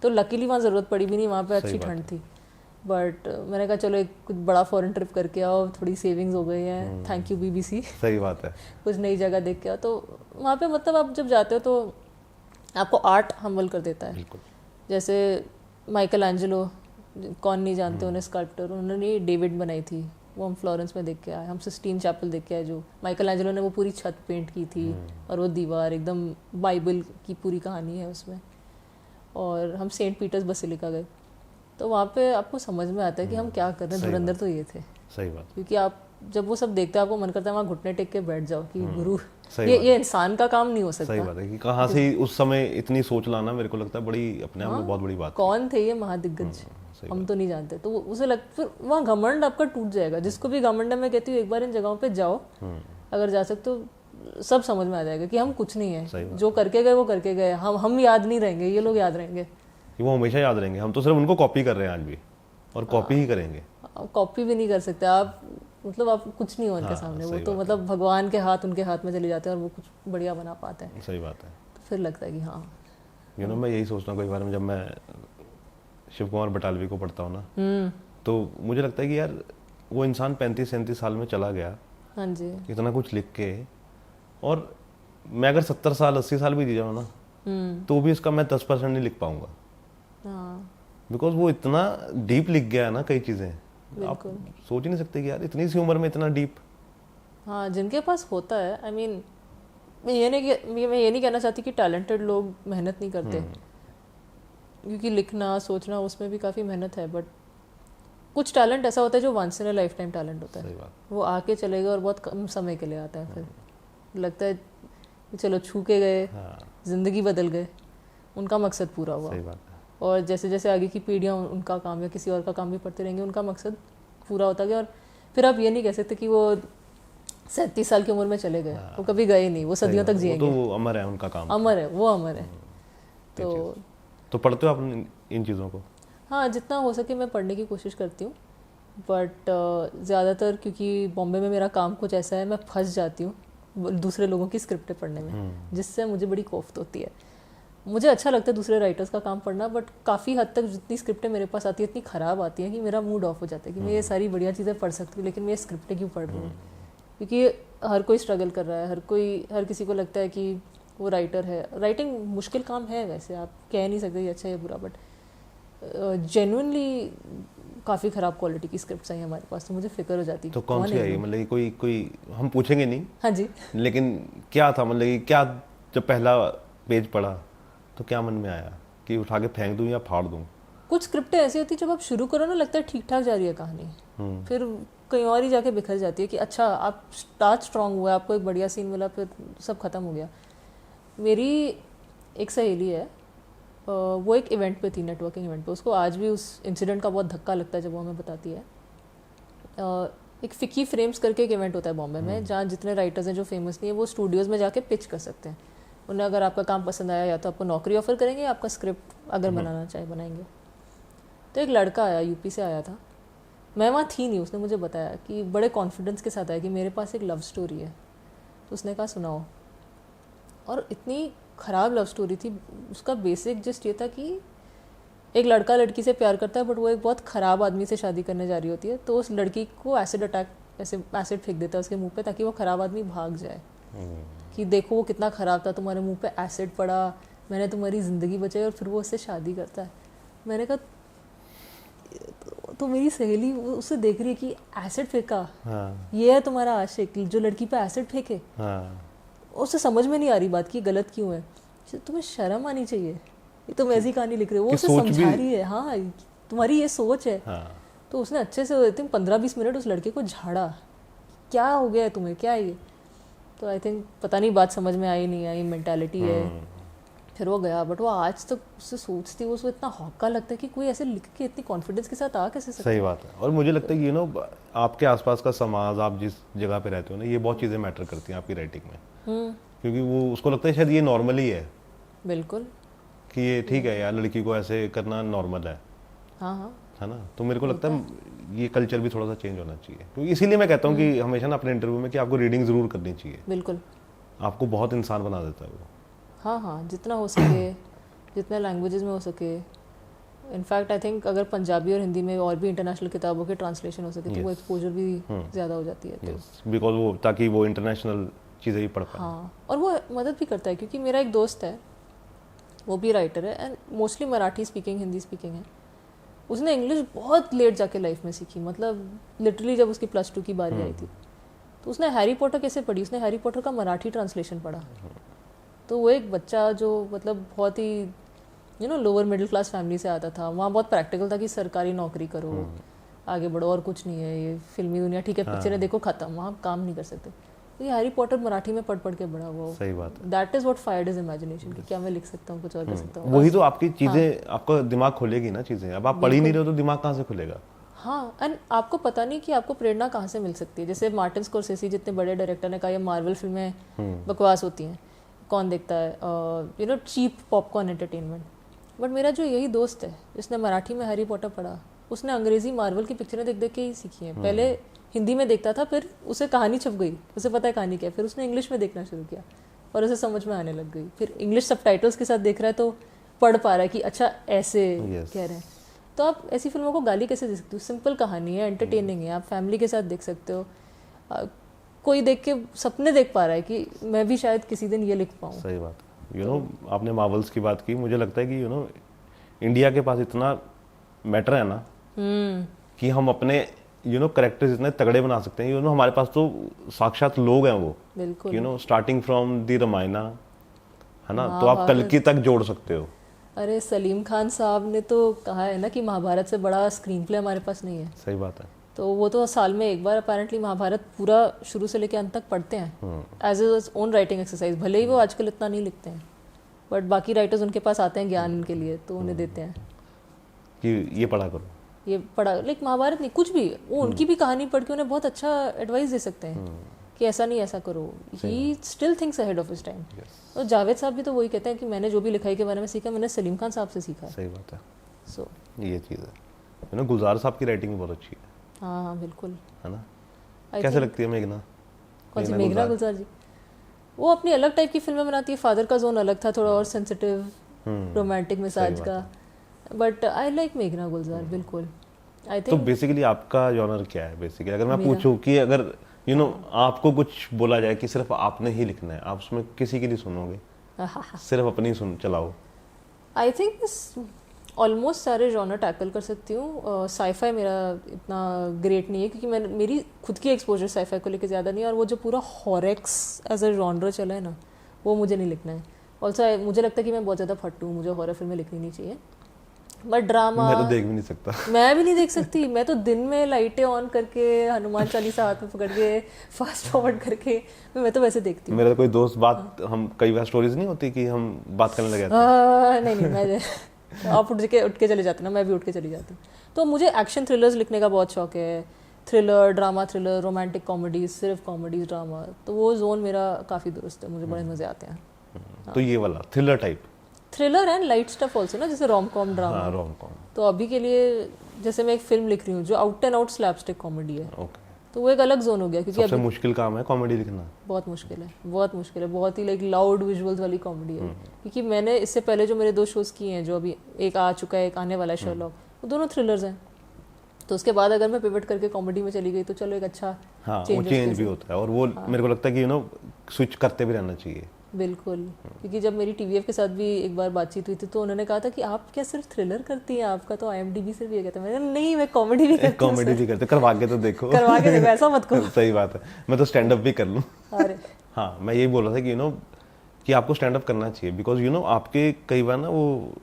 तो लकीली वहाँ जरूरत पड़ी भी नहीं, वहाँ पे अच्छी ठंड थी। बट मैंने कहा चलो एक कुछ बड़ा फॉरेन ट्रिप करके आओ, थोड़ी सेविंग्स हो गई है, थैंक यू BBC। सही बात है। कुछ नई जगह देख के आओ। तो वहाँ पे मतलब आप जब जाते हो तो आपको आर्ट हम्बल कर देता है। जैसे माइकल एंजेलो, कौन नहीं जानते उन्हें, स्कल्प्टर, उन्होंने डेविड बनाई थी, वो हम फ्लोरेंस में देख के आए। हम सिस्टीन चैपल देख के आए, जो माइकल एंजेलो ने वो पूरी छत पेंट की थी, और वो दीवार एकदम बाइबल की पूरी कहानी है उसमें। और हम सेंट पीटर्स बसिलिका गए, तो वहाँ पे आपको समझ में आता है कि हम क्या कर रहे हैं। धुरंधर तो ये थे। सही बात। क्योंकि आप जब वो सब देखते हैं, आपको मन करता है वहाँ घुटने टेक के बैठ जाओ कि गुरु, ये इंसान का काम नहीं हो सकता। सही बात है कि कहाँ से उस समय इतनी सोच लाना, मेरे को लगता है बड़ी अपने आप में बहुत बड़ी बात। कौन थे ये महादिग्गज, हम तो नहीं जानते। तो उसे फिर वहाँ घमंड आपका टूट जाएगा। जिसको भी घमंड है, मैं कहती हूँ एक बार इन जगहों पे जाओ, अगर जा सकते हो, सब समझ में आ जाएगा कि हम कुछ नहीं है, जो करके गए वो करके गए, हम याद नहीं रहेंगे, ये लोग याद रहेंगे, वो हमेशा याद रहेंगे। हम तो सिर्फ उनको कॉपी कर रहे हैं आज भी, और कॉपी ही करेंगे। कॉपी भी नहीं कर सकते आप, मतलब आप कुछ नहीं हो उनके सामने। वो तो मतलब भगवान के हाथ उनके हाथ में चले जाते हैं, और वो कुछ बढ़िया बना पाते हैं। सही बात है। तो फिर लगता है कि हाँ, मैं यही सोचता हूँ कई बार, जब मैं शिव कुमार बटालवी को पढ़ता हूँ ना, तो मुझे लगता है कि यार वो इंसान 35-37 साल में चला गया, हाँ जी, इतना कुछ लिख के, और मैं अगर 70 साल 80 साल भी जी जाऊँ ना, तो भी इसका मैं 10% नहीं लिख पाऊंगा। बिकॉज वो इतना डीप लिख गया है ना कई चीजें, आप सोच ही नहीं सकते कि यार इतनी सी उम्र में इतना डीप। हाँ, जिनके पास होता है, आई मीन मैं ये नहीं कहना चाहती कि टैलेंटेड लोग मेहनत नहीं करते, क्योंकि लिखना सोचना उसमें भी काफ़ी मेहनत है। बट कुछ टैलेंट ऐसा होता है जो once in a lifetime talent होता है, वो आके चलेगा और बहुत कम समय के लिए आता है। फिर लगता है कि चलो छू के गए, जिंदगी बदल गए, उनका मकसद पूरा हुआ। सही बात है। और जैसे जैसे आगे की पीढ़ियाँ उनका काम या किसी और का काम भी पढ़ते रहेंगे, उनका मकसद पूरा होता गया। और फिर आप ये नहीं कह सकते कि वो 37 साल की उम्र में चले गए, वो कभी गए नहीं, वो सदियों तक जिएंगे। तो अमर है उनका काम, अमर है, वो अमर है। तो पढ़ते हो आप इन चीज़ों को? हाँ, जितना हो सके मैं पढ़ने की कोशिश करती हूँ, बट ज़्यादातर क्योंकि बॉम्बे में मेरा काम कुछ ऐसा है, मैं फंस जाती हूँ दूसरे लोगों की स्क्रिप्टें पढ़ने में, जिससे मुझे बड़ी कोफ्त होती है। मुझे अच्छा लगता है दूसरे राइटर्स का काम पढ़ना, बट काफ़ी हद तक जितनी स्क्रिप्टें मेरे पास आती है इतनी ख़राब आती हैं कि मेरा मूड ऑफ हो जाता है कि मैं ये सारी बढ़िया चीज़ें पढ़ सकती हूँ, लेकिन मैं ये स्क्रिप्टें क्यों पढ़ रही हूँ। क्योंकि हर कोई स्ट्रगल कर रहा है, हर किसी को लगता है कि वो राइटर है। राइटिंग मुश्किल काम है, वैसे आप कह नहीं सकते अच्छा या बुरा, बट जेन्युइनली काफ़ी ख़राब क्वालिटी की स्क्रिप्ट्स आई हमारे पास, तो मुझे फिक्र हो जाती तो कौन सी आई, मतलब कि कोई हम पूछेंगे नहीं, हाँ जी, लेकिन क्या था, मतलब कि क्या जब पहला पेज पढ़ा तो क्या मन में आया कि उठा के फेंक दूं या फाड़ दूं? कुछ स्क्रिप्टें ऐसी होती है जब आप शुरू करो ना लगता है ठीक ठाक जा रही है कहानी, फिर कहीं और ही जाके बिखर जाती है कि अच्छा आप स्टार्ट स्ट्रांग हुआ, आपको एक बढ़िया सीन मिला, फिर सब खत्म हो गया। मेरी एक सहेली है, वो एक इवेंट पे थी, नेटवर्किंग इवेंट पे, उसको आज भी उस इंसिडेंट का बहुत धक्का लगता है जब वो हमें बताती है। एक फिकी फ्रेम्स करके एक इवेंट होता है बॉम्बे में, जहाँ जितने राइटर्स हैं जो फेमस नहीं है वो स्टूडियोज़ में जाके पिच कर सकते हैं। उन्हें अगर आपका काम पसंद आया या तो आपको नौकरी ऑफर करेंगे या आपका स्क्रिप्ट अगर बनाना चाहे बनाएंगे। तो एक लड़का आया, यूपी से आया था, मैं वहाँ थी नहीं, उसने मुझे बताया कि बड़े कॉन्फिडेंस के साथ आया कि मेरे पास एक लव स्टोरी है। तो उसने कहा सुनाओ, और इतनी ख़राब लव स्टोरी थी। उसका बेसिक जस्ट ये था कि एक लड़का लड़की से प्यार करता है बट वो एक बहुत ख़राब आदमी से शादी करने जा रही होती है, तो उस लड़की को एसिड अटैक, ऐसे एसिड फेंक देता है उसके मुंह पे ताकि वो ख़राब आदमी भाग जाए, कि देखो वो कितना ख़राब था, तुम्हारे मुंह पे एसिड पड़ा, मैंने तुम्हारी ज़िंदगी बचाई, और फिर वो उससे शादी करता है। मैंने कहा तो मेरी सहेली उससे देख रही है कि एसिड फेंका, हाँ, ये है तुम्हारा आशिक जो लड़की पे एसिड फेंके। हाँ, उसे समझ में नहीं आ रही बात कि गलत क्यों है, तुम्हें शर्म आनी चाहिए, ये तुम ऐसी कहानी लिख रहे हो। वो उसे समझा रही है, हाँ तुम्हारी ये सोच है। हाँ, तो उसने अच्छे से 15-20 मिनट उस लड़के को झाड़ा, क्या हो गया है तुम्हें, क्या है ये। तो आई थिंक पता नहीं बात समझ में आई नहीं आई, मेंटालिटी है। फिर वो गया, बट वो आज तक उससे सोचती, वो उसको इतना हौका लगता है कि कोई ऐसे लिख के इतनी कॉन्फिडेंस के साथ आ कैसे सकता है। सही बात है। और मुझे लगता है कि आपके आसपास का समाज, आप जिस जगह पे रहते हो ना, ये बहुत चीज़ें मैटर करती हैं आपकी राइटिंग में, क्योंकि वो उसको लगता है शायद ये नॉर्मल ही है, बिल्कुल कि ये ठीक है यार, लड़की को ऐसे करना नॉर्मल है। हाँ हाँ, है ना। तो मेरे को लगता है ये कल्चर भी थोड़ा सा चेंज होना चाहिए, क्योंकि इसीलिए मैं कहता हूँ कि हमेशा ना अपने इंटरव्यू में कि आपको रीडिंग ज़रूर करनी चाहिए। बिल्कुल, आपको बहुत इंसान बना देता है वो। हाँ हाँ, जितना हो सके, जितने लैंग्वेजेस में हो सके। इनफैक्ट आई थिंक अगर पंजाबी और हिंदी में और भी इंटरनेशनल किताबों के ट्रांसलेशन हो सके तो वो एक्सपोजर भी ज़्यादा हो जाती है। तो बिकॉज वो, ताकि वो इंटरनेशनल चीज़ें भी पढ़ पाए। हाँ, और वो मदद भी करता है, क्योंकि मेरा एक दोस्त है, वो भी राइटर है and mostly Marathi speaking, Hindi speaking है। उसने इंग्लिश बहुत लेट जाके लाइफ में सीखी, मतलब लिटरली जब उसकी +2 की बारी आई थी। तो उसने हैरी पॉटर कैसे पढ़ी, उसने हैरी पॉटर का मराठी ट्रांसलेशन पढ़ा। तो वो एक बच्चा जो मतलब बहुत ही लोअर मिडिल क्लास फैमिली से आता था, वहाँ बहुत प्रैक्टिकल था कि सरकारी नौकरी करो, आगे बढ़ो, और कुछ नहीं है, ये फिल्मी दुनिया ठीक है, पिक्चरें देखो, खत्म, वहाँ काम नहीं कर सकते। तो ये हैरी पॉटर मराठी में पढ़ पढ़ के बड़ा हुआ। सही बात है। That is what fired his imagination, कि क्या मैं लिख सकता हूँ, कुछ और कर सकता हूँ। वही तो आपकी चीज़ें, आपका दिमाग खोलेगी ना चीज़ें। अब आप पढ़ ही नहीं रहे हो तो दिमाग कहाँ से खुलेगा। हाँ, एंड आपको पता नहीं कि आपको प्रेरणा कहाँ से मिल सकती है। जैसे मार्टिन स्कोर्सेसी जितने बड़े डायरेक्टर ने कहा ये मार्वल फिल्में बकवास होती हैं, कौन देखता है, चीप पॉपकॉर्न एंटरटेनमेंट। बट मेरा जो यही दोस्त है जिसने मराठी में हैरी पॉटर पढ़ा, उसने अंग्रेजी मार्वल की पिक्चरें देख देख के ही सीखी हैं। पहले हिंदी में देखता था, फिर उसे कहानी छप गई, उसे पता है कहानी क्या है, फिर उसने इंग्लिश में देखना शुरू किया और उसे समझ में आने लग गई। फिर इंग्लिश सबटाइटल्स के साथ देख रहा है तो पढ़ पा रहा है कि अच्छा ऐसे कह रहे हैं। तो आप ऐसी फिल्मों को गाली कैसे दे सकते हो? सिंपल कहानी है, एंटरटेनिंग है, आप फैमिली के साथ देख सकते हो। कोई देख के सपने देख पा रहा है कि मैं भी शायद किसी दिन ये लिख पाऊँ। सही बात है। आपने मार्वल्स की बात की, मुझे लगता है कि इंडिया के पास इतना मैटर है ना कि हम अपने करेक्टर्स इतने तगड़े बना सकते हैं। हमारे पास तो साक्षात लोग हैं वो, बिल्कुल, स्टार्टिंग फ्रॉम द रामायण, है ना, तो आप कल्कि तक जोड़ सकते हो। अरे सलीम खान साहब ने तो कहा है ना कि महाभारत से बड़ा स्क्रीन प्ले हमारे पास नहीं है। सही बात है। तो वो तो साल में एक बार अपेरेंटली महाभारत पूरा शुरू से लेकर अंत तक पढ़ते हैं as as own writing exercise. भले ही वो आजकल इतना नहीं लिखते हैं, बट बाकी राइटर्स उनके पास आते हैं ज्ञान के लिए, तो उन्हें देते हैं कि ये पढ़ा करो, ये पढ़ा। लाइक महाभारत नहीं, कुछ भी, वो उनकी भी कहानी पढ़ के उन्हें बहुत अच्छा एडवाइस दे सकते हैं कि ऐसा नहीं ऐसा करो। He still thinks ahead of his time. और जावेद साहब भी तो वही कहते हैं कि मैंने जो भी लिखाई के बारे में सीखा, मैंने सलीम खान साहब से सीखा। सही बात है। सो ये चीज़ है। गुलजार साहब की राइटिंग बहुत अच्छी है। हाँ हाँ बिल्कुल, है ना। कैसे लगती है मेघना? कौन सी? मेघना गुलजार जी, वो अपनी अलग टाइप की फिल्में बनाती है। फादर का जोन अलग था, थोड़ा और सेंसिटिव रोमांटिक मिजाज का, बट आई लाइक मेघना गुलजार। बिल्कुल। आई थिंक तो बेसिकली आपका जॉनर क्या है? बेसिकली अगर मैं पूछूं कि अगर आपको कुछ बोला जाए कि सिर्फ आपने ही लिखना है, आप उसमें किसी की नहीं सुनोगे, सिर्फ अपनी सुन चलाओ। आई थिंक ऑलमोस्ट सारे जॉनर टैकल कर सकती हूँ। साईफाई मेरा इतना ग्रेट नहीं है क्योंकि मेरी खुद की एक्सपोजर साईफाई को लेकर ज़्यादा नहीं है, और वो जो पूरा हॉरेक्स एज अ जॉनर चला है ना, वो मुझे नहीं लिखना है। ऑल्सो मुझे लगता है कि मैं बहुत ज़्यादा फट्टू हूँ, मुझे हॉरर फिल्में लिखनी नहीं चाहिए। बट ड्रामा मैं तो देख भी नहीं सकता। मैं भी नहीं देख सकती। मैं तो दिन में लाइटें ऑन करके हनुमान चालीसा हाथ में पकड़ के फास्ट फॉरवर्ड करके मैं तो वैसे देखती हूँ। मेरा तो कोई दोस्त बात, हम कई बार स्टोरीज नहीं होती कि हम बात करने लग जाते हैं। नहीं मैं आप उठ के चले जाते ना, मैं भी उठ के चली जाती हूँ। तो मुझे एक्शन थ्रिलर्स लिखने का बहुत शौक है, thriller, drama thriller, romantic comedies, सिर्फ कॉमेडीज, ड्रामा, तो वो जोन मेरा काफ़ी दुरुस्त है, मुझे बड़े मज़े आते हैं। तो ये वाला thriller type, thriller and light stuff also ना, जैसे रोम कॉम ड्रामा। हाँ रोम कॉम। तो अभी के लिए जैसे मैं एक फिल्म लिख रही हूँ जो out and out slapstick comedy है, ओके। तो वो एक अलग जोन हो गया क्योंकि सबसे अभी मुश्किल काम है कॉमेडी लिखना। बहुत मुश्किल है, बहुत मुश्किल है, बहुत ही लाइक लाउड विजुअल्स वाली कॉमेडी है। क्योंकि मैंने इससे पहले जो मेरे 2 शोज किए हैं, जो अभी एक आ चुका है, एक आने वाला है शर्लॉक, वो दोनों थ्रिलर्स हैं। तो उसके बाद अगर मैं पिवट करके कॉमेडी में चली गई तो चलो एक अच्छा हाँ वो चेंज भी होता है, और वो मेरे को लगता है कि स्विच करते भी रहना चाहिए। बिल्कुल। क्योंकि जब मेरी टीवीएफ के साथ भी एक बार बातचीत हुई थी तो उन्होंने कहा था कि आप क्या सिर्फ थ्रिलर करती हैं, आपका तो IMDb से भी है। कहता मैंने नहीं, मैं कॉमेडी भी करती हूँ। कॉमेडी भी करते, करवा के तो देखो। करवा के देखो, ऐसा मत करो। सही बात है, मैं तो स्टैंड अप भी कर लूँ। अरे हाँ मैं यही बोल रहा था कि कि आपको स्टैंड अप करना चाहिए, बिकॉज आपके कई बार ना वो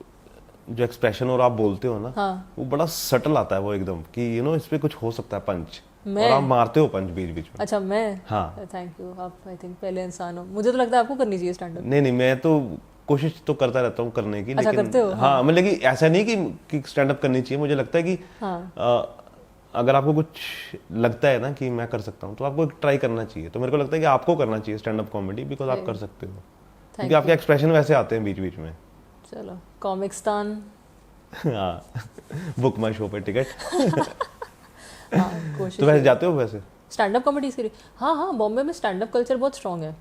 जो एक्सप्रेशन और आप बोलते हो ना, हाँ। वो बड़ा सटल आता है वो एकदम कि इस पे कुछ हो सकता है पंच, मैं और आप मारते हो पंच बीच बीच में। अच्छा मैं हाँ थैंक यू, आप आई थिंक पहले इंसान हो। मुझे तो लगता है आपको करनी चाहिए स्टैंड अप। नहीं मैं तो कोशिश तो करता रहता हूँ करने की, अच्छा, लेकिन करते हो? हाँ मतलब कि ऐसा नहीं कि स्टैंड अप करनी चाहिए। मुझे लगता है कि अगर आपको कुछ लगता है ना कि मैं कर सकता हूँ तो आपको ट्राई करना चाहिए। तो मेरे को लगता है कि आपको करना चाहिए स्टैंड अप कॉमेडी, बिकॉज आप कर सकते हो, क्योंकि आपके एक्सप्रेशन वैसे आते हैं बीच बीच में। चलो कॉमिक्सतान हाँ बुक माई शो पे टिकट। कोशिश तो वैसे जाते हो वैसे स्टैंड अप कॉमेडीज के लिए? हाँ, बॉम्बे में स्टैंड अप कल्चर बहुत स्ट्रॉन्ग है।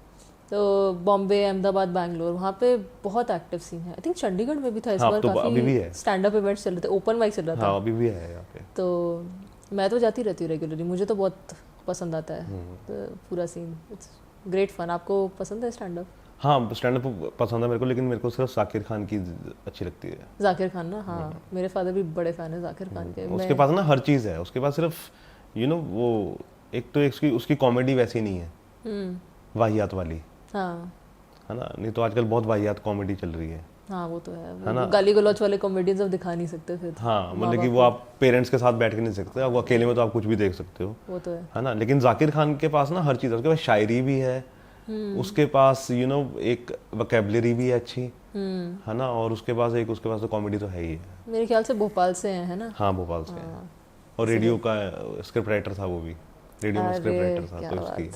तो बॉम्बे, अहमदाबाद, बैंगलोर, वहाँ पे बहुत एक्टिव सीन है। आई थिंक चंडीगढ़ में भी था इस बार, काफी स्टैंड अप इवेंट्स चल रहे थे, ओपन माइक चल रहा था। हाँ, अभी भी है यहाँ पे। तो मैं तो जाती रहती हूँ रेगुलरली, मुझे तो बहुत पसंद आता है तो पूरा सीन, इट्स ग्रेट फन। आपको पसंद है स्टैंड अप? हाँ स्टैंड अप पसंद है मेरे को, लेकिन मेरे को सिर्फ जाकिर खान की अच्छी लगती है। जाकिर खान ना, हाँ मेरे फादर भी बड़े फैन है जाकिर खान के। उसके पास ना हर चीज़ है, उसके पास सिर्फ वो एक तो उसकी कॉमेडी वैसी नहीं है वाहियात वाली, हाँ है ना, नहीं तो आजकल बहुत वाहियात कॉमेडी चल रही है। हाँ वो तो है ना, गाली गलौच वाले कॉमेडियंस अब दिखा नहीं सकते फिर। हाँ मतलब कि वो आप पेरेंट्स के साथ बैठ के नहीं सकते, आप अकेले में तो आप कुछ भी देख सकते हो, वो तो है ना। लेकिन जाकिर खान के पास ना हर चीज़ है, उसके पास शायरी भी है, उसके पास एक वोकैबुलरी भी है अच्छी, है ना, और उसके पास तो कॉमेडी तो है ही है। मेरे ख्याल से भोपाल से है ना? हाँ भोपाल से है, और रेडियो का स्क्रिप्ट राइटर था, वो भी रेडियो में स्क्रिप्ट राइटर था। तो इसकी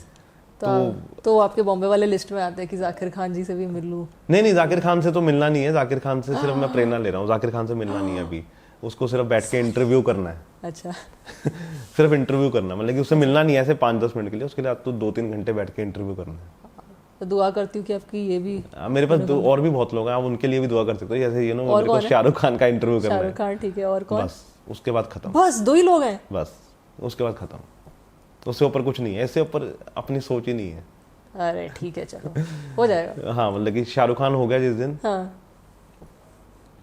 तो आपके बॉम्बे वाले लिस्ट में आते हैं कि जाकिर खान जी से भी मिल लूं? नहीं जाकिर खान से तो मिलना नहीं है, जाकिर खान से सिर्फ मैं प्रेरणा ले रहा हूँ, जाकिर खान से मिलना नहीं है अभी, उसको सिर्फ बैठ के इंटरव्यू करना है। अच्छा सिर्फ इंटरव्यू करना, मतलब कि उससे मिलना नहीं है ऐसे 5-10 मिनट के लिए, उसके लिए आपको 2-3 घंटे बैठ के इंटरव्यू करना है। तो दुआ करती हूँ कि आपकी ये भी, मेरे पास और भी बहुत लोग हैं, आप उनके लिए भी दुआ कर सकते हो, जैसे मेरे को शाहरुख खान का इंटरव्यू करना है। शाहरुख खान ठीक है, और कौन? बस उसके बाद खत्म। बस 2 ही लोग हैं? बस उसके बाद खत्म, उससे ऊपर कुछ नहीं है, इससे ऊपर अपनी सोच ही नहीं है। अरे ठीक है, चलो हो जाएगा। हाँ मतलब कि शाहरुख खान हो गया जिस दिन। हाँ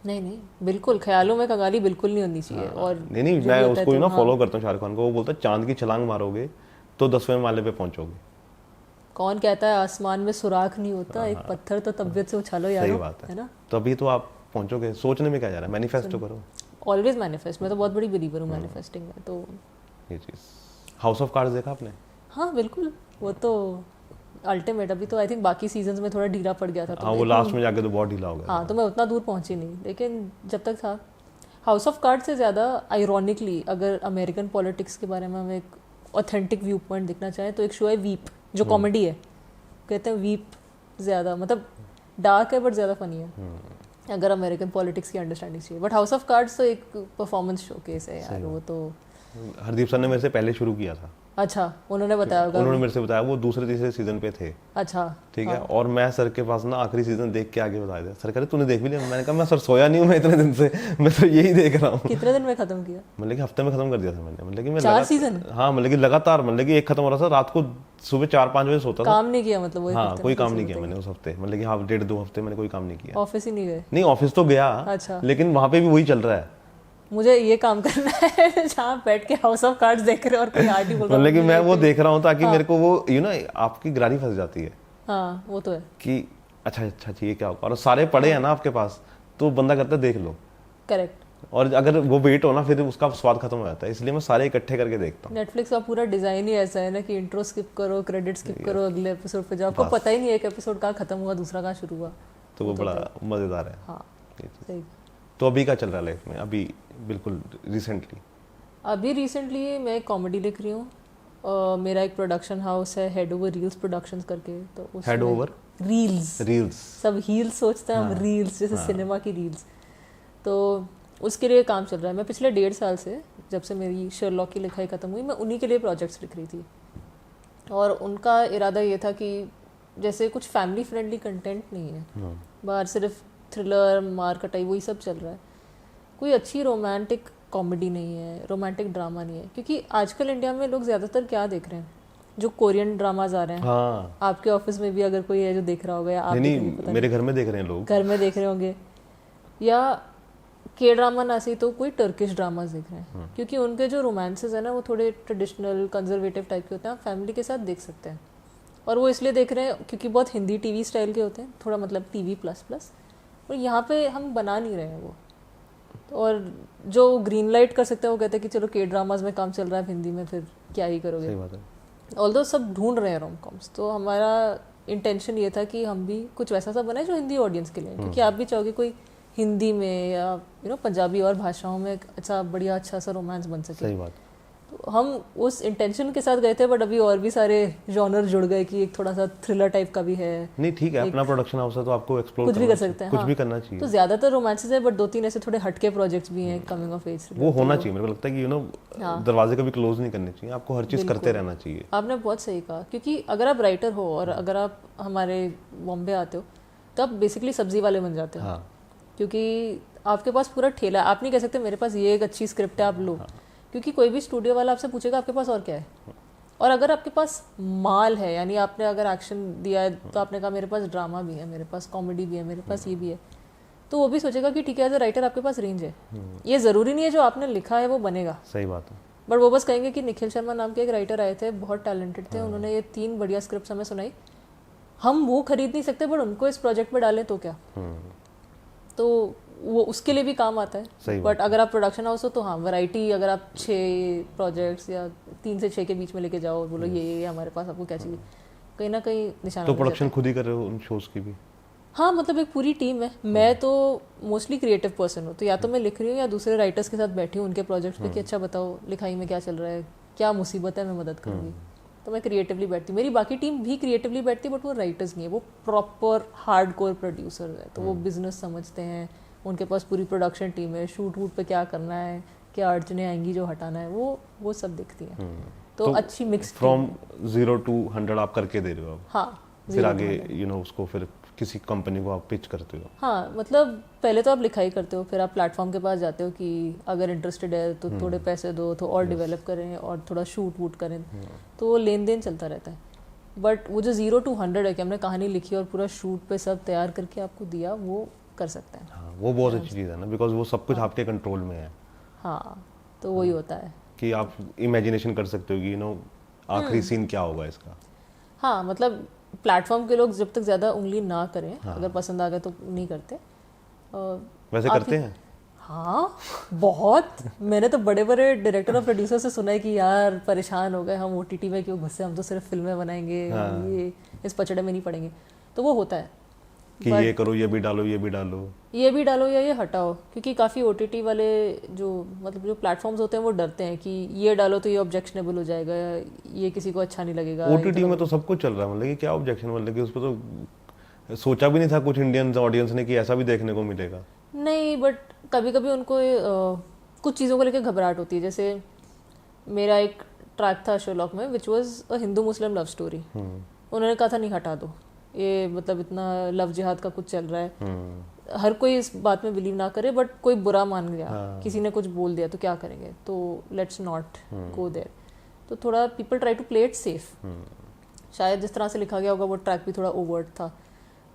नहीं बिल्कुल, ख्यालों में कंगाली बिल्कुल नहीं होनी चाहिए। और नहीं मैं उसको ना फॉलो करता हूँ शाहरुख खान को, वो बोलता है चांद की छलांग मारोगे तो 10वें माले पे पहुंचोगे। कौन कहता है आसमान में सुराख नहीं होता, एक पत्थर तो तबीयत से उछालो यार। सही बात है ना, तभी तो आप पहुंचोगे। सोचने में क्या जा रहा है, मैनिफेस्ट तो करो। ऑलवेज मैनिफेस्ट, मैं तो बहुत बड़ी बिलीवर हूँ मैनिफेस्टिंग में। तो ये चीज हाउस ऑफ कार्ड्स देखा आपने? हाँ बिल्कुल, वो तो अल्टीमेट। अभी तो आई थिंक बाकी सीजन्स में थोड़ा ढीला पड़ गया था, तो हाँ वो लास्ट में जाके तो बहुत ढीला हो गया। हाँ तो मैं उतना दूर पहुंची नहीं, लेकिन जब तक था। हाउस ऑफ कार्ड्स से ज़्यादा आयरॉनिकली अगर अमेरिकन पॉलिटिक्स के बारे में हमें एक ऑथेंटिक व्यू पॉइंट दिखना चाहें तो एक शो है वीप, जो कॉमेडी है। कहते हैं वीप ज़्यादा मतलब डार्क है बट ज़्यादा फनी है, अगर अमेरिकन पॉलिटिक्स की अंडरस्टैंडिंग चाहिए। बट हाउस ऑफ कार्ड्स तो एक परफॉर्मेंस शो केस है यार, वो तो हरदीप सर ने मेरे से पहले शुरू किया था। अच्छा, उन्होंने बताया होगा। उन्होंने मेरे से बताया, वो दूसरे तीसरे सीजन पे थे। अच्छा, ठीक है। और मैं सर के पास ना आखिरी सीजन देख के आगे बताया था। सर कह रहे तूने देख भी लिया? मैंने कहा मैं सर सोया नहीं हूँ मैं इतने दिन से, मैं तो यही देख रहा हूँ। कितने दिन में खत्म किया? मतलब कि हफ्ते में खत्म कर दिया था मैंने। मतलब कि मैं 4 सीजन? हाँ, मतलब कि लगातार, मतलब कि एक खत्म हो रहा था, रात को सुबह 4-5 बजे सोता था। काम नहीं किया मतलब? वो हाँ, कोई काम नहीं किया मैंने उस हफ्ते, मतलब कि हाँ 1.5-2 हफ्ते मैंने कोई काम नहीं किया। ऑफिस ही नहीं गए? नहीं, ऑफिस तो गया। अच्छा। लेकिन वहां पे भी वही चल रहा है। मुझे ये काम करना है जहाँ बैठ के हाउस ऑफ कार्ड्स देख रहे हो और कोई आर्टी बोल रहा है। मतलब कि मैं वो देख रहा हूँ ताकि मेरे को वो आपकी ग्रानी फंस जाती है। हाँ, वो तो है कि अच्छा ये क्या होगा, और सारे पड़े हैं ना आपके पास, तो बंदा करता है देख लो। करेक्ट। और अगर वो वेट हो ना, फिर उसका स्वाद खत्म हो जाता है। इसलिए मैं सारे इकट्ठे करके देखता हूँ। नेटफ्लिक्स का पूरा डिजाइन ही ऐसा है ना कि इंट्रो स्किप करो, क्रेडिट स्किप करो, अगले एपिसोड पे जाओ, आपको पता ही नहीं है एक एपिसोड कहाँ खत्म हुआ, दूसरा कहाँ शुरू हुआ। तो वो बड़ा मजेदार है। हाँ, सही। तो अभी क्या चल रहा है लाइफ में अभी, बिल्कुल रिसेंटली? अभी रिसेंटली मैं कॉमेडी लिख रही हूँ। मेरा एक प्रोडक्शन हाउस है, हेड ओवर रील्स प्रोडक्शंस करके। तो उसमें हेड ओवर रील्स, सब हील्स सोचते हैं हम, रील्स जैसे सिनेमा की रील्स। तो उसके लिए काम चल रहा है। मैं पिछले 1.5 साल से, जब से मेरी शर्लॉक की लिखाई ख़त्म हुई, मैं उन्हीं के लिए प्रोजेक्ट्स लिख रही थी। और उनका इरादा ये था कि जैसे कुछ फैमिली फ्रेंडली कंटेंट नहीं है, बाहर सिर्फ थ्रिलर, मार कटाई, वही सब चल रहा है। कोई अच्छी रोमांटिक कॉमेडी नहीं है, रोमांटिक ड्रामा नहीं है। क्योंकि आजकल इंडिया में लोग ज़्यादातर क्या देख रहे हैं, जो कोरियन ड्रामाज आ रहे हैं। हाँ। आपके ऑफिस में भी अगर कोई है जो देख रहा होगा, या आप नहीं, मेरे घर में देख रहे हैं लोग, घर में देख रहे होंगे, या के ड्रामा ना सही तो कोई टर्किश ड्रामाज देख रहे हैं। क्योंकि उनके जो रोमांसेस है ना, वो थोड़े ट्रेडिशनल कंजर्वेटिव टाइप के होते हैं, आप फैमिली के साथ देख सकते हैं। और वो इसलिए देख रहे हैं क्योंकि बहुत हिंदी टीवी स्टाइल के होते हैं, थोड़ा मतलब टीवी प्लस प्लस। और यहाँ पे हम बना नहीं रहे हैं वो। और जो ग्रीन लाइट कर सकते हैं वो कहते हैं कि चलो के ड्रामाज में काम चल रहा है हिंदी में, फिर क्या ही करोगे। सही बात है। ऑल्दो सब ढूंढ रहे हैं रोम कॉम्स, तो हमारा इंटेंशन ये था कि हम भी कुछ वैसा सा बनाए जो हिंदी ऑडियंस के लिए, क्योंकि आप भी चाहोगे कोई हिंदी में या पंजाबी और भाषाओं में अच्छा बढ़िया अच्छा सा रोमांस बन सके। सही बात। तो हम उस इंटेंशन के साथ गए थे, बट अभी और भी सारे जॉनर जुड़ गए कि एक थोड़ा सा थ्रिलर टाइप का भी है। नहीं ठीक है, अपना प्रोडक्शन हाउस है तो आपको एक्सप्लोर कुछ भी कर सकते हैं, कुछ भी करना चाहिए। तो ज्यादातर रोमांसेस है, बट 2-3 ऐसे थोड़े हटके प्रोजेक्ट्स भी हैं कमिंग ऑफ एज। वो होना चाहिए, मेरे को लगता है कि दरवाजे कभी क्लोज नहीं करने चाहिए, आपको हर चीज करते रहना चाहिए। आपने बहुत सही कहा, क्योंकि अगर आप राइटर हो और अगर आप हमारे बॉम्बे आते हो, तो आप बेसिकली सब्जी वाले बन जाते हो। क्योंकि आपके पास पूरा ठेला है, आप नहीं कह सकते मेरे पास ये एक अच्छी स्क्रिप्ट है आप लो। क्योंकि कोई भी स्टूडियो वाला आपसे पूछेगा आपके पास और क्या है। और अगर आपके पास माल है, यानी आपने अगर एक्शन दिया है, तो आपने कहा मेरे पास ड्रामा भी है, मेरे पास कॉमेडी भी है, मेरे पास ये भी है, तो वो भी सोचेगा कि ठीक है, एज अ राइटर आपके पास रेंज है। ये ज़रूरी नहीं है जो आपने लिखा है वो बनेगा। सही बात है। बट वो बस कहेंगे कि निखिल शर्मा नाम के एक राइटर आए थे, बहुत टैलेंटेड थे, उन्होंने ये 3 बढ़िया स्क्रिप्ट हमें सुनाई, हम वो खरीद नहीं सकते, बट उनको इस प्रोजेक्ट में डालें तो क्या। तो वो उसके लिए भी काम आता है। बट अगर आप प्रोडक्शन हाउस हो तो हाँ, वैरायटी, अगर आप 6 प्रोजेक्ट्स या 3 से 6 के बीच में लेके जाओ और बोलो ये हमारे पास, आपको क्या चाहिए, कहीं ना कहीं निशाना। तो प्रोडक्शन खुद ही कर रहे हो उन शोज की भी? हाँ, मतलब एक पूरी टीम है। मैं तो मोस्टली क्रिएटिव पर्सन हूँ, तो या तो मैं लिख रही हूँ या दूसरे राइटर्स के साथ बैठी हूँ उनके प्रोजेक्ट्स पे कि अच्छा बताओ लिखाई में क्या चल रहा है, क्या मुसीबत है, मैं मदद करूँगी। तो मैं क्रिएटिवली बैठती हूँ, मेरी बाकी टीम भी क्रिएटिवली बैठती है, बट वो राइटर्स नहीं है, वो प्रॉपर हार्डकोर प्रोड्यूसर्स है। तो वो बिजनेस समझते हैं, उनके पास पूरी प्रोडक्शन टीम है, शूट वूट पे क्या करना है, क्या अड़चने आएंगी जो हटाना है, वो सब दिखती है। तो अच्छी मिक्स फ्रॉम 0 to 100 आप करके दे रहे हो अब? हाँ, फिर आगे उसको फिर किसी कंपनी को आप पिच करते हो? हाँ, मतलब पहले तो आप लिखाई करते हो, फिर आप प्लेटफॉर्म के पास जाते हो कि अगर इंटरेस्टेड है तो थोड़े पैसे दो, तो और डेवलप करें और थोड़ा शूट वूट करें, तो वो लेन देन चलता रहता है। बट वो जो 0 to 100 है कि हमने कहानी लिखी और पूरा शूट पे सब तैयार करके आपको दिया, वो कर सकते हैं। हाँ, वो बहुत अच्छी चीज़ है ना, बिकॉज वो सब कुछ आपके कंट्रोल में है। हाँ, तो वही होता है कि आप इमेजिनेशन कर सकते हो कि आखिरी सीन क्या होगा इसका। हाँ, मतलब प्लेटफॉर्म के लोग जब तक ज़्यादा उंगली ना करें, अगर पसंद आ गए तो नहीं करते। वैसे करते हैं? हाँ, बहुत। मैंने तो बड़े बड़े डायरेक्टर और प्रोड्यूसर से सुना है कि यार परेशान हो गए हम, OTT में क्यों घुसे, हम तो सिर्फ फिल्में बनाएंगे, ये इस पचड़े में नहीं पड़ेंगे। तो वो होता है कि ये करो, ये भी डालो, ये भी डालो, ये भी डालो या ये हटाओ। क्योंकि काफ़ी OTT वाले जो जो प्लेटफॉर्म्स होते हैं वो डरते हैं कि ये डालो तो ये ऑब्जेक्शनेबल हो जाएगा, ये किसी को अच्छा नहीं लगेगा। OTT में तो सब कुछ चल रहा है, मतलब कि क्या ऑब्जेक्शन, मतलब कि उस पर तो सोचा भी नहीं था कुछ इंडियन ऑडियंस ने कि ऐसा भी देखने को मिलेगा। नहीं, बट कभी कभी उनको कुछ चीज़ों को लेकर घबराहट होती है। जैसे मेरा एक ट्रैक था शर्लॉक में which was a Hindu Muslim love story. उन्होंने कहा था नहीं हटा दो, ये मतलब इतना लव जिहाद का कुछ चल रहा है, हर कोई इस बात में बिलीव ना करे, बट कोई बुरा मान गया, किसी ने कुछ बोल दिया तो क्या करेंगे, तो लेट्स नॉट गो देयर। तो थोड़ा people try to play it safe. शायद जिस तरह से लिखा गया होगा वो ट्रैक भी थोड़ा ओवर्ट था,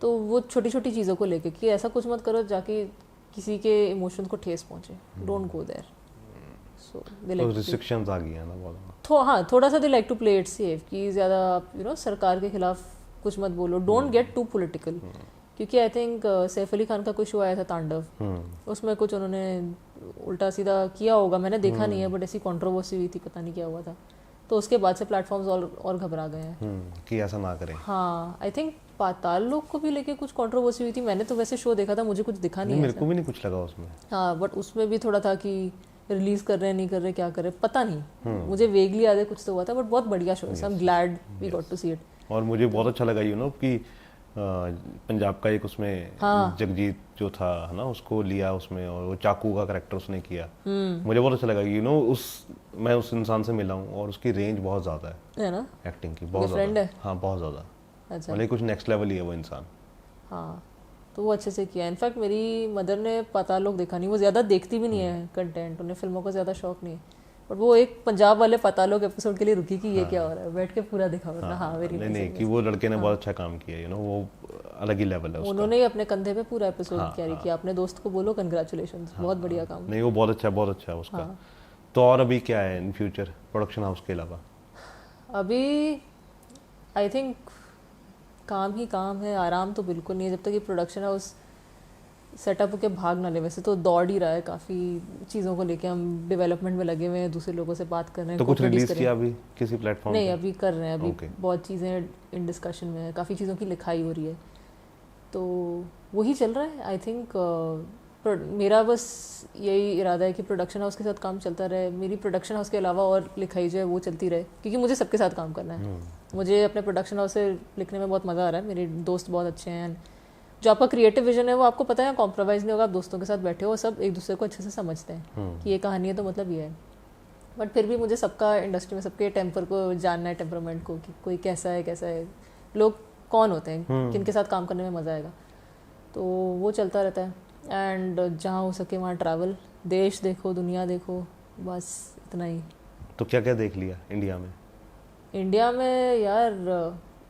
तो वो छोटी छोटी चीज़ों को लेके कि ऐसा कुछ मत करो जाके किसी के इमोशंस को ठेस पहुंचे, don't go there. So they like restrictions आ गई है ना बहुत। हाँ, थोड़ा सा they like to play it safe कि ज़्यादा सरकार के खिलाफ कुछ मत बोलो, डोंट गेट टू पॉलिटिकल। क्योंकि आई थिंक सैफ अली खान का कोई शो आया था तांडव, उसमें कुछ उन्होंने उल्टा सीधा किया होगा, मैंने देखा नहीं है, बट ऐसी कंट्रोवर्सी हुई थी, पता नहीं क्या हुआ था, तो उसके बाद से प्लेटफॉर्म्स और घबरा गए हैं कि ऐसा ना करें। हाँ, आई थिंक पाताल लोक को भी लेके कुछ कंट्रोवर्सी हुई थी, मैंने तो वैसे शो देखा था, मुझे कुछ दिखा नहीं, मेरे को भी नहीं कुछ लगा उसमें। हाँ, बट उसमें भी थोड़ा था कि रिलीज कर रहे हैं नहीं कर रहे, क्या कर रहे पता नहीं, मुझे वेगली याद है कुछ तो हुआ था, बट बहुत बढ़िया शो है, I am glad we got to see it. और मुझे बहुत अच्छा लगा कि पंजाब का एक उसमें जगजीत जो था है ना, उसको लिया उसमें, और वो चाकू का कैरेक्टर उसने किया। मुझे बहुत अच्छा लगा मैं उस इंसान से मिला हूँ और उसकी रेंज बहुत ज्यादा है ना एक्टिंग की, बहुत ज्यादा। हाँ, बहुत ज्यादा। अच्छा, मतलब कुछ नेक्स्ट लेवल ही है वो इंसान। हाँ, तो वो अच्छे से किया। इनफैक्ट मेरी मदर ने पाताल लोक देखा नहीं, वो ज़्यादा देखती भी नहीं है कंटेंट, उन्हें फिल्मों का ज़्यादा शौक नहीं है, बट वो एक पंजाब वाले पाताल लोक एपिसोड के लिए रुकी कि ये क्या हो रहा है, बैठ के पूरा देखा वरना। हाँ, वेरी नहीं कि वो लड़के ने बहुत अच्छा काम किया, वो अलग ही लेवल है उसका। उन्होंने ही अपने कंधे पे पूरा एपिसोड कैरी किया। अपने दोस्त को बोलो कंग्रेचुलेशंस, बहुत बढ़िया काम। नहीं, वो बहुत अच्छा है उसका। तो और अभी क्या है इन फ्यूचर प्रोडक्शन हाउस के अलावा? अभी आई थिंक काम ही काम है, आराम तो बिल्कुल नहीं है, जब तक ये प्रोडक्शन हाउस सेटअप होकर भाग ना ले। वैसे तो दौड़ ही रहा है, काफ़ी चीज़ों को लेके हम डेवलपमेंट में लगे हुए हैं, दूसरे लोगों से बात कर रहे हैं। तो कुछ रिलीज किया अभी किसी प्लेटफॉर्म? नहीं, अभी कर रहे हैं, अभी बहुत चीज़ें इन डिस्कशन में है, काफ़ी चीज़ों की लिखाई हो रही है, तो वही चल रहा है। आई थिंक मेरा बस यही इरादा है कि प्रोडक्शन हाउस के साथ काम चलता रहे, मेरी प्रोडक्शन हाउस के अलावा और लिखाई जो है वो चलती रहे, क्योंकि मुझे सबके साथ काम करना है। मुझे अपने प्रोडक्शन हाउस से लिखने में बहुत मज़ा आ रहा है, मेरे दोस्त बहुत अच्छे हैं, जो आपका क्रिएटिव विजन है वो आपको पता है कॉम्प्रोमाइज़ नहीं होगा, आप दोस्तों के साथ बैठे हो, सब एक दूसरे को अच्छे से समझते हैं कि ये कहानी है तो मतलब ये है। बट फिर भी मुझे सबका इंडस्ट्री में सबके टेम्पर को जानना है, टेम्परामेंट को, कि कोई कैसा है, लोग कौन होते हैं, किनके साथ काम करने में मज़ा आएगा, तो वो चलता रहता है। एंड जहाँ हो सके वहाँ ट्रैवल, देश देखो, दुनिया देखो, बस इतना ही। तो क्या क्या देख लिया इंडिया में? इंडिया में यार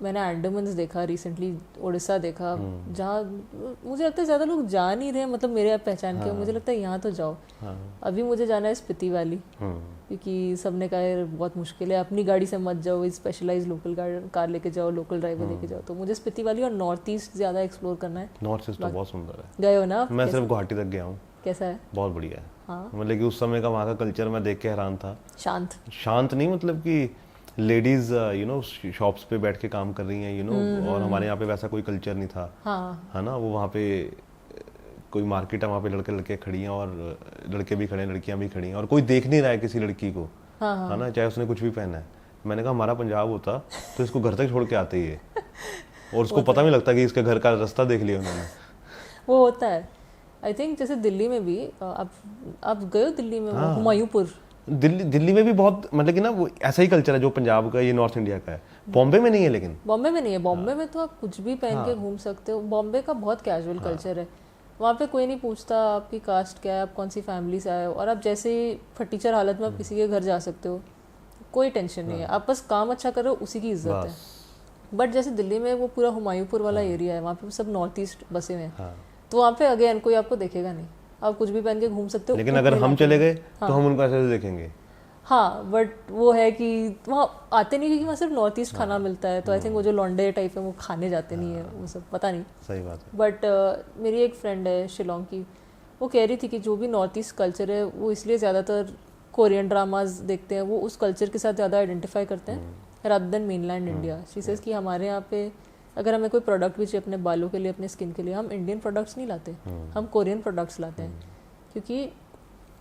मैंने अंडमान्स देखा रिसेंटली, उड़ीसा देखा, जहाँ मुझे लगता है ज़्यादा लोग जा नहीं रहे, मतलब मेरे पहचान के, मुझे लगता है यहाँ तो जाओ। अभी मुझे जाना है स्पीति वैली, क्योंकि सबने कहा है बहुत मुश्किल है, अपनी गाड़ी से मत जाओ, स्पेशलाइज लोकल कार लेके जाओ, लोकल ड्राइवर लेके जाओ, तो मुझे स्पीति वैली और नॉर्थ ईस्ट ज़्यादा एक्सप्लोर करना है। नॉर्थ ईस्ट तो बहुत सुंदर है। गए हो ना? मैं सिर्फ गुवाहाटी तक गया हूँ। कैसा है? बहुत बढ़िया है। हाँ, मतलब कि उस समय का वहाँ का कल्चर मैं देख के हैरान था। शांत नहीं, मतलब कि लेडीज शॉप्स पे बैठ के काम कर रही हैं, और हमारे यहाँ पे वैसा कोई कल्चर नहीं था। है ना, वो वहाँ पे कोई मार्केट है, वहाँ पे लड़के खड़ी हैं और लड़के भी खड़े हैं, लड़कियाँ भी खड़ी हैं, और कोई देख नहीं रहा है किसी लड़की को। है ना, चाहे उसने कुछ भी पहना है। मैंने कहा हमारा पंजाब होता तो इसको घर तक छोड़ के आते ही है, और उसको पता नहीं लगता कि इसके घर का रास्ता देख लिया उन्होंने। वो होता है। आई थिंक जैसे दिल्ली में भी, आप गए हो दिल्ली में? हुमायूंपुर। दिल्ली में भी बहुत, मतलब कि ना वो ऐसा ही कल्चर है जो पंजाब का, ये नॉर्थ इंडिया का है। बॉम्बे में नहीं है, लेकिन बॉम्बे में नहीं है। बॉम्बे में तो आप कुछ भी पहन के घूम सकते हो। बॉम्बे का बहुत कैजुअल कल्चर है, वहाँ पे कोई नहीं पूछता आपकी कास्ट क्या है, आप कौन सी फैमिली से आए हो, और आप जैसे ही फटीचर हालत में आप किसी के घर जा सकते हो, कोई टेंशन नहीं है, आप बस काम अच्छा कर रहे हो, उसी की इज्जत है। बट जैसे दिल्ली में वो पूरा हुमायूंपुर वाला एरिया है, वहाँ पे सब नॉर्थ ईस्ट बसे हुए हैं, तो वहाँ पे अगेन कोई आपको देखेगा नहीं, आप कुछ भी पहन के घूम सकते हो। लेकिन अगर हम चले गए तो हम उनको ऐसे देखेंगे। हाँ, बट वो है कि वहाँ आते नहीं, क्योंकि वहाँ सिर्फ नॉर्थ ईस्ट खाना मिलता है, तो आई थिंक वो जो लौंडे टाइप है वो खाने जाते नहीं है, वो सब पता नहीं। सही बात है। बट मेरी एक फ्रेंड है शिलोंग की, वो कह रही थी कि जो भी नॉर्थ ईस्ट कल्चर है वो इसलिए ज़्यादातर कोरियन ड्रामाज देखते हैं, वो उस कल्चर के साथ ज़्यादा आइडेंटिफाई करते हैं rather than mainland India. She says कि हमारे यहाँ पे अगर हमें कोई प्रोडक्ट भी चाहिए अपने बालों के लिए, अपने स्किन के लिए, हम इंडियन प्रोडक्ट्स नहीं लाते, हम कोरियन प्रोडक्ट्स लाते हैं, क्योंकि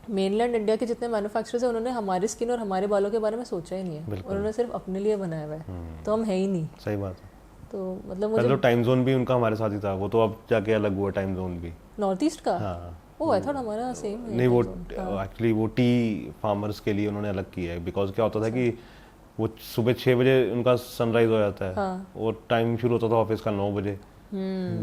मेनलैंड इंडिया के जितने मैन्युफैक्चरर्स हैं उन्होंने हमारी स्किन और हमारे बालों के बारे में सोचा ही नहीं है, उन्होंने सिर्फ अपने लिए बनाया हुआ है, तो हम है ही नहीं। सही बात है। तो मतलब मुझे टाइम जोन भी उनका हमारे साथ ही था, वो तो अब जाके अलग हुआ टाइम जोन भी नॉर्थ ईस्ट का। हाँ, ओ आई थॉट हमारा सेम है। नहीं, वो एक्चुअली वो टी फार्मर्स के लिए उन्होंने अलग किया है, बिकॉज क्या होता था कि वो सुबह 6 बजे उनका सनराइज हो जाता है और टाइम शुरू होता था ऑफिस का 9 बजे।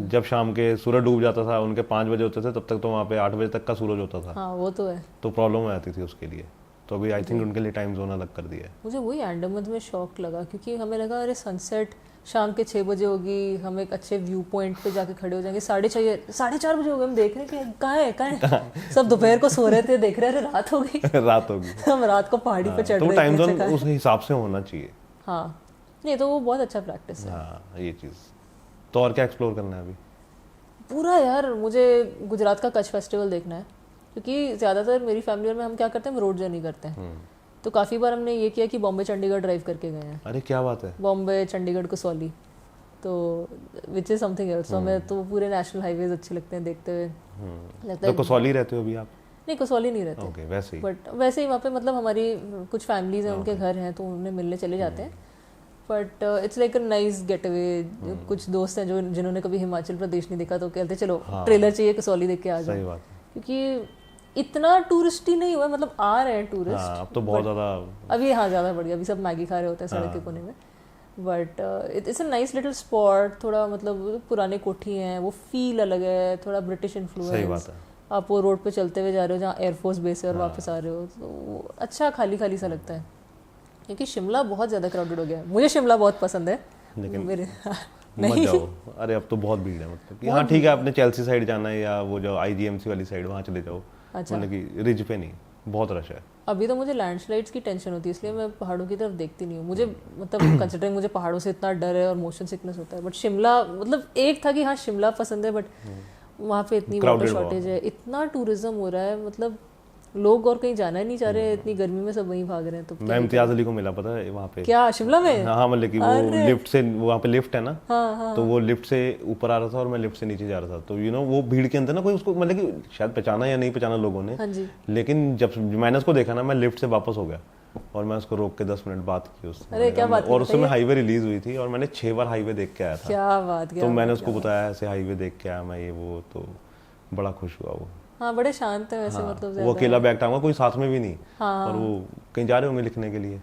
जब शाम के सूरज डूब जाता था, उनके 5 बजे होते थे, तब तक तो वहाँ पे 8 बजे तक का सूरज होता था। हाँ वो तो है। तो प्रॉब्लम हो जाती थी उसके लिए, तो अभी आई थिंक उनके लिए टाइम जोन अलग कर दिया है। मुझे वही अंडमान में शौक लगा, क्योंकि हमें लगा अरे सनसेट शाम के 6 बजे होगी, हम एक अच्छे व्यू पॉइंट पे जाके खड़े हो जाएंगे। 4:30 बजे हो गए, हम देख रहे हैं कि कहाँ है सब दोपहर को सो रहे थे, देख रहे हैं रात हो गई रात होगी हम रात को पहाड़ी पे चढ़ रहे तो थे। टाइम जोन उस हिसाब से होना चाहिए। हाँ नहीं तो वो बहुत अच्छा प्रैक्टिस है। हाँ ये चीज़। तो और क्या एक्सप्लोर करना है अभी? पूरा यार, मुझे गुजरात का कच्छ फेस्टिवल देखना है, क्योंकि ज़्यादातर मेरी फैमिली में हम क्या करते हैं, हम रोड जर्नी करते हैं। तो काफ़ी बार हमने ये किया कि बॉम्बे चंडीगढ़ ड्राइव करके गए हैं। अरे क्या बात है! बॉम्बे चंडीगढ़ कसौली, तो विच इज़ समथिंग एल्स। तो हमें तो पूरे नेशनल हाईवेज अच्छे लगते हैं देखते हुए। लगता है तो कसौली रहते हो अभी आप? नहीं कसौली नहीं रहते। ओके, वैसे ही। बट वैसे ही वहाँ पे मतलब हमारी कुछ फैमिलीज हैं, उनके घर हैं, तो उन्हें मिलने चले जाते हैं। But it's like a nice get away. कुछ दोस्त हैं जो जिन्होंने कभी हिमाचल प्रदेश नहीं देखा, तो कहते चलो ट्रेलर चाहिए, कसौली देख के आ जाओ। सही बात है। क्योंकि इतना टूरिस्ट ही नहीं हुआ, मतलब आ रहे हैं टूरिस्ट। अब तो बहुत ज़्यादा अभी हाँ ज़्यादा बढ़ गया, अभी सब मैगी खा रहे होते हैं सड़क के कोने में। But it's a nice little spot. थोड़ा मतलब पुराने कोठी हैं, वो फील अलग है, थोड़ा ब्रिटिश इन्फ्लुएंस। सही बात है। आप वो रोड पे चलते हुए जा रहे हो जहाँ एयरफोर्स बेस है और वापस आ रहे हो, तो अच्छा खाली खाली सा लगता है। क्योंकि शिमला बहुत ज़्यादा क्राउडेड हो गया है। मुझे शिमला बहुत पसंद है, लेकिन मेरे मत जाओ। अरे अब तो बहुत भीड़ है, मतलब कि हाँ ठीक है, आपने चेल्सी साइड जाना है या वो जो IGMC वाली साइड, वहाँ चले जाओ। अच्छा। मतलब कि रिज पे नहीं, बहुत रश है। अभी तो मुझे लैंडस्लाइड्स की टेंशन होती है, इसलिए मैं पहाड़ों की तरफ देखती नहीं हूँ। मुझे मतलब कंसिडरिंग मुझे पहाड़ों से इतना डर है और मोशन सिकनेस होता है। बट शिमला मतलब एक था कि हाँ शिमला पसंद है, बट वहाँ पे इतनी वाटर शॉर्टेज है, इतना टूरिज्म हो रहा है, मतलब लोग और कहीं जाना ही नहीं चाह रहे। इतनी गर्मी में सब वहीं भाग रहे हैं। तो मैं इम्तियाज अली को मिला, पता है वहाँ पे। क्या शिमला में? हाँ मतलब कि वो लिफ्ट से, वहाँ पे लिफ्ट है ना। हाँ। तो वो लिफ्ट से ऊपर आ रहा था और मैं लिफ्ट से नीचे जा रहा था। तो वो भीड़ के अंदर ना कोई उसको मतलब कि शायद पहचाना या नहीं पहचाना लोगों ने। हाँ जी। लेकिन जब मैंने उसको देखा ना, मैं लिफ्ट से वापस हो गया और मैं उसको रोक के 10 मिनट बात की उससे। अरे क्या बात। और उस समय हाईवे रिलीज हुई थी और मैंने 6 बार हाईवे देख के आया था। क्या बात। तो मैंने उसको बताया ऐसे हाईवे देख के आया मैं, ये वो, तो बड़ा खुश हुआ वो। हाँ बड़े शांत है वैसे। हाँ, मतलब वो अकेला बैठा हुआ, कोई साथ में भी नहीं। हाँ, और वो कहीं जा रहे होंगे लिखने के लिए।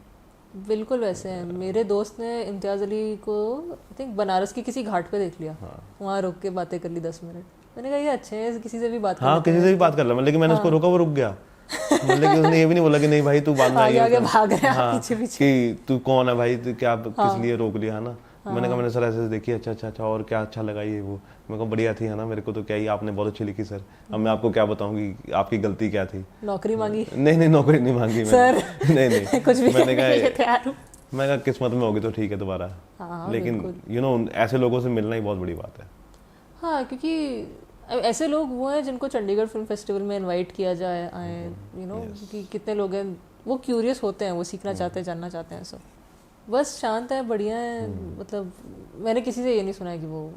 बिल्कुल वैसे हैं। मेरे दोस्त ने इम्तियाज अली को आई थिंक बनारस की किसी घाट पे देख लिया। वहाँ रुक के बातें कर ली 10 मिनट। मैंने कहा ये अच्छे हैं, किसी से भी बात कर। हाँ किसी से भी बात कर ला, लेकिन मैंने उसको रोका, वो रुक गया। मतलब कि उसने ये भी नहीं बोला कि नहीं भाई तू बाद में आगे भाग रहा है पीछे पीछे कि तू कौन है भाई, तू क्या किस लिए रोक लिया, है ना। मैंने कहा मैंने सर ऐसे देखी, अच्छा और क्या अच्छा लगा ये वो। मैं कहा बढ़िया थी, है ना, मेरे को तो क्या ही आपने बहुत अच्छी लिखी सर। अब मैं आपको क्या बताऊं कि आपकी गलती क्या थी। नौकरी मांगी? नहीं नौकरी नहीं मांगी सर। नहीं कुछ भी मैंने कहा मैं कहा किस्मत में होगी तो ठीक है दोबारा। लेकिन ऐसे लोगों से मिलना ही बहुत बड़ी बात है। हाँ क्योंकि ऐसे लोग वो हैं जिनको चंडीगढ़ फिल्म फेस्टिवल में इनवाइट किया जाए आए, कि कितने लोग हैं वो क्यूरियस होते हैं, वो सीखना चाहते हैं, जानना चाहते हैं। सब बस शांत है, बढ़िया है। मतलब मैंने किसी से ये नहीं सुना है कि वो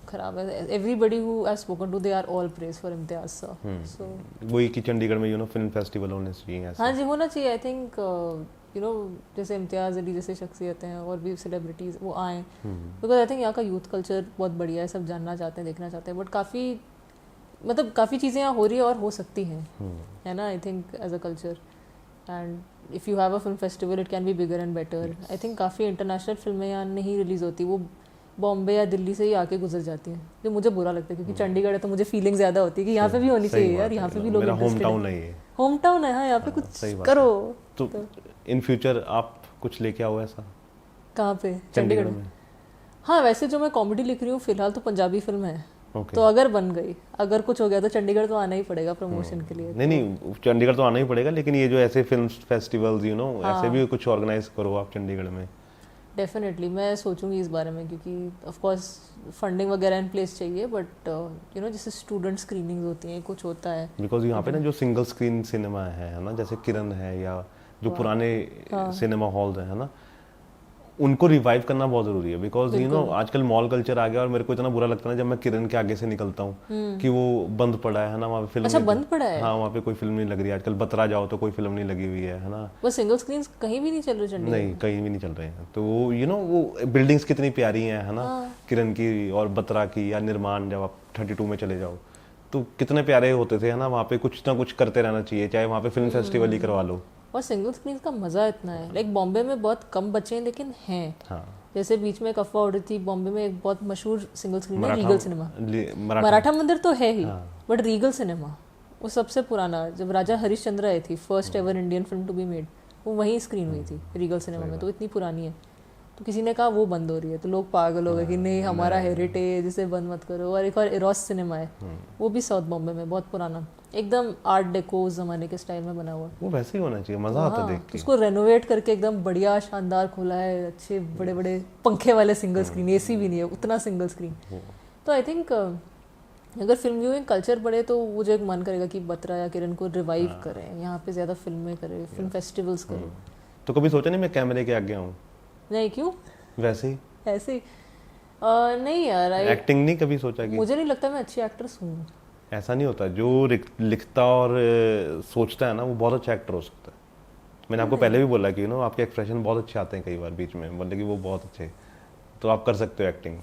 खराब है। Everybody who I spoken to they are all praise for Imtiaz sir. So वही कि चंडीगढ़ में फिल्म फेस्टिवल होने चाहिए। हाँ जी होना चाहिए। आई थिंक जैसे इम्तियाज अली जैसे शख्सियत हैं और भी सेलिब्रिटीज वो आए, बिकॉज आई थिंक यहाँ का यूथ कल्चर बहुत बढ़िया है, सब जानना चाहते हैं, देखना चाहते हैं। बट काफ़ी चीज़ें यहाँ हो रही है और हो सकती हैं, है ना। I think as a culture and if you have a film festival it can be bigger and better. I think काफ़ी इंटरनेशनल फिल्में यहाँ नहीं रिलीज़ होती, वो बॉम्बे या दिल्ली से ही आके गुजर जाती हैं, जो मुझे बुरा लगता है। क्योंकि चंडीगढ़ है तो मुझे फीलिंग ज़्यादा होती है कि यहाँ पे भी होनी चाहिए यार, यहाँ पे भी लोग होम टाउन है ये, होम टाउन है। हाँ यहाँ पे कुछ करो। तो इन फ्यूचर आप कुछ लेके आओ ऐसा? कहाँ पे? चंडीगढ़ में। हाँ वैसे जो मैं कॉमेडी लिख रही हूँ फिलहाल तो पंजाबी फिल्म है। तो अगर बन गई, अगर कुछ हो गया तो चंडीगढ़ तो आना ही पड़ेगा प्रमोशन के लिए। नहीं चंडीगढ़ तो आना ही पड़ेगा, लेकिन ये जो ऐसे फिल्म फेस्टिवल्स ऐसे भी कुछ ऑर्गेनाइज करो आप चंडीगढ़ में। डेफिनेटली मैं सोचूंगी इस बारे में, क्योंकि ऑफ कोर्स फंडिंग वगैरह इन प्लेस चाहिए, बट जैसे स्टूडेंट स्क्रीनिंग्स होती हैं, कुछ होता है। बिकॉज यहाँ पे ना जो सिंगल स्क्रीन सिनेमा है ना, जैसे किरण है या जो पुराने सिनेमा हॉल्स है ना, उनको रिवाइव करना बहुत जरूरी है। बिकॉज आजकल मॉल कल्चर आ गया और मेरे को इतना बुरा लगता है ना जब मैं किरण के आगे से निकलता हूँ कि वो बंद पड़ा है ना, वहाँ पे फिल्म। अच्छा बंद पड़ा है? हाँ वहाँ पे कोई फिल्म नहीं लग रही है आजकल। बतरा जाओ तो कोई फिल्म नहीं लगी हुई है ना। वो सिंगल स्क्रीन कहीं भी नहीं चल रहे चंडीगढ़? नहीं कहीं भी नहीं चल रहे हैं। तो वो बिल्डिंग्स कितनी प्यारी हैं, है ना, किरण की और बतरा की या निर्माण, जब आप 32 में चले जाओ तो कितने प्यारे होते थे, है ना, वहाँ पे कुछ ना कुछ करते रहना चाहिए, चाहे वहाँ पे फिल्म फेस्टिवल ही करवा लो। और सिंगल स्क्रीन का मज़ा इतना है, लाइक बॉम्बे में बहुत कम बचे हैं लेकिन हैं। हाँ, जैसे बीच में एक अफवाह उड़ी थी, बॉम्बे में एक बहुत मशहूर सिंगल स्क्रीन है, रीगल सिनेमा। मराठा मराठा मंदिर तो है ही, बट रीगल सिनेमा वो सबसे पुराना, जब राजा हरिश्चंद्र आई थी, first ever Indian film to be made, वो वहीं स्क्रीन हुई थी रीगल सिनेमा में, तो इतनी पुरानी है। तो किसी ने कहा वो बंद हो रही है, तो लोग पागल हो गए कि नहीं हमारा हेरिटेज, इसे बंद मत करो। और एक और इरोस सिनेमा है, वो भी साउथ बॉम्बे में, बहुत पुराना, एकदम आर्ट डेको जमाने के स्टाइल में बना हुआ। वो वैसे ही होना चाहिए, मजा आता है देख के। उसको रेनोवेट करके एकदम बढ़िया शानदार खोला है, अच्छे बड़े बड़े पंखे वाले सिंगल स्क्रीन, एसी भी नहीं है, उतना सिंगल स्क्रीन। तो आई थिंक अगर फिल्म व्यूइंग कल्चर बढ़े तो मुझे एक मन करेगा कि बत्रा या किरण को रिवाइव करें, यहाँ पे ज़्यादा फिल्में करें, फिल्म फेस्टिवल्स करें। तो कभी सोचा नहीं मैं कैमरे के आगे आऊँ? नहीं, क्यों? वैसे ही ऐसे ही नहीं यार, एक्टिंग नहीं कभी सोचा कि? मुझे नहीं लगता मैं अच्छी एक्ट्रेस हूँ। ऐसा नहीं होता, जो लिखता और सोचता है ना, वो बहुत अच्छा एक्टर हो सकता है। मैंने आपको पहले भी बोला कि आपके एक्सप्रेशन बहुत अच्छे आते हैं कई बार बीच में, बोले कि वो बहुत अच्छे, तो आप कर सकते हो एक्टिंग।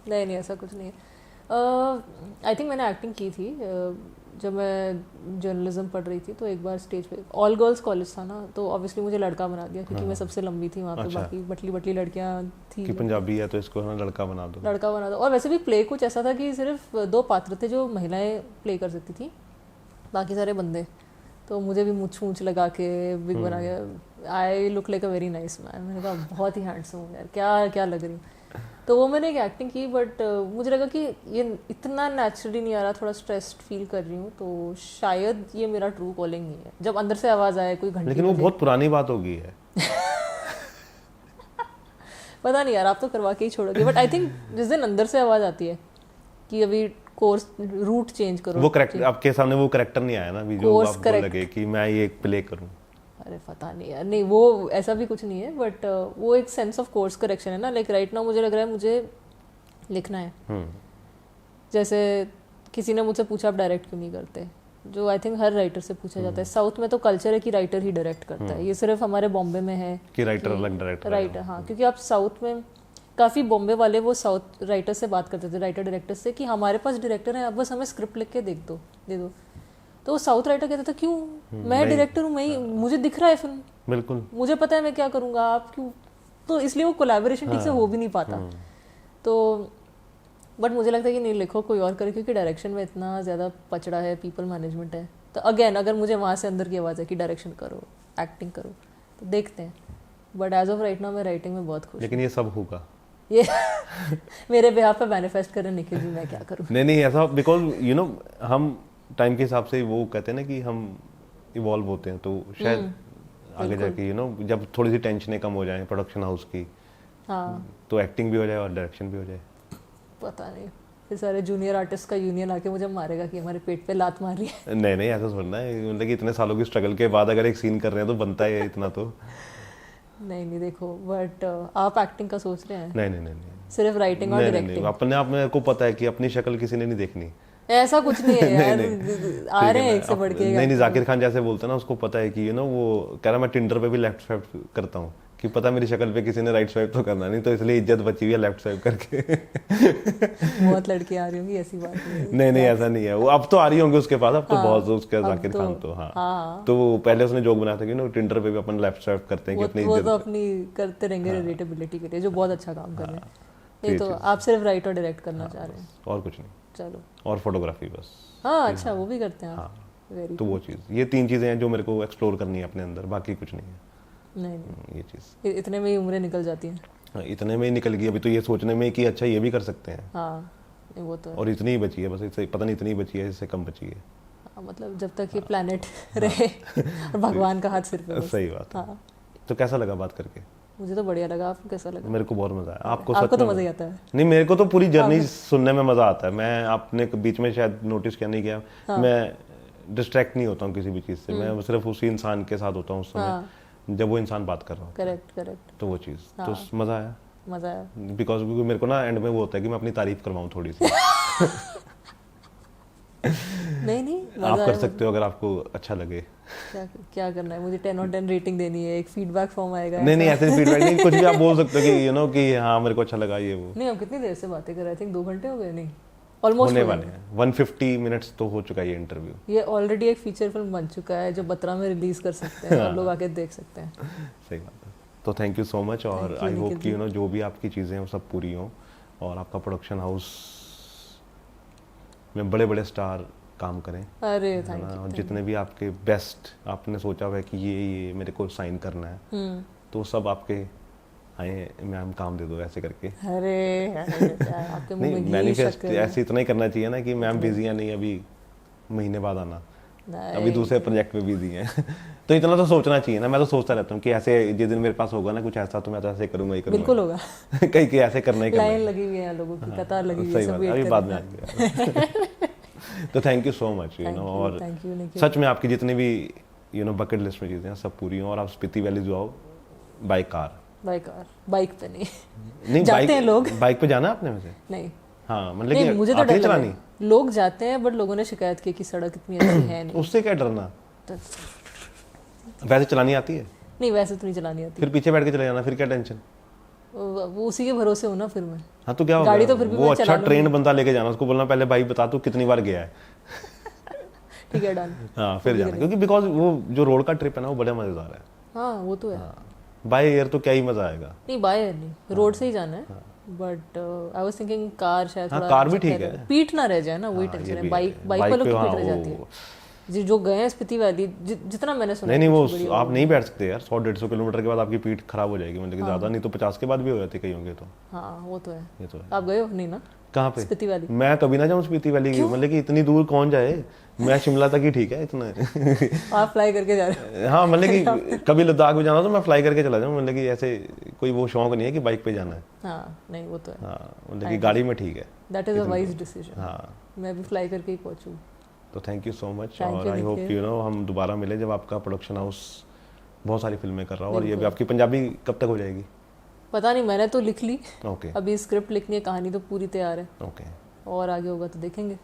नहीं, ऐसा कुछ नहीं है। आई थिंक मैंने एक्टिंग की थी जब मैं जर्नलिज्म पढ़ रही थी, तो एक बार स्टेज पे, ऑल गर्ल्स कॉलेज था ना, तो ऑब्वियसली मुझे लड़का बना दिया क्योंकि मैं सबसे लंबी थी वहाँ पे। अच्छा। बाकी बटली बटली लड़कियाँ थी कि पंजाबी है तो इसको लड़का बना दो। लड़का बना दो। और वैसे भी प्ले कुछ ऐसा था कि सिर्फ 2 पात्र थे जो महिलाएं प्ले कर सकती थी, बाकी सारे बंदे। तो मुझे भी मूंछ लगा के बिग बना गया, I look like a very nice man. मैंने कहा बहुत ही हैंडसम हूँ यार, क्या क्या लग रही हूँ। तो वो मैंने एक एक्टिंग की, बट मुझे लगा कि ये इतना नेचुरली नहीं आ रहा, थोड़ा स्ट्रेस्ड फील कर रही हूँ, तो शायद ये मेरा ट्रू कॉलिंग नहीं है। जब अंदर से आवाज़ आए कोई घंटी, लेकिन वो बहुत पुरानी बात हो गई है। पता नहीं यार, आप तो करवा के ही छोड़ोगे। बट आई थिंक जिस दिन अंदर से आवाज़ आती है कि अभी कोर्स रूट चेंज करो, वो करेक्टर आपके सामने, वो करेक्टर नहीं आया ना अभी जो आपको लगे कि मैं ये प्ले करूं। अरे पता नहीं यार, नहीं वो ऐसा भी कुछ नहीं है, बट वो एक सेंस ऑफ कोर्स करेक्शन है ना। लाइक राइट नाउ मुझे लग रहा है मुझे लिखना है। जैसे किसी ने मुझसे पूछा आप डायरेक्ट क्यों नहीं करते, जो आई थिंक हर राइटर से पूछा जाता है। साउथ में तो कल्चर है कि राइटर ही डायरेक्ट करता है, ये सिर्फ हमारे बॉम्बे में है कि राइटर अलग डायरेक्टर। राइटर, हाँ, क्योंकि आप साउथ में काफ़ी बॉम्बे वाले वो साउथ राइटर से बात करते थे, राइटर डायरेक्टर से, कि हमारे पास डायरेक्टर है, अब बस हमें स्क्रिप्ट लिख के दे दो। तो साउथ राइटर कहता था क्यों, मैं डायरेक्टर हूँ, मैं मुझे दिख रहा है फिल्म, बिल्कुल मुझे पता है मैं क्या करूँगा, आप क्यों। तो इसलिए वो कोलैबोरेशन ठीक से हो भी नहीं पाता। तो बट मुझे लगता है कि नहीं, लिखो कोई और करे, क्योंकि डायरेक्शन में इतना ज़्यादा पचड़ा है, पीपल मैनेजमेंट है। तो अगेन अगर मुझे वहाँ से अंदर की आवाज़ है कि डायरेक्शन करो, एक्टिंग करो, तो देखते हैं। But as of right now मैं राइटिंग में बहुत खुश। लेकिन ये सब होगा, ये मेरे बिहाफ पे मैनिफेस्ट करें निखिल जी, मैं क्या करूँ। नहीं ऐसा, बिकॉज हम टाइम के हिसाब से वो कहते हैं ना कि हम इवॉल्व होते हैं, तो शायद आगे जाके जब थोड़ी सी टेंशनें कम हो जाएं प्रोडक्शन हाउस की, हाँ, तो एक्टिंग भी हो जाए और डायरेक्शन भी हो जाए। पता नहीं, फिर सारे जूनियर आर्टिस्ट का यूनियन आके मुझे मारेगा कि हमारे पेट पे लात मार रही है। नहीं ऐसा सुनना है, मतलब कि इतने सालों की स्ट्रगल के बाद अगर एक सीन कर रहे हैं तो बनता है इतना तो। नहीं देखो, बट आप एक्टिंग का सोच रहे हैं? नहीं सिर्फ राइटिंग और डायरेक्टिंग? अपने आप में को पता है कि अपनी शक्ल किसी ने नहीं देखनी, ऐसा कुछ नहीं है यार। आ रहे हैं एक से बढ़ के। नहीं जाकिर खान जैसे बोलते हैं ना, उसको पता है कि वो कह रहा मैं टिंडर पे भी लेफ्ट स्वाइप करता हूँ, कि पता मेरी शक्ल पे किसी ने राइट स्वाइप तो करना नहीं, तो इसलिए इज्जत बची हुई है लेफ्ट स्वाइप करके। बहुत लड़की आ रही होंगी, ऐसी बात नहीं ऐसा नहीं है, वो अब तो आ रही होंगी उसके पास, अब तो बहुत उसके जाकिर खान तो हाँ, तो पहले उसने जोक बनाया था कि टिंडर पे भी अपन लेफ्ट स्वाइप करते हैं कि अपनी वो तो अपनी करते रहेंगे रिलेटेबिलिटी के लिए, जो बहुत अच्छा काम कर रहे हैं। नहीं तो आप सिर्फ राइट और डायरेक्ट करना चाह रहे हैं, और कुछ नहीं। चलो, और फोटोग्राफी बस। हाँ, अच्छा, वो भी करते हैं आप? हाँ, तो वो चीज़, ये 3 चीज़ें हैं जो मेरे को एक्सप्लोर करनी है अपने अंदर, बाकी कुछ नहीं है। नहीं ये चीज़ इतने में ही उम्रें निकल जाती हैं। हाँ, इतने में ही निकल गई, अभी तो ये सोचने में कि अच्छा ये भी कर सकते हैं। हाँ, वो तो है। और इतनी ही बची है बस, इससे पता नहीं इतनी बची है, इससे कम बची है। मतलब जब तक ये प्लेनेट रहे और भगवान का हाथ सिर पे। सही बात है। तो कैसा लगा बात करके? मुझे तो बढ़िया लगा, आपको कैसा लगा? मेरे को बहुत मजा आया। आपको तो मजा ही आता है? नहीं, मेरे को तो पूरी जर्नी सुनने में मजा आता है। मैं आपने बीच में शायद नोटिस किया नहीं किया, मैं डिस्ट्रैक्ट नहीं होता हूँ किसी भी चीज से, मैं सिर्फ उसी इंसान के साथ होता हूँ उस समय जब वो इंसान बात कर रहा हूँ। करेक्ट। तो वो चीज तो मजा आया, बिकॉज मेरे को ना एंड में वो होता है कि मैं अपनी तारीफ करवाऊँ थोड़ी सी। नहीं आप कर सकते हो अगर आपको अच्छा लगे। क्या करना है मुझे? 10 और 10 रेटिंग देनी है, एक फीडबैक फॉर्म आएगा? नहीं ऐसे फीडबैक नहीं, कुछ भी आप बोल सकते हो कि कि हाँ मेरे को अच्छा लगा ये वो। नहीं, हम कितनी देर से बातें कर रहे हैं? 2 घंटे हो गए? नहीं ऑलमोस्ट होने वाले हैं। 150 मिनट्स तो हो चुका है ये इंटरव्यू। ये ऑलरेडी एक फीचर फिल्म बन चुका है जो बत्रा में रिलीज कर सकते हैं और लोग आके देख सकते हैं। सही बात है। तो थैंक यू सो मच और Thank you, I hope Nikhil कि जी। जो भी आपकी चीज़ें हैं वो सब पूरी हों और आपका प्रोडक्शन हाउस में बड़े बड़े स्टार काम करें, अरे है थैंक ना, यू। और जितने भी आपके बेस्ट आपने सोचा हुआ है कि ये मेरे को साइन करना है तो सब आपके आए, मैम काम दे दो ऐसे करके। अरे आपके मुंह नहीं में घी मैनिफेस्ट शक्कर ऐसे इतना ही करना चाहिए ना कि मैम बिजी है, नहीं अभी महीने बाद आना, अभी दूसरे प्रोजेक्ट में बिजी हैं तो इतना तो सोचना चाहिए ना। मैं तो सोचता रहता हूँ कि ऐसे जिस दिन मेरे पास होगा ना कुछ ऐसा तो मैं तो ऐसे करूंगा ही करूंगा। बिल्कुल होगा। कहीं कहीं ऐसे करना ही करना लाइन है। लगी हुई है लोगों की, कतार लगी हुई सही है, बात सब है, अभी वेट बाद कर में रहे हैं। आएंगे तो थैंक यू सो मच और थैंक यू निखिल। सच में आपकी जितनी भी बकेट लिस्ट में चीज़ें हैं सब पूरी हों और आप स्पीति वैली जो आओ बाई कार। बाइक पे नहीं नहीं जाते हैं लोग। बाइक पे जाना है आपने वैसे? नहीं हाँ मतलब नहीं, कि मुझे तो आती है डर चलानी? लगा। लोग जाते हैं बट लोगों ने शिकायत की कि सड़क इतनी अच्छी है नहीं। उससे क्या डरना, तो वैसे चलानी आती है नहीं, वैसे तो नहीं चलानी आती। फिर पीछे बैठ के चले जाना, फिर क्या टेंशन। वो उसी के भरोसे हो ना फिर मैं। हाँ तो क्या हो गाड़ी गया? तो फिर भी वो मैं अच्छा चला लूंगी। ट्रेन बंदा लेके जाना, उसको बोलना पहले भाई बता तू कितनी बार गया है ठीक है डन। हाँ फिर जाना, क्योंकि बिकॉज वो जो रोड का ट्रिप है ना वो बड़ा मजेदार है। हाँ वो तो है। बाय एयर तो क्या ही मजा आएगा। नहीं बाय एयर नहीं, रोड से ही जाना है। But I was thinking car शायद हाँ, थोड़ा कार भी चक्कर ठीक है। है। पीठ ना रह जाए ना, वही हाँ, टेंशन ये है। भी बाइक है। बाइक वालों की हाँ, पीठ रह जाती है। जो गए हैं स्पीति वैली, जितना मैंने सुना नहीं वो कुछ बढ़िया आप नहीं बैठ सकते यार, 100-150 किलोमीटर के बाद आपकी पीठ खराब हो जाएगी, मतलब कि ज्यादा नहीं तो 50 के बाद भी हो जाती कहीं होंगे तो। हाँ वो तो है। ये तो है। आप गए हो नहीं ना कहाँ पे? स्पीति वैली? मैं कभी ना जाऊँ स्पीति वैली की, मतलब कि इतनी दूर कौन जाए, मैं शिमला तक ही ठीक है इतना आप फ्लाई करके जा रहे हो? हाँ मतलब कि कभी लद्दाख में जाना तो मैं फ्लाई करके चला जाऊँ, मतलब कि ऐसे कोई वो शौक नहीं है कि बाइक पे जाना है। हाँ नहीं वो तो है। हाँ मतलब कि गाड़ी में ठीक है। That is a wise decision. हाँ मैं भी फ्लाई करके ही पहुंचूँ। तो thank you so much Thank और you, आई होप निखिल। हम दोबारा मिले जब आपका प्रोडक्शन हाउस बहुत सारी फिल्में कर रहा हो। और ये भी आपकी पंजाबी कब तक हो जाएगी? पता नहीं, मैंने तो लिख ली, ओके अभी स्क्रिप्ट लिखनी है, कहानी तो पूरी तैयार है, ओके। और आगे होगा तो देखेंगे।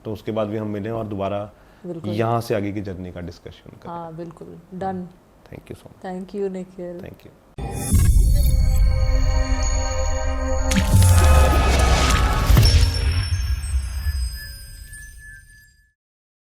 तो उसके बाद भी हम मिलें और दोबारा बिल्कुल। यहाँ से आगे की जर्नी का डिस्कशन करें। हाँ बिल्कुल done. Thank you so much. Thank you Nikhil. Thank you.